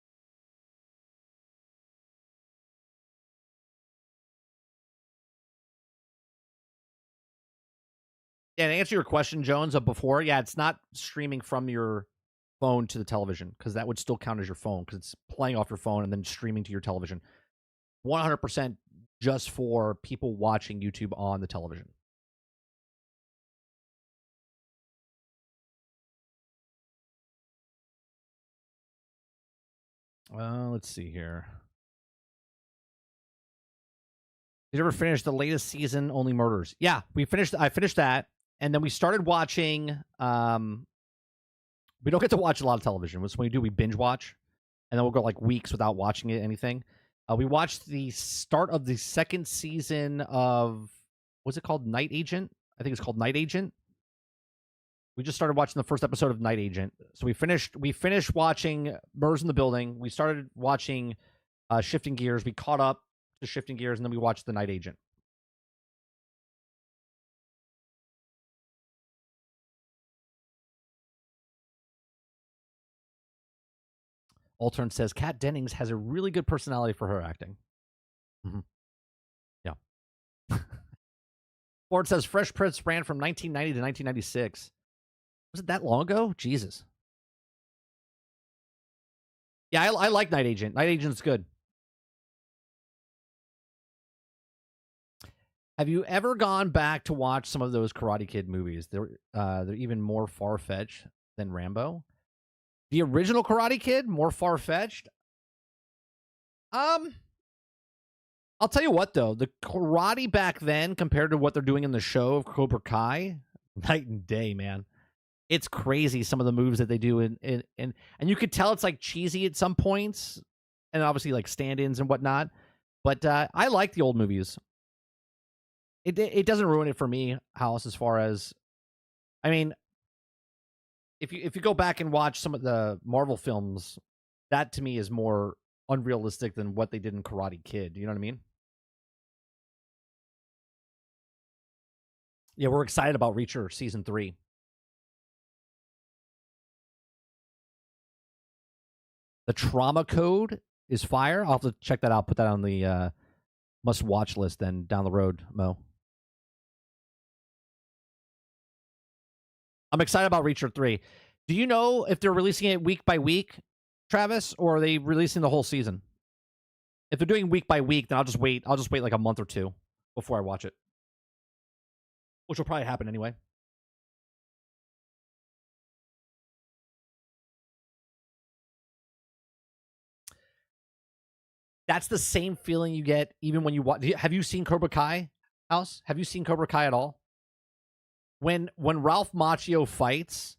Yeah, to answer your question, Jones, of before, yeah, it's not streaming from your phone to the television because that would still count as your phone because it's playing off your phone and then streaming to your television. 100% just for people watching YouTube on the television. Let's see here. Did you ever finish the latest season, Only Murders? Yeah, I finished that, and then we started watching. We don't get to watch a lot of television. When we do, we binge watch. and then we'll go like weeks without watching anything. We watched the start of the second season of, what's it called? Night Agent? I think it's called Night Agent. We just started watching the first episode of Night Agent. So we finished watching Murders in the Building. We started watching Shifting Gears. We caught up to Shifting Gears, and then we watched The Night Agent. Altern says Kat Dennings has a really good personality for her acting. Mm-hmm. Yeah. Ford says Fresh Prince ran from 1990 to 1996. Was it that long ago? Jesus. Yeah, I like Night Agent. Night Agent's good. Have you ever gone back to watch some of those Karate Kid movies? They're even more far-fetched than Rambo. The original Karate Kid, more far-fetched? I'll tell you what, though. The karate back then, compared to what they're doing in the show of Cobra Kai, night and day, man. It's crazy, some of the moves that they do. And you could tell it's, like, cheesy at some points. And obviously, like, stand-ins and whatnot. But I like the old movies. It doesn't ruin it for me, House, as far as... I mean... If you go back and watch some of the Marvel films, that to me is more unrealistic than what they did in Karate Kid. You know what I mean? Yeah, we're excited about Reacher Season 3. The Trauma Code is fire. I'll have to check that out. Put that on the must-watch list then down the road, Mo. I'm excited about Reacher 3. Do you know if they're releasing it week by week, Travis, or are they releasing the whole season? If they're doing week by week, then I'll just wait like a month or two before I watch it. Which will probably happen anyway. That's the same feeling you get even when you watch. Have you seen Cobra Kai, House? Have you seen Cobra Kai at all? When Ralph Macchio fights,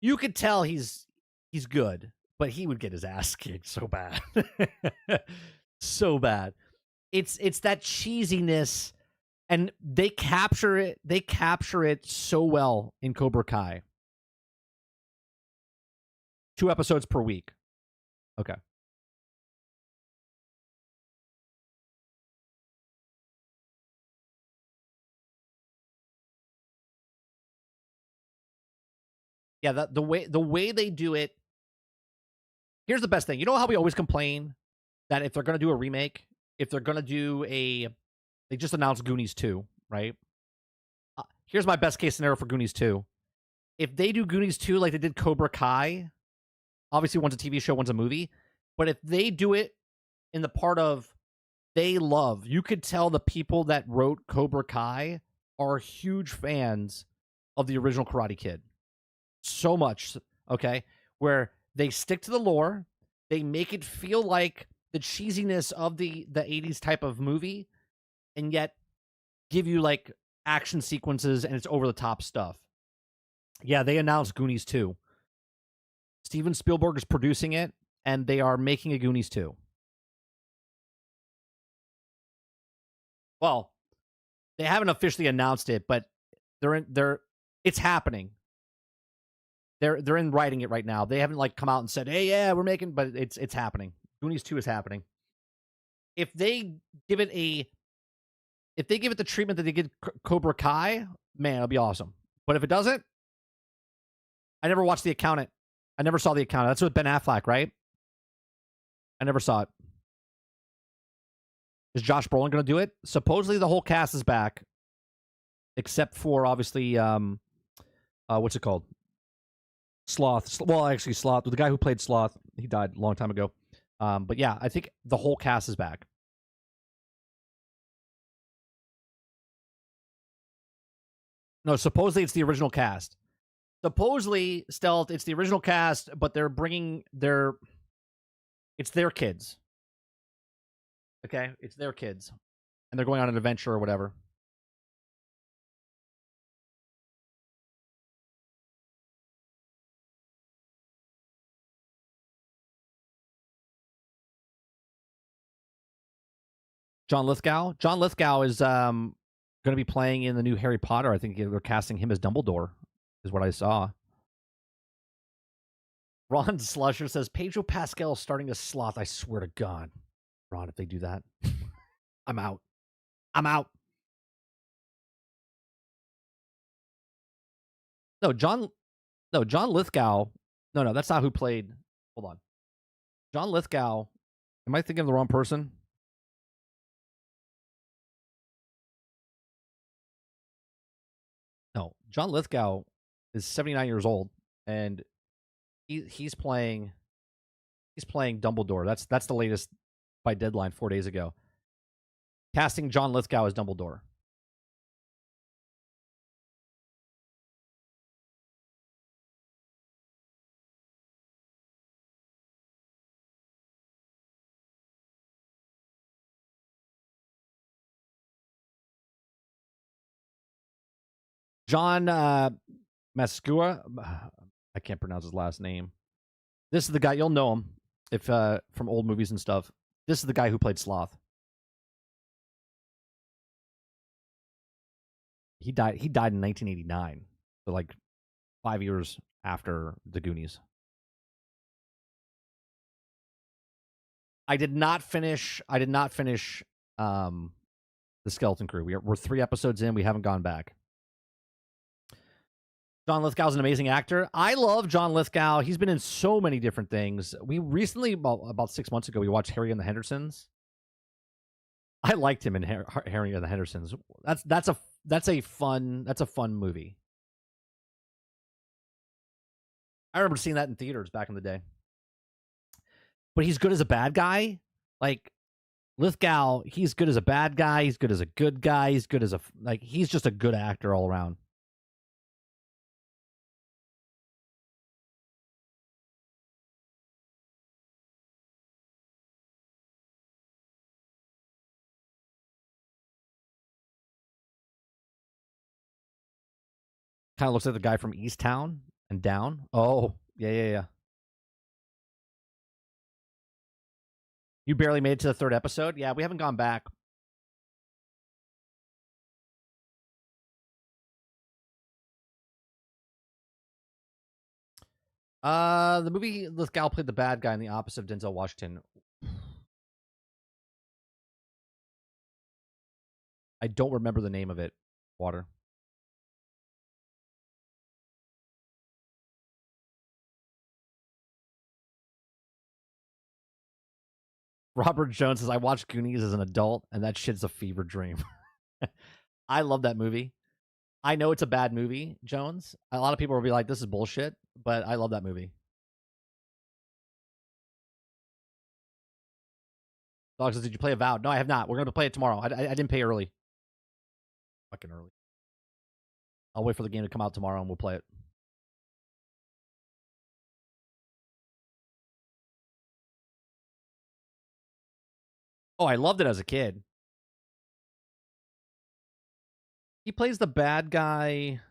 you could tell he's good, but he would get his ass kicked so bad. So bad. It's that cheesiness, and they capture it so well in Cobra Kai. 2 episodes per week. Okay. Yeah, the way they do it. Here's the best thing. You know how we always complain that if they're going to do a remake, if they're going to do they just announced Goonies 2, right? Here's my best case scenario for Goonies 2. If they do Goonies 2 like they did Cobra Kai, obviously one's a TV show, one's a movie, but if they do it in the part of they love, you could tell the people that wrote Cobra Kai are huge fans of the original Karate Kid. So much, okay? Where they stick to the lore, they make it feel like the cheesiness of the 80s type of movie, and yet give you like action sequences and it's over the top stuff. Yeah, they announced Goonies 2. Steven Spielberg is producing it, and they are making a Goonies 2. Well, they haven't officially announced it, but it's happening. They're in writing it right now. They haven't like come out and said, "Hey, yeah, we're making," but it's happening. Goonies 2 is happening. If they give it the treatment that they did Cobra Kai, man, it'll be awesome. But if it doesn't, I never watched The Accountant. I never saw The Accountant. That's with Ben Affleck, right? I never saw it. Is Josh Brolin going to do it? Supposedly the whole cast is back, except for obviously, what's it called? Sloth. Well, actually, Sloth. The guy who played Sloth, he died a long time ago. But yeah, I think the whole cast is back. No, supposedly it's the original cast. Supposedly, Stealth, it's the original cast, but they're bringing it's their kids. Okay? It's their kids. And they're going on an adventure or whatever. John Lithgow. John Lithgow is going to be playing in the new Harry Potter. I think they're casting him as Dumbledore, is what I saw. Ron Slusher says, Pedro Pascal starting as Sloth. I swear to God. Ron, if they do that, I'm out. I'm out. No, John Lithgow. No, that's not who played. Hold on. John Lithgow. Am I thinking of the wrong person? No, John Lithgow is 79 years old, and he's playing Dumbledore. That's the latest by deadline 4 days ago. Casting John Lithgow as Dumbledore. John Mascua. I can't pronounce his last name. This is the guy. You'll know him if from old movies and stuff. This is the guy who played Sloth. He died in 1989. So like 5 years after the Goonies. I did not finish the Skeleton Crew. We're 3 episodes in. We haven't gone back. John Lithgow's an amazing actor. I love John Lithgow. He's been in so many different things. We recently, about 6 months ago, we watched Harry and the Hendersons. I liked him in Harry and the Hendersons. That's a fun movie. I remember seeing that in theaters back in the day. But he's good as a bad guy. Like Lithgow, he's good as a bad guy. He's good as a good guy. He's good as he's just a good actor all around. Kind of looks like the guy from Easttown and Down. Oh, yeah. You barely made it to the 3rd episode? Yeah, we haven't gone back. The movie Lithgow played the bad guy in the opposite of Denzel Washington. I don't remember the name of it. Water. Robert Jones says, I watched Goonies as an adult, and that shit's a fever dream. I love that movie. I know it's a bad movie, Jones. A lot of people will be like, this is bullshit, but I love that movie. Dog says, did you play Avowed? No, I have not. We're going to play it tomorrow. I didn't pay early. Fucking early. I'll wait for the game to come out tomorrow, and we'll play it. Oh, I loved it as a kid. He plays the bad guy.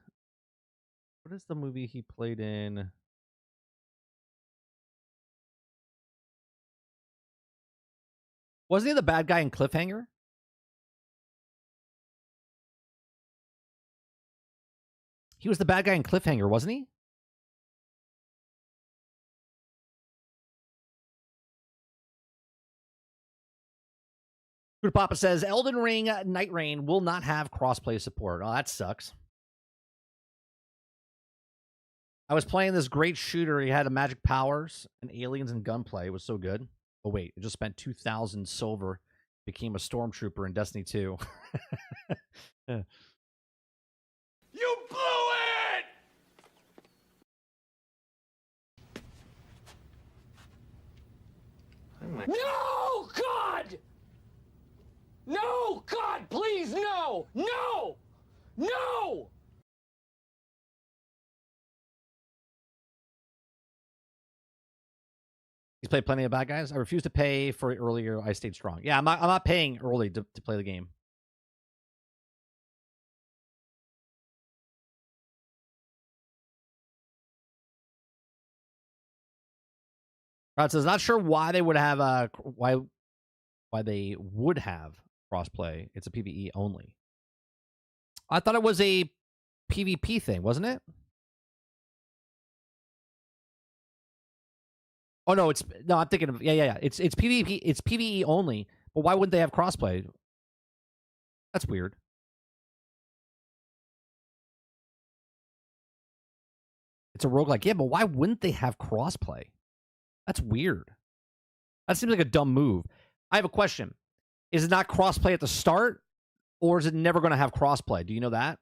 What is the movie he played in? Wasn't he the bad guy in Cliffhanger? He was the bad guy in Cliffhanger, wasn't he? Papa says, Elden Ring Night Rain will not have crossplay support. Oh, that sucks. I was playing this great shooter. He had magic powers and aliens and gunplay. It was so good. Oh, wait. It just spent 2,000 silver. Became a stormtrooper in Destiny 2. Yeah. You blew it! No, God! No, God, please, no! No! No! He's played plenty of bad guys. I refused to pay for it earlier. I stayed strong. Yeah, I'm not paying early to play the game. Rod says, not sure why they would have why they would have crossplay. It's a PvE only. I thought it was a PvP thing, wasn't it? Oh no, I'm thinking of yeah. It's PvP. It's PvE only. But why wouldn't they have crossplay? That's weird. It's a roguelike. Yeah, but why wouldn't they have crossplay? That's weird. That seems like a dumb move. I have a question. Is it not crossplay at the start, or is it never going to have crossplay? Do you know that?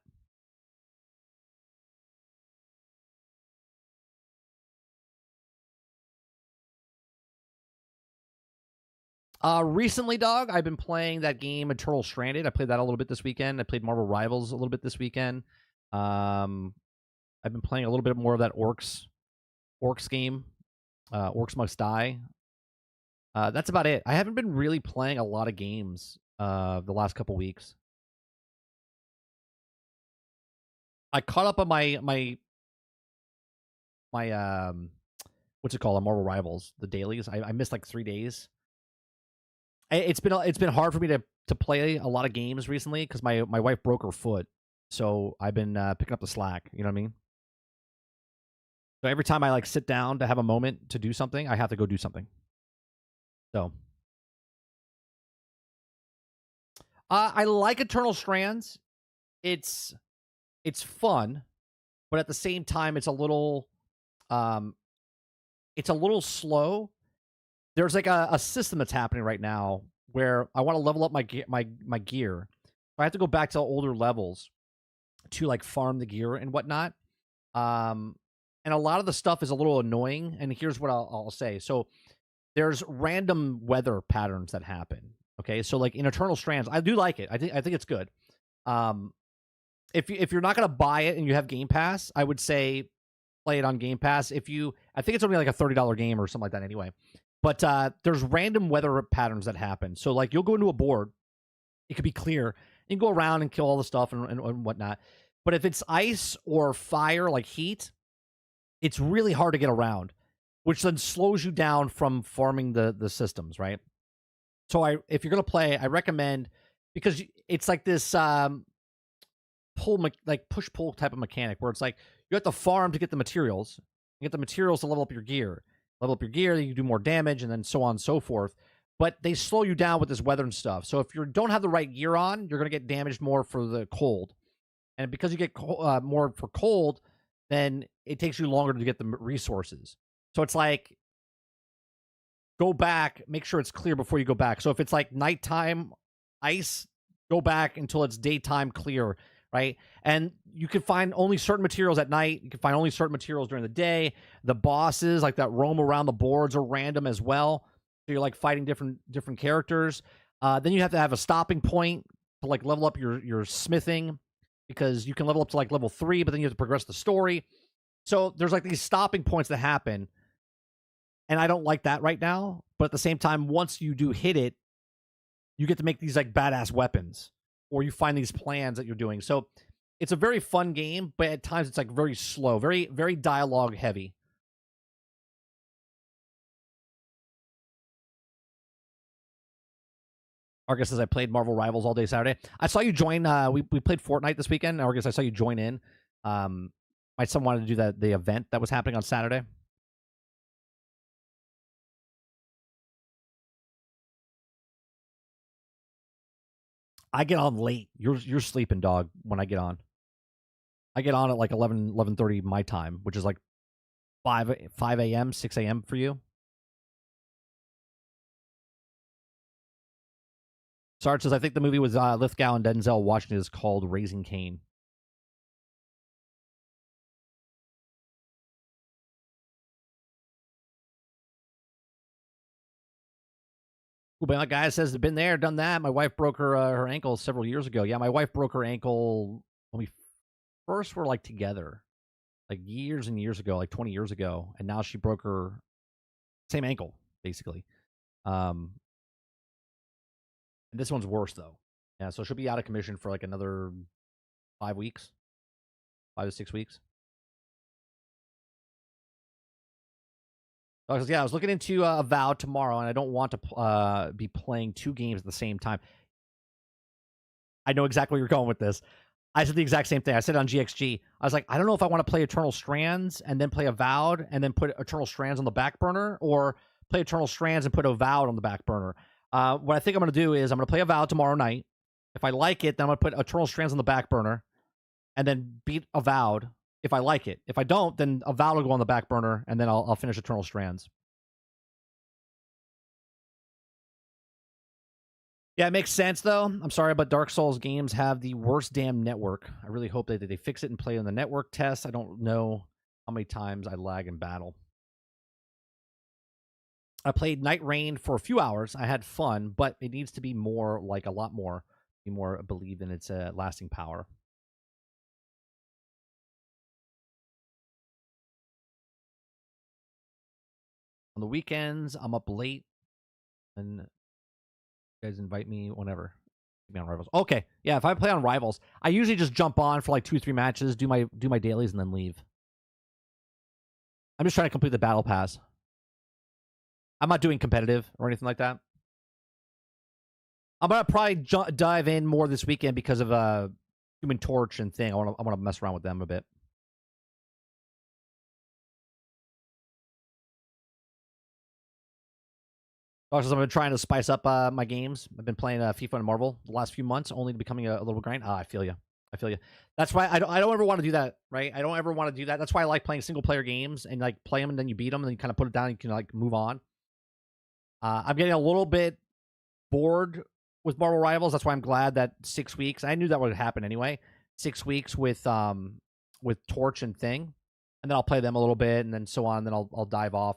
Recently, dog, I've been playing that game Eternal Stranded. I played that a little bit this weekend. I played Marvel Rivals a little bit this weekend. I've been playing a little bit more of that Orcs game. Orcs Must Die. That's about it. I haven't been really playing a lot of games the last couple weeks. I caught up on my what's it called? Marvel Rivals, the dailies. I missed like 3 days. It's been hard for me to play a lot of games recently because my wife broke her foot, so I've been picking up the slack. You know what I mean? So every time I like sit down to have a moment to do something, I have to go do something. So I like Eternal Strands. It's fun, but at the same time, it's a little slow. There's like a system that's happening right now where I want to level up my gear. I have to go back to older levels to like farm the gear and whatnot. And a lot of the stuff is a little annoying. And here's what I'll say. So there's random weather patterns that happen. Okay, so like in Eternal Strands, I do like it. I think it's good. If you're not gonna buy it and you have Game Pass, I would say play it on Game Pass. I think it's only like a $30 game or something like that anyway. But there's random weather patterns that happen. So like you'll go into a board, it could be clear. You can go around and kill all the stuff and whatnot. But if it's ice or fire, like heat, it's really hard to get around, which then slows you down from farming the systems, right? So if you're gonna play, I recommend, because it's like this push pull type of mechanic where it's like you have to farm to get the materials, you get the materials to level up your gear. Level up your gear, you do more damage, and then so on and so forth. But they slow you down with this weather and stuff. So if you don't have the right gear on, you're going to get damaged more for the cold. And because you get more for cold, then it takes you longer to get the resources. So it's like, go back, make sure it's clear before you go back. So if it's like nighttime ice, go back until it's daytime clear, right? And you can find only certain materials at night. You can find only certain materials during the day. The bosses like that roam around the boards are random as well. So you're like fighting different characters. Then you have to have a stopping point to like level up your smithing, because you can level up to like level 3, but then you have to progress the story. So there's like these stopping points that happen. And I don't like that right now. But at the same time, once you do hit it, you get to make these like badass weapons, or you find these plans that you're doing. So it's a very fun game, but at times it's like very slow, very, very dialogue heavy. Argus says, I played Marvel Rivals all day Saturday. I saw you join. We played Fortnite this weekend. Argus, I saw you join in. My son wanted to do the event that was happening on Saturday. I get on late. You're sleeping, dog, when I get on. I get on at like 11:30 my time, which is like 5 a.m., 6 a.m. for you. Sarge says, I think the movie with Lithgow and Denzel Washington is called Raising Cain. Ooh, but that guy says, been there, done that. My wife broke her ankle several years ago. Yeah, my wife broke her ankle when we first were like together, like years and years ago, like 20 years ago, and now she broke her same ankle basically. And this one's worse though. Yeah, so she'll be out of commission for like another 5 weeks, 5 to 6 weeks. Yeah, I was looking into Avowed tomorrow, and I don't want to be playing 2 games at the same time. I know exactly where you're going with this. I said the exact same thing. I said on GXG. I was like, I don't know if I want to play Eternal Strands and then play Avowed and then put Eternal Strands on the back burner, or play Eternal Strands and put Avowed on the back burner. What I think I'm going to do is I'm going to play Avowed tomorrow night. If I like it, then I'm going to put Eternal Strands on the back burner and then beat Avowed if I like it. If I don't, then Avowed will go on the back burner, and then I'll finish Eternal Strands. Yeah, it makes sense, though. I'm sorry, but Dark Souls games have the worst damn network. I really hope that they fix it and play on the network test. I don't know how many times I lag in battle. I played Night Rain for a few hours. I had fun, but it needs to be more, like a lot more, be more believed in its lasting power. On the weekends, I'm up late, and you guys invite me whenever. Me on Rivals. Okay, yeah. If I play on Rivals, I usually just jump on for like 2-3 matches, do my dailies, and then leave. I'm just trying to complete the battle pass. I'm not doing competitive or anything like that. I'm gonna probably dive in more this weekend because of Human Torch and thing. I want to mess around with them a bit. Also, I've been trying to spice up my games. I've been playing FIFA and Marvel the last few months, only becoming a little grind. I feel you. I feel you. That's why I don't ever want to do that, right? I don't ever want to do that. That's why I like playing single player games and like play them and then you beat them and then you kind of put it down and you can like move on. I'm getting a little bit bored with Marvel Rivals. That's why I'm glad that 6 weeks. I knew that would happen anyway. 6 weeks with Torch and Thing, and then I'll play them a little bit and then so on. And then I'll dive off.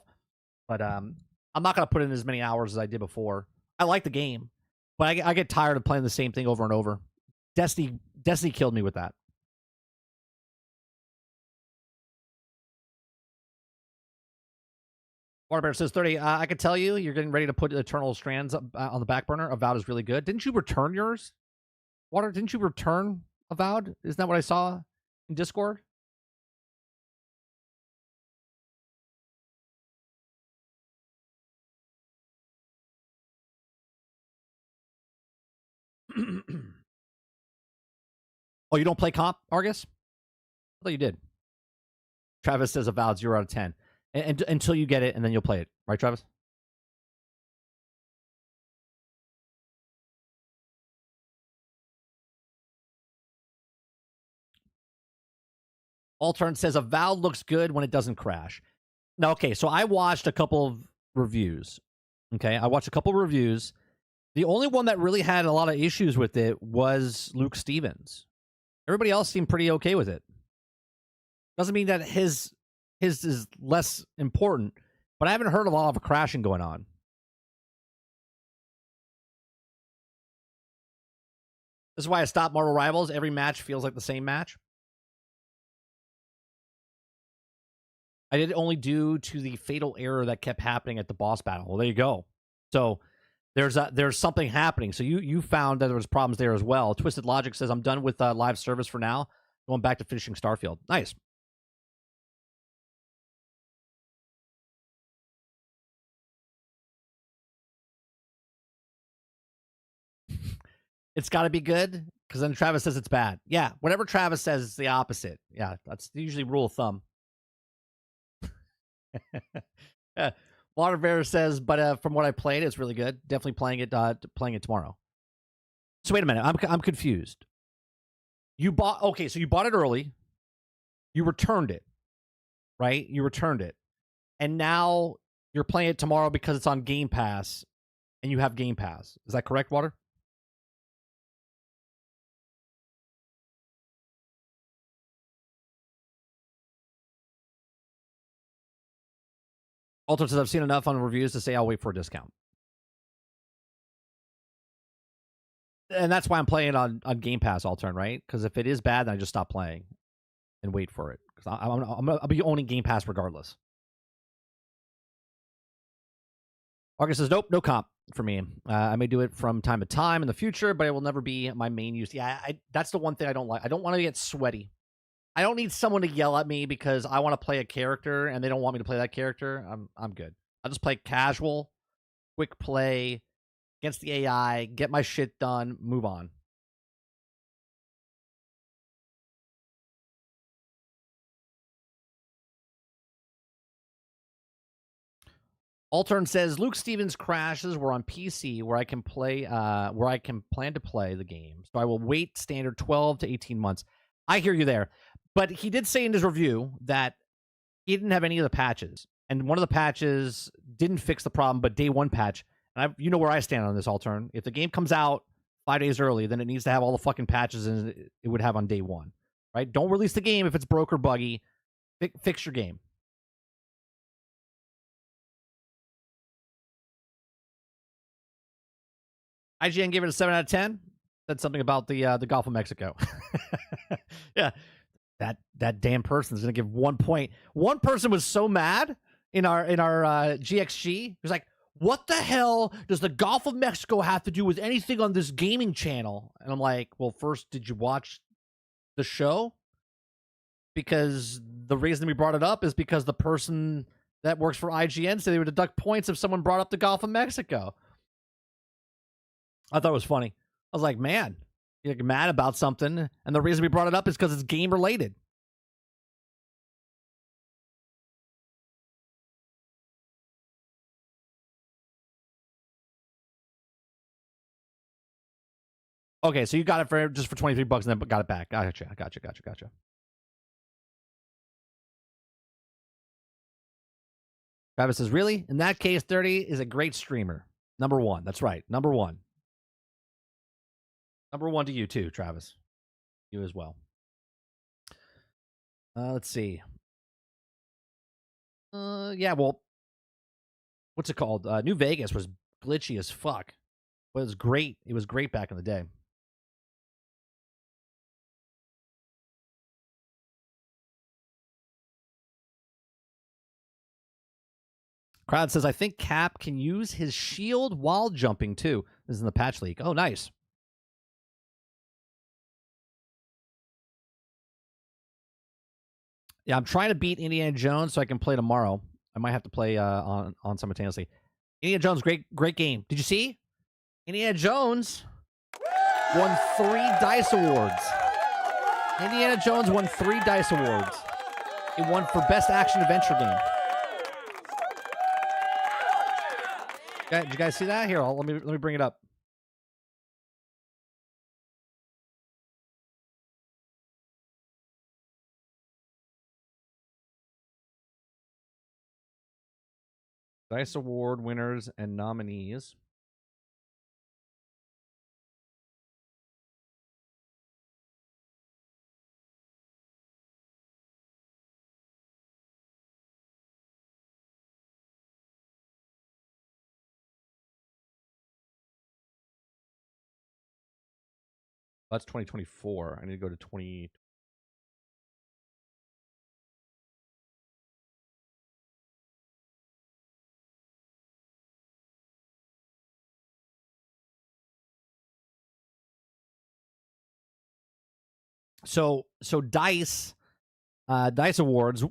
But I'm not going to put in as many hours as I did before. I like the game, but I get tired of playing the same thing over and over. Destiny killed me with that. Waterbear says 30. I could tell you're getting ready to put Eternal Strands up, on the back burner. Avowed is really good. Didn't you return yours? Water, didn't you return Avowed? Isn't that what I saw in Discord? Oh, you don't play comp, Argus? I thought you did. Travis says Avowed 0 out of 10. And until you get it, and then you'll play it. Right, Travis? Altern says Avowed looks good when it doesn't crash. Now, okay, so I watched a couple of reviews. Okay, I watched a couple of reviews. The only one that really had a lot of issues with it was Luke Stevens. Everybody else seemed pretty okay with it. Doesn't mean that his is less important, but I haven't heard a lot of crashing going on. This is why I stopped Marvel Rivals. Every match feels like the same match. I did it only due to the fatal error that kept happening at the boss battle. Well, there you go. So there's something happening. So you found that there was problems there as well. Twisted Logic says, I'm done with live service for now. Going back to finishing Starfield. Nice. It's got to be good, because then Travis says it's bad. Yeah, whatever Travis says, it's the opposite. Yeah, that's usually rule of thumb. Water Bear says, but from what I played, it's really good. Definitely playing it tomorrow. So wait a minute, I'm confused. You bought so you bought it early. You returned it, right? You returned it, and now you're playing it tomorrow because it's on Game Pass, and you have Game Pass. Is that correct, Water? Alter says, I've seen enough on reviews to say I'll wait for a discount. And that's why I'm playing on Game Pass, Altern, right? Because if it is bad, then I just stop playing and wait for it. Because I'll be owning Game Pass regardless. August says, nope, no comp for me. I may do it from time to time in the future, but it will never be my main use. Yeah, that's the one thing I don't like. I don't want to get sweaty. I don't need someone to yell at me because I want to play a character and they don't want me to play that character. I'm good. I'll just play casual, quick play against the AI, get my shit done, move on. Altern says Luke Stevens crashes were on PC where I can plan to play the game. So I will wait standard 12 to 18 months. I hear you there. But he did say in his review that he didn't have any of the patches. And one of the patches didn't fix the problem, but day one patch. And you know where I stand on this, Altern. If the game comes out 5 days early, then it needs to have all the fucking patches it would have on day one. Right? Don't release the game if it's broke or buggy. Fix your game. IGN gave it a 7 out of 10. Said something about the Gulf of Mexico. Yeah, that damn person is going to give 1 point. One person was so mad in our GXG. He was like, "What the hell does the Gulf of Mexico have to do with anything on this gaming channel?" And I'm like, "Well, first, did you watch the show?" Because the reason we brought it up is because the person that works for IGN said they would deduct points if someone brought up the Gulf of Mexico. I thought it was funny. I was like, man, you're mad about something, and the reason we brought it up is because it's game related. Okay, so you got it for just for $23 and then got it back. Gotcha. Travis says, really? In that case, 30 is a great streamer. Number one. That's right. Number one. Number one to you too, Travis. You as well. Let's see. Yeah, well, what's it called? New Vegas was glitchy as fuck. But it was great. It was great back in the day. Crowd says, I think Cap can use his shield while jumping too. This is in the patch leak. Oh, nice. Yeah, I'm trying to beat Indiana Jones so I can play tomorrow. I might have to play on simultaneously. Indiana Jones, great game. Did you see? Indiana Jones won 3 DICE awards. Indiana Jones won 3 DICE awards. It won for Best Action Adventure Game. Did you guys see that? Here, let me bring it up. DICE Award winners and nominees. That's 2024. I need to go to 20. So DICE Awards.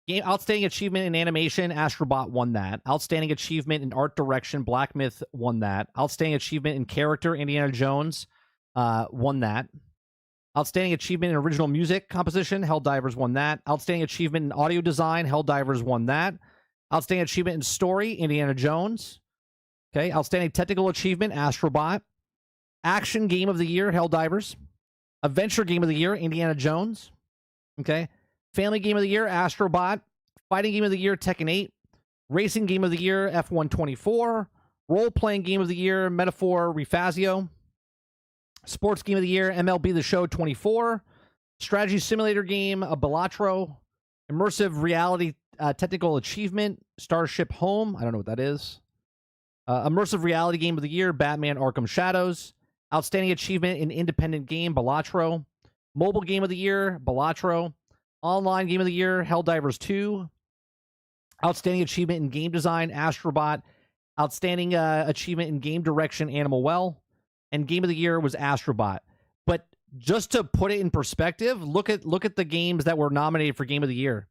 Game Outstanding Achievement in Animation, Astrobot won that. Outstanding Achievement in Art Direction, Black Myth won that. Outstanding Achievement in Character, Indiana Jones won that. Outstanding Achievement in Original Music Composition, Helldivers won that. Outstanding Achievement in Audio Design, Helldivers won that. Outstanding Achievement in Story, Indiana Jones. Okay. Outstanding Technical Achievement, Astrobot. Action Game of the Year, Helldivers. Adventure Game of the Year, Indiana Jones. Okay. Family Game of the Year, Astrobot. Fighting Game of the Year, Tekken 8. Racing Game of the Year, F124. Role-Playing Game of the Year, Metaphor Refazio. Sports Game of the Year, MLB The Show 24. Strategy Simulator Game, Balatro. Immersive Reality Technical Achievement, Starship Home. I don't know what that is. Immersive Reality Game of the Year, Batman Arkham Shadows. Outstanding Achievement in Independent Game, Balatro. Mobile Game of the Year, Balatro. Online Game of the Year, Helldivers 2. Outstanding Achievement in Game Design, Astrobot. Outstanding Achievement in Game Direction, Animal Well. And Game of the Year was Astrobot. But just to put it in perspective, look at the games that were nominated for Game of the Year.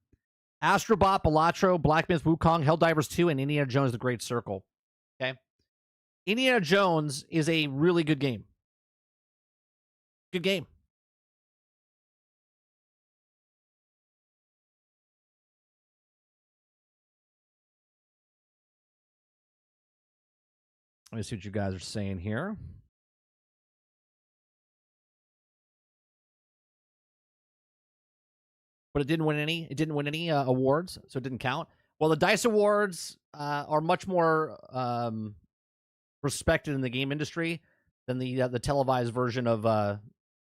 Astrobot, Balatro, Black Myth Wukong, Helldivers 2, and Indiana Jones The Great Circle. Okay? Indiana Jones is a really good game. Good game. Let me see what you guys are saying here. But it didn't win any. It didn't win any awards, so it didn't count. Well, the DICE Awards are much more respected in the game industry than the televised version of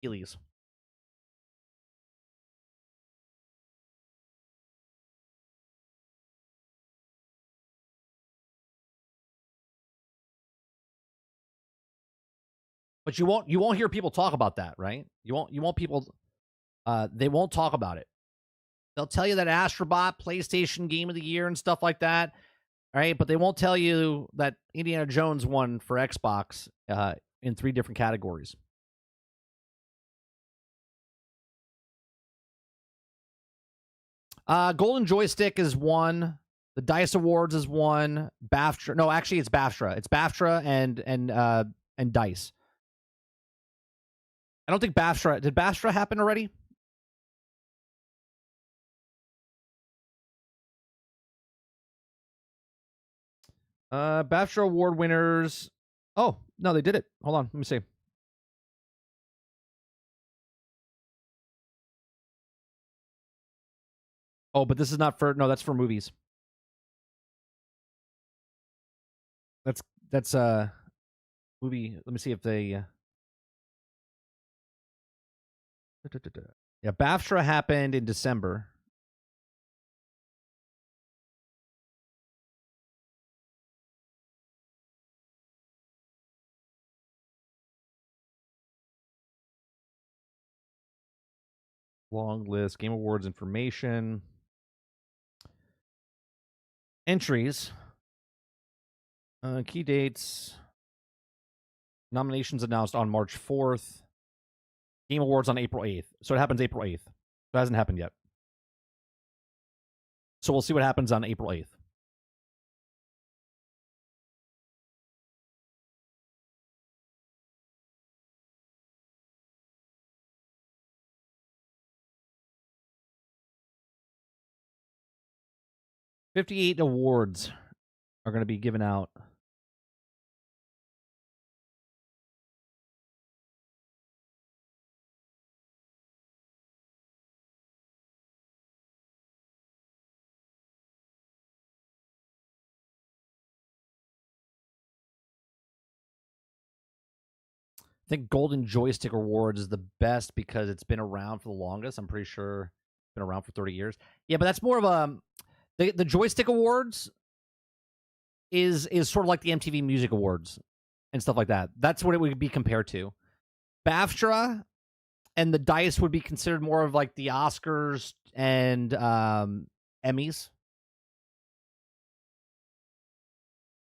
Heelys. But you won't hear people talk about that, right? You won't people they won't talk about it. They'll tell you that Astrobot PlayStation Game of the Year and stuff like that, right? But they won't tell you that Indiana Jones won for Xbox in 3 different categories. Golden Joystick is 1. The DICE Awards is 1. BAFTA. No, actually, it's BAFTA. It's BAFTA and DICE. I don't think BAFTA. Did BAFTA happen already? BAFTA award winners. Oh, no, they did it. Hold on. Let me see. Oh, but this is not for... No, that's for movies. That's movie... Let me see if they... Yeah, BAFTA happened in December. Long list, Game Awards information. Entries. Key dates. Nominations announced on March 4th. Game Awards on April 8th. So it happens April 8th. It hasn't happened yet. So we'll see what happens on April 8th. $58 awards are going to be given out. I think Golden Joystick Awards is the best because it's been around for the longest. I'm pretty sure it's been around for 30 years. Yeah, but that's more of a... The Joystick Awards is sort of like the MTV Music Awards and stuff like that. That's what it would be compared to. BAFTA and the DICE would be considered more of like the Oscars and Emmys.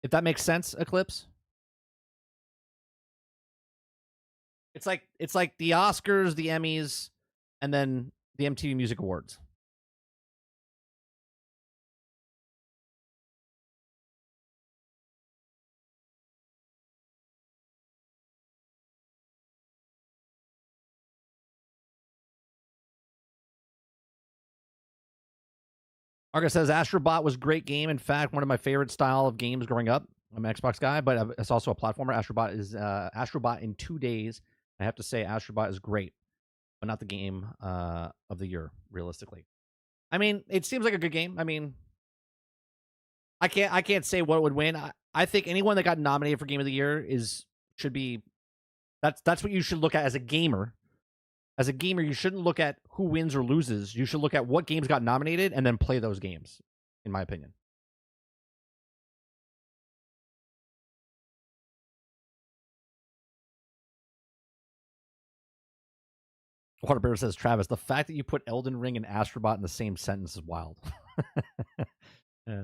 If that makes sense, Eclipse. It's like the Oscars, the Emmys, and then the MTV Music Awards. Arga says Astrobot was a great game. In fact, one of my favorite style of games growing up. I'm an Xbox guy, but it's also a platformer. Astrobot is Astrobot in 2 days. I have to say, Astrobot is great, but not the game of the year, realistically. I mean, it seems like a good game. I mean, I can't say what would win. I think anyone that got nominated for Game of the Year should be. That's what you should look at as a gamer. As a gamer, you shouldn't look at who wins or loses. You should look at what games got nominated and then play those games, in my opinion. Waterbear says, Travis, the fact that you put Elden Ring and Astrobot in the same sentence is wild. Yeah.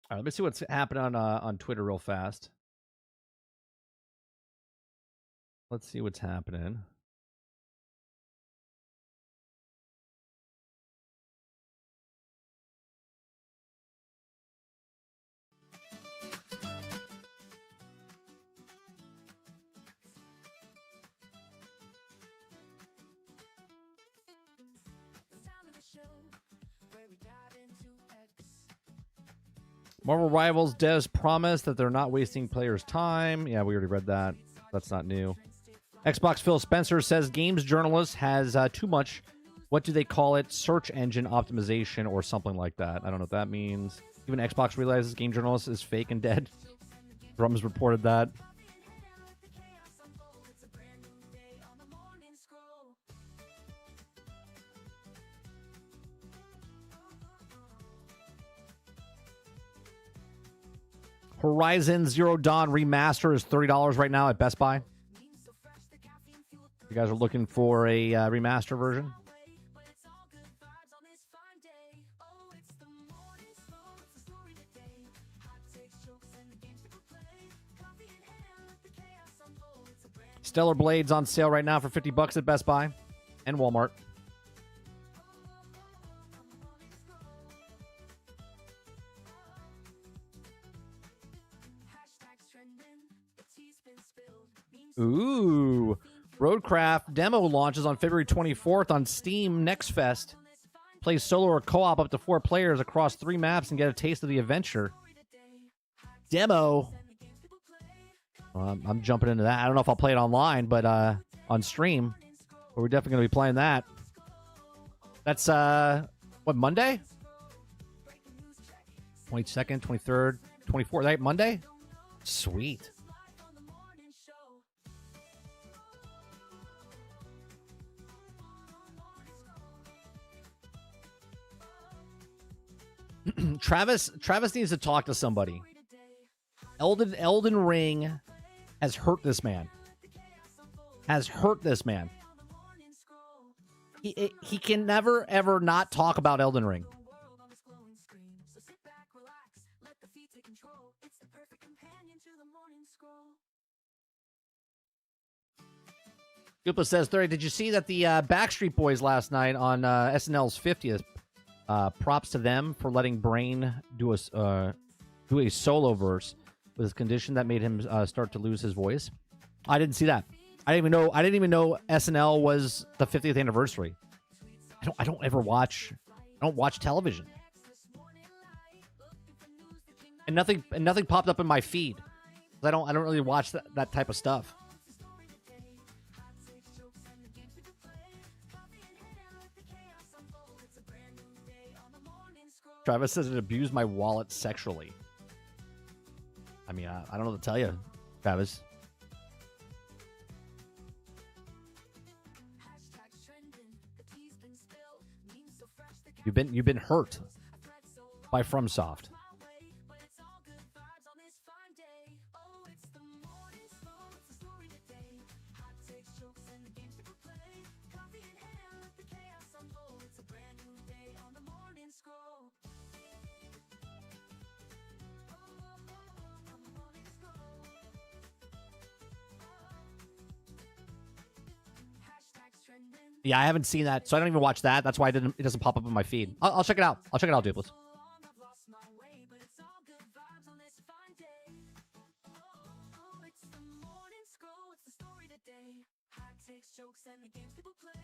All right, let me see what's happening on Twitter real fast. Let's see what's happening. Marvel Rivals devs promise that they're not wasting players' time. Yeah, we already read that. That's not new. Xbox Phil Spencer says games journalist has too much, what do they call it, search engine optimization or something like that. I don't know what that means. Even Xbox realizes game journalist is fake and dead. Drums reported that. Horizon Zero Dawn Remaster is $30 right now at Best Buy. You guys are looking for a remaster version? Stellar Blades on sale right now for $50 at Best Buy and Walmart. Ooh. Roadcraft demo launches on February 24th on Steam Next Fest. Play solo or co-op up to 4 players across 3 maps and get a taste of the adventure. Demo. I'm jumping into that. I don't know if I'll play it online, but on stream. But we're definitely going to be playing that. That's, what, Monday? 22nd, 23rd, 24th. That Monday? Sweet. Travis needs to talk to somebody. Elden Ring has hurt this man. He can never ever not talk about Elden Ring. Goopa says, 30, did you see that the Backstreet Boys last night on SNL's 50th? Props to them for letting Brain do a solo verse with his condition that made him start to lose his voice. I didn't see that. I didn't even know SNL was the 50th anniversary. I don't ever watch. I don't watch television. And nothing popped up in my feed. I don't really watch that type of stuff. Travis says it abused my wallet sexually. I mean, I don't know what to tell you, Travis. You've been hurt by FromSoft. Yeah, I haven't seen that, so I don't even watch that. That's why it doesn't pop up in my feed. I'll check it out. I'll check it out, Dupless.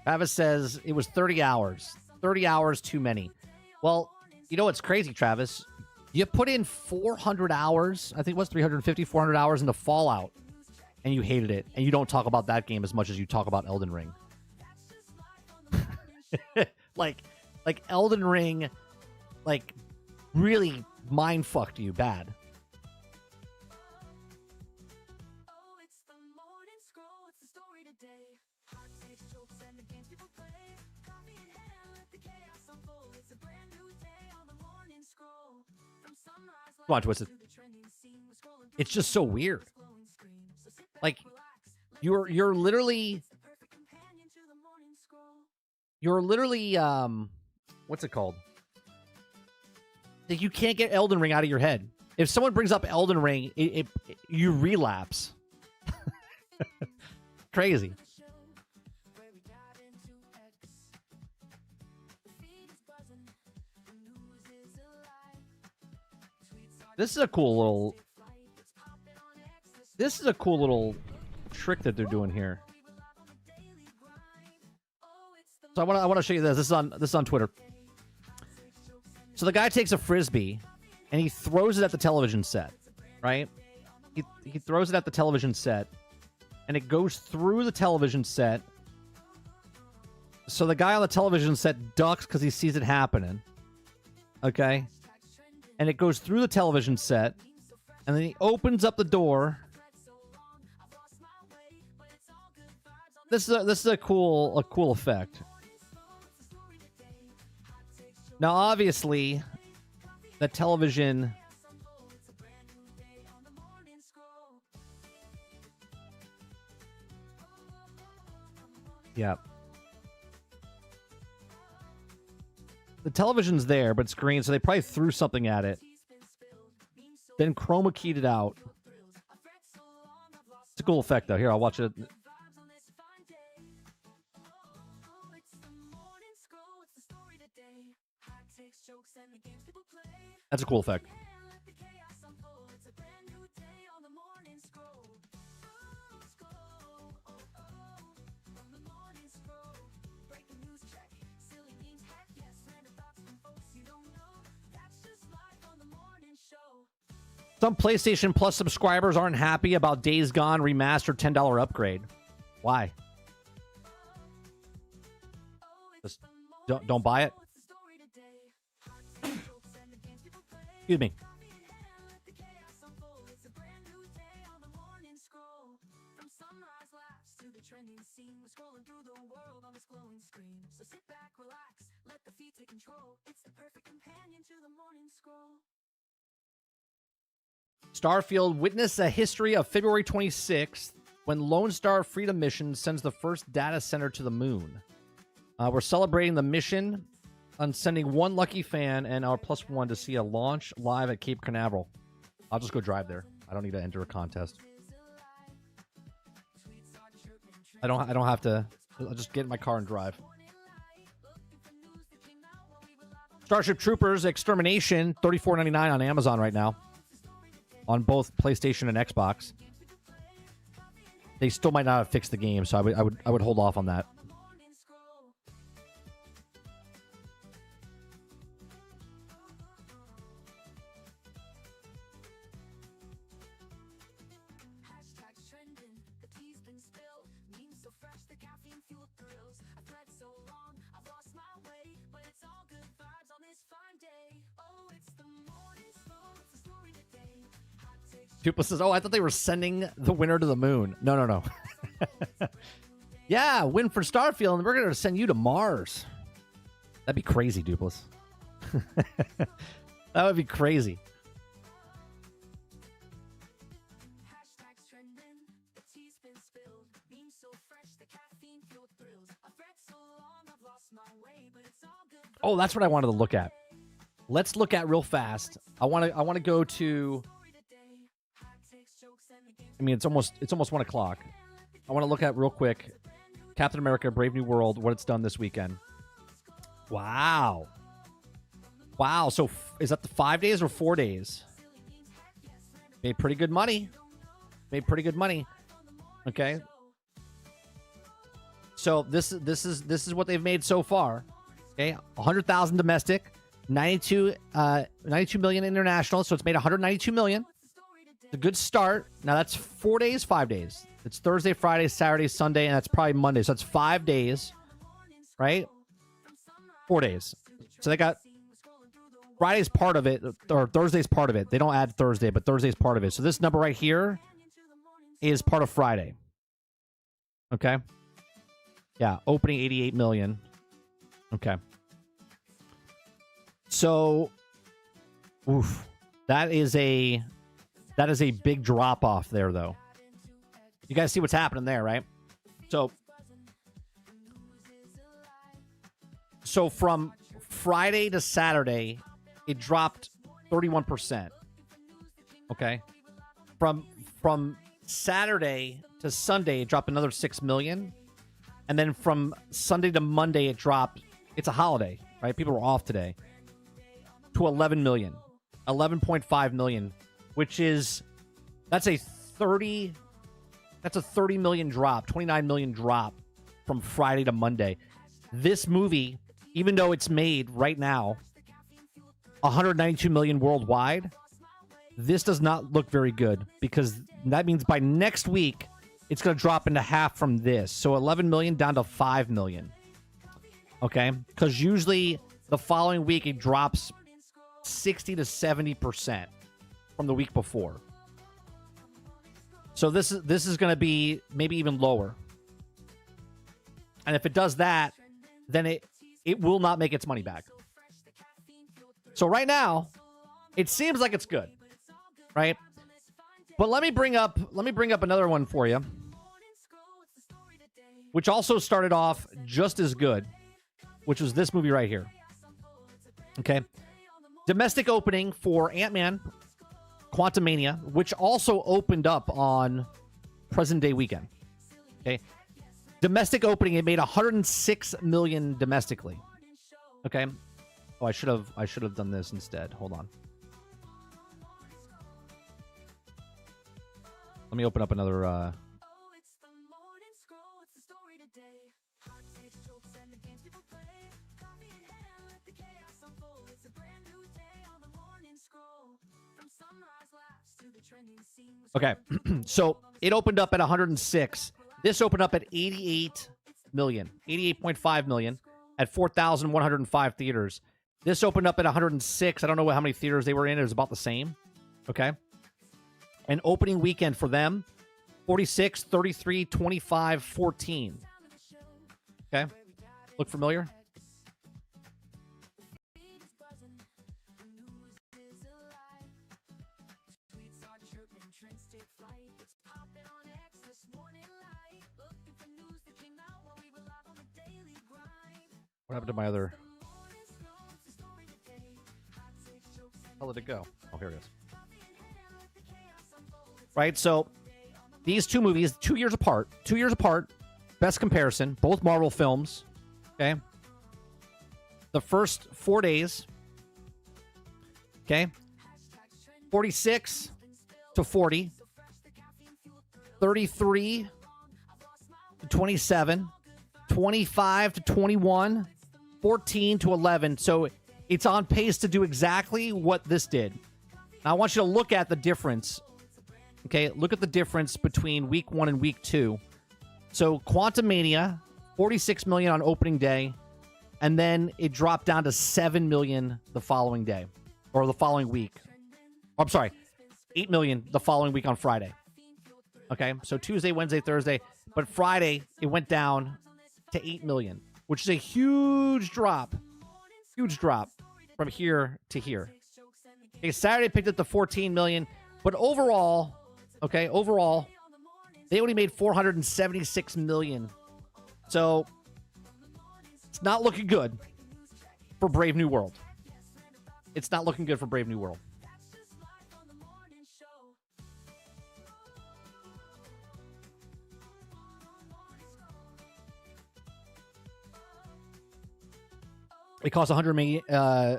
Travis says it was 30 hours. 30 hours too many. Well, you know what's crazy, Travis? You put in 400 hours, I think it was 350, 400 hours into Fallout, and you hated it, and you don't talk about that game as much as you talk about Elden Ring. like Elden Ring, like, really mind fucked you bad. Come on, Twisted. It's just so weird. Like, you're literally what's it called? Like, you can't get Elden Ring out of your head. If someone brings up Elden Ring, you relapse. Crazy. This is a cool little trick that they're doing here. So I want to show you this. This is on Twitter. So the guy takes a frisbee and he throws it at the television set, right? He throws it at the television set, and it goes through the television set. So the guy on the television set ducks because he sees it happening. Okay? And it goes through the television set, and then he opens up the door. This is a cool effect. Now, obviously, the television. Yeah. The television's there, but it's green, so they probably threw something at it. Then chroma keyed it out. It's a cool effect, though. Here, I'll watch it. That's a cool effect. Some PlayStation Plus subscribers aren't happy about Days Gone Remastered $10 upgrade. Why? Just don't buy it. Excuse me. Starfield witness a history of February 26th when Lone Star Freedom Mission sends the first data center to the moon. We're celebrating the mission on sending one lucky fan and our +1 to see a launch live at Cape Canaveral. I'll just go drive there. I don't need to enter a contest. I don't have to. I'll just get in my car and drive. Starship Troopers Extermination, $34.99 on Amazon right now. On both PlayStation and Xbox. They still might not have fixed the game, so I would hold off on that. People says, "Oh, I thought they were sending the winner to the moon." No. Yeah, win for Starfield, and we're going to send you to Mars. That'd be crazy, Dupless. That would be crazy. Oh, that's what I wanted to look at. Let's look at real fast. I want to go to. I mean, it's almost 1 o'clock. I want to look at real quick Captain America: Brave New World, what it's done this weekend. Wow. So is that the 5 days or 4 days? Made pretty good money. Okay. So this is what they've made so far. Okay, 100,000 domestic, 92 million international. So it's made 192 million. It's a good start. Now that's 4 days, 5 days. It's Thursday, Friday, Saturday, Sunday, and that's probably Monday. So that's 5 days, right? 4 days. So they got Friday's part of it, or Thursday's part of it. They don't add Thursday, but Thursday's part of it. So this number right here is part of Friday. Okay. Yeah, opening 88 million. Okay. So, oof, that is a big drop off there, though. You guys see what's happening there, right? So from Friday to Saturday, it dropped 31%. Okay. From Saturday to Sunday, it dropped another 6 million. And then from Sunday to Monday, it dropped. It's a holiday, right? People were off today. To 11 million. 11.5 million, which is that's a 30 million drop, 29 million drop from Friday to Monday. This movie, even though it's made right now, 192 million worldwide. This does not look very good because that means by next week, it's going to drop into half from this. So 11 million down to 5 million. Okay? Because usually the following week, it drops 60 to 70% from the week before. So this is going to be maybe even lower. And if it does that, then it will not make its money back. So right now, it seems like it's good, right? But let me bring up another one for you, which also started off just as good, which was this movie right here. Okay. Domestic opening for Ant-Man Quantumania, which also opened up on present day weekend. Okay. Domestic opening, it made 106 million domestically. Okay. Oh, I should have done this instead. Hold on. Let me open up another Okay. So it opened up at 106. This opened up at 88 million, 88.5 million at 4,105 theaters. This opened up at 106. I don't know how many theaters they were in. It was about the same. Okay. And opening weekend for them, 46, 33, 25, 14. Okay. Look familiar? What happened to my other? How did it go? Oh, here it is. Right, so these two movies, 2 years apart. 2 years apart. Best comparison. Both Marvel films. Okay. The first 4 days. Okay. 46 to 40. 33 to 27. 25 to 21. 14 to 11. So it's on pace to do exactly what this did. Now I want you to look at the difference. Okay, look at the difference between week 1 and week 2. So Quantumania, 46 million on opening day, and then it dropped down to 7 million the following day, or the following week. Oh, I'm sorry, 8 million the following week on Friday. Okay, so Tuesday, Wednesday, Thursday, but Friday it went down to 8 million. Which is a huge drop from here to here. Okay, Saturday picked up the 14 million, but overall, they only made 476 million. So it's not looking good for Brave New World. It's not looking good for Brave New World. It costs 100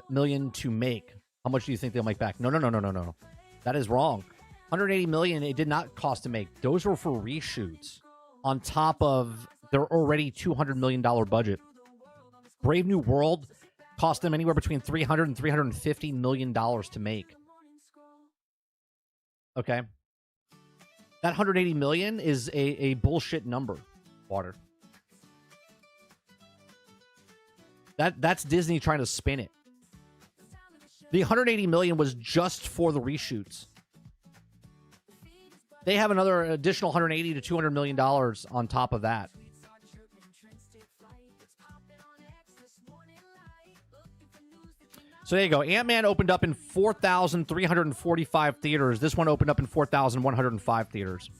million to make. How much do you think they'll make back? No. That is wrong. 180 million, it did not cost to make. Those were for reshoots on top of their already $200 million budget. Brave New World cost them anywhere between $300 and $350 million to make. Okay. That 180 million is a bullshit number, Water. That's Disney trying to spin it. The 180 million was just for the reshoots. They have another additional 180 to 200 million dollars on top of that. So there you go. Ant-Man opened up in 4,345 theaters. This one opened up in 4,105 theaters.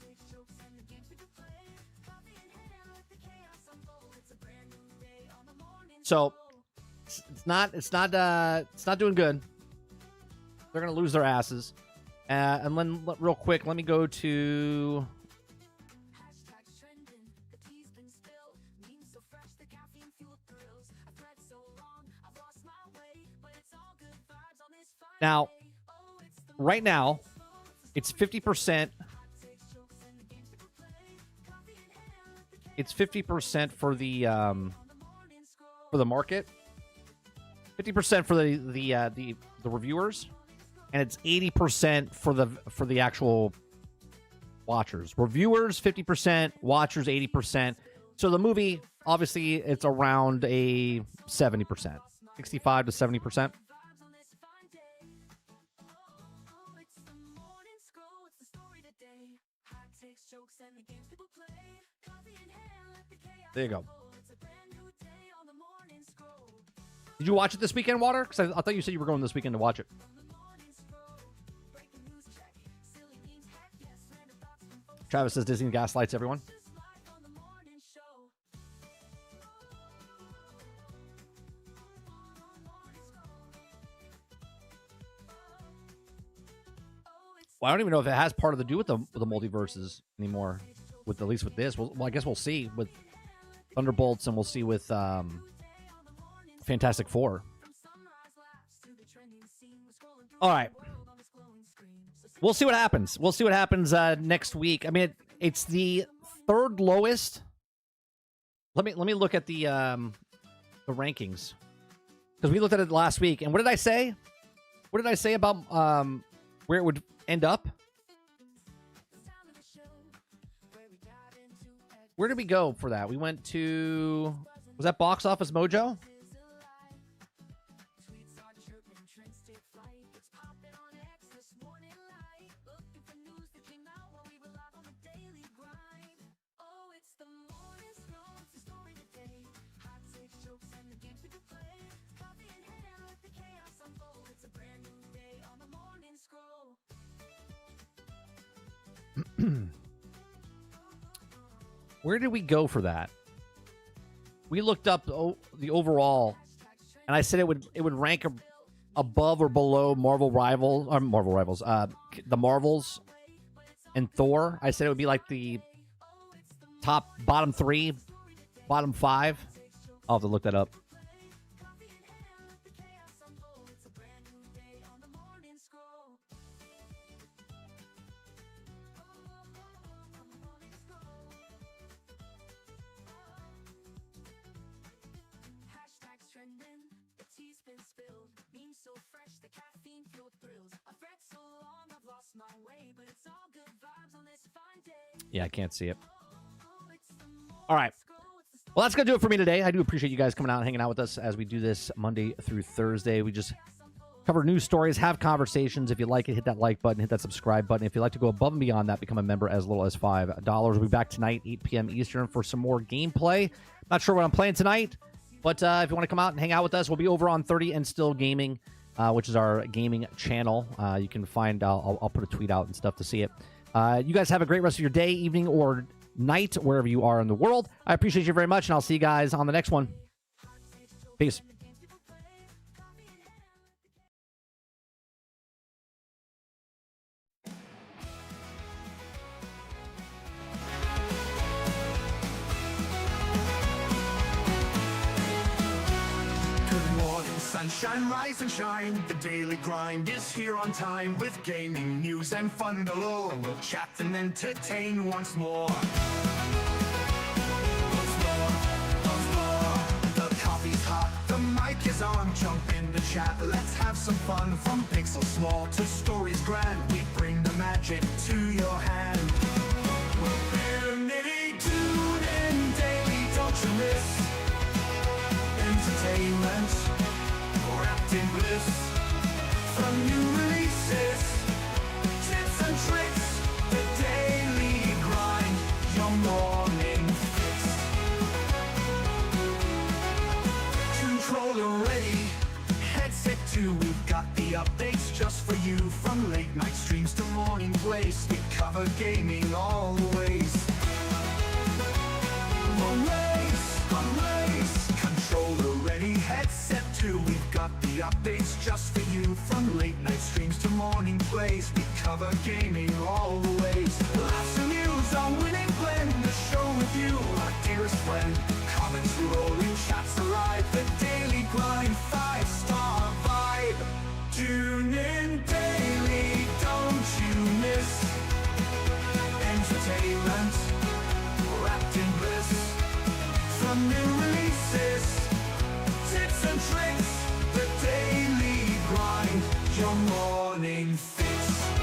So it's not doing good. They're gonna lose their asses. And then real quick, let me go to now. Right now, it's 50%. It's 50% for the market. 50% for the reviewers, and it's 80% for the actual watchers. Reviewers 50%, watchers 80%. So the movie, obviously, it's around a 70%, 65 to 70%. There you go. Did you watch it this weekend, Water? Because I thought you said you were going this weekend to watch it. Travis says Disney gaslights everyone. Well, I don't even know if it has part of to do with the multiverses anymore. With at least with this, well, I guess we'll see with Thunderbolts, and we'll see with Fantastic Four. All right, we'll see what happens. We'll see what happens next week. I mean, it's the third lowest. Let me look at the rankings, because we looked at it last week. And what did I say? What did I say about where it would end up? Where did we go for that? We went to... Was that Box Office Mojo? Where did we go for that? We looked up the overall, and I said it would rank above or below Marvel Rivals, the Marvels and Thor. I said it would be like the bottom 3, bottom 5. I'll have to look that up. Yeah, I can't see it. All right. Well, that's going to do it for me today. I do appreciate you guys coming out and hanging out with us as we do this Monday through Thursday. We just cover news stories, have conversations. If you like it, hit that like button, hit that subscribe button. If you'd like to go above and beyond that, become a member as little as $5. We'll be back tonight, 8 p.m. Eastern, for some more gameplay. Not sure what I'm playing tonight, but if you want to come out and hang out with us, we'll be over on 30 and Still Gaming, which is our gaming channel. You can find, I'll put a tweet out and stuff to see it. You guys have a great rest of your day, evening, or night, wherever you are in the world. I appreciate you very much, and I'll see you guys on the next one. Peace. Sunshine, rise and shine. The daily grind is here on time, with gaming news and fun galore. We'll chat and entertain once more. The coffee's hot, the mic is on. Jump in the chat, let's have some fun. From pixels small to stories grand, we bring the magic to your hand. We're nitty, tune in daily, don't you miss entertainment wrapped in bliss. From new releases, tips and tricks, the daily grind, your morning fix. Controller ready, headset too, we've got the updates just for you. From late night streams to morning plays, we cover gaming all the ways. Controller ready, headset too, we've got the updates just for you. From late night streams to morning plays, we cover gaming all the ways. Laughs and news, our winning blend, the show with you, our dearest friend. Comments rolling, chats alive, the daily grind, 5-star vibe. Tune in daily, don't you miss entertainment wrapped in bliss. From new releases, tips and tricks, the Fighting Fits.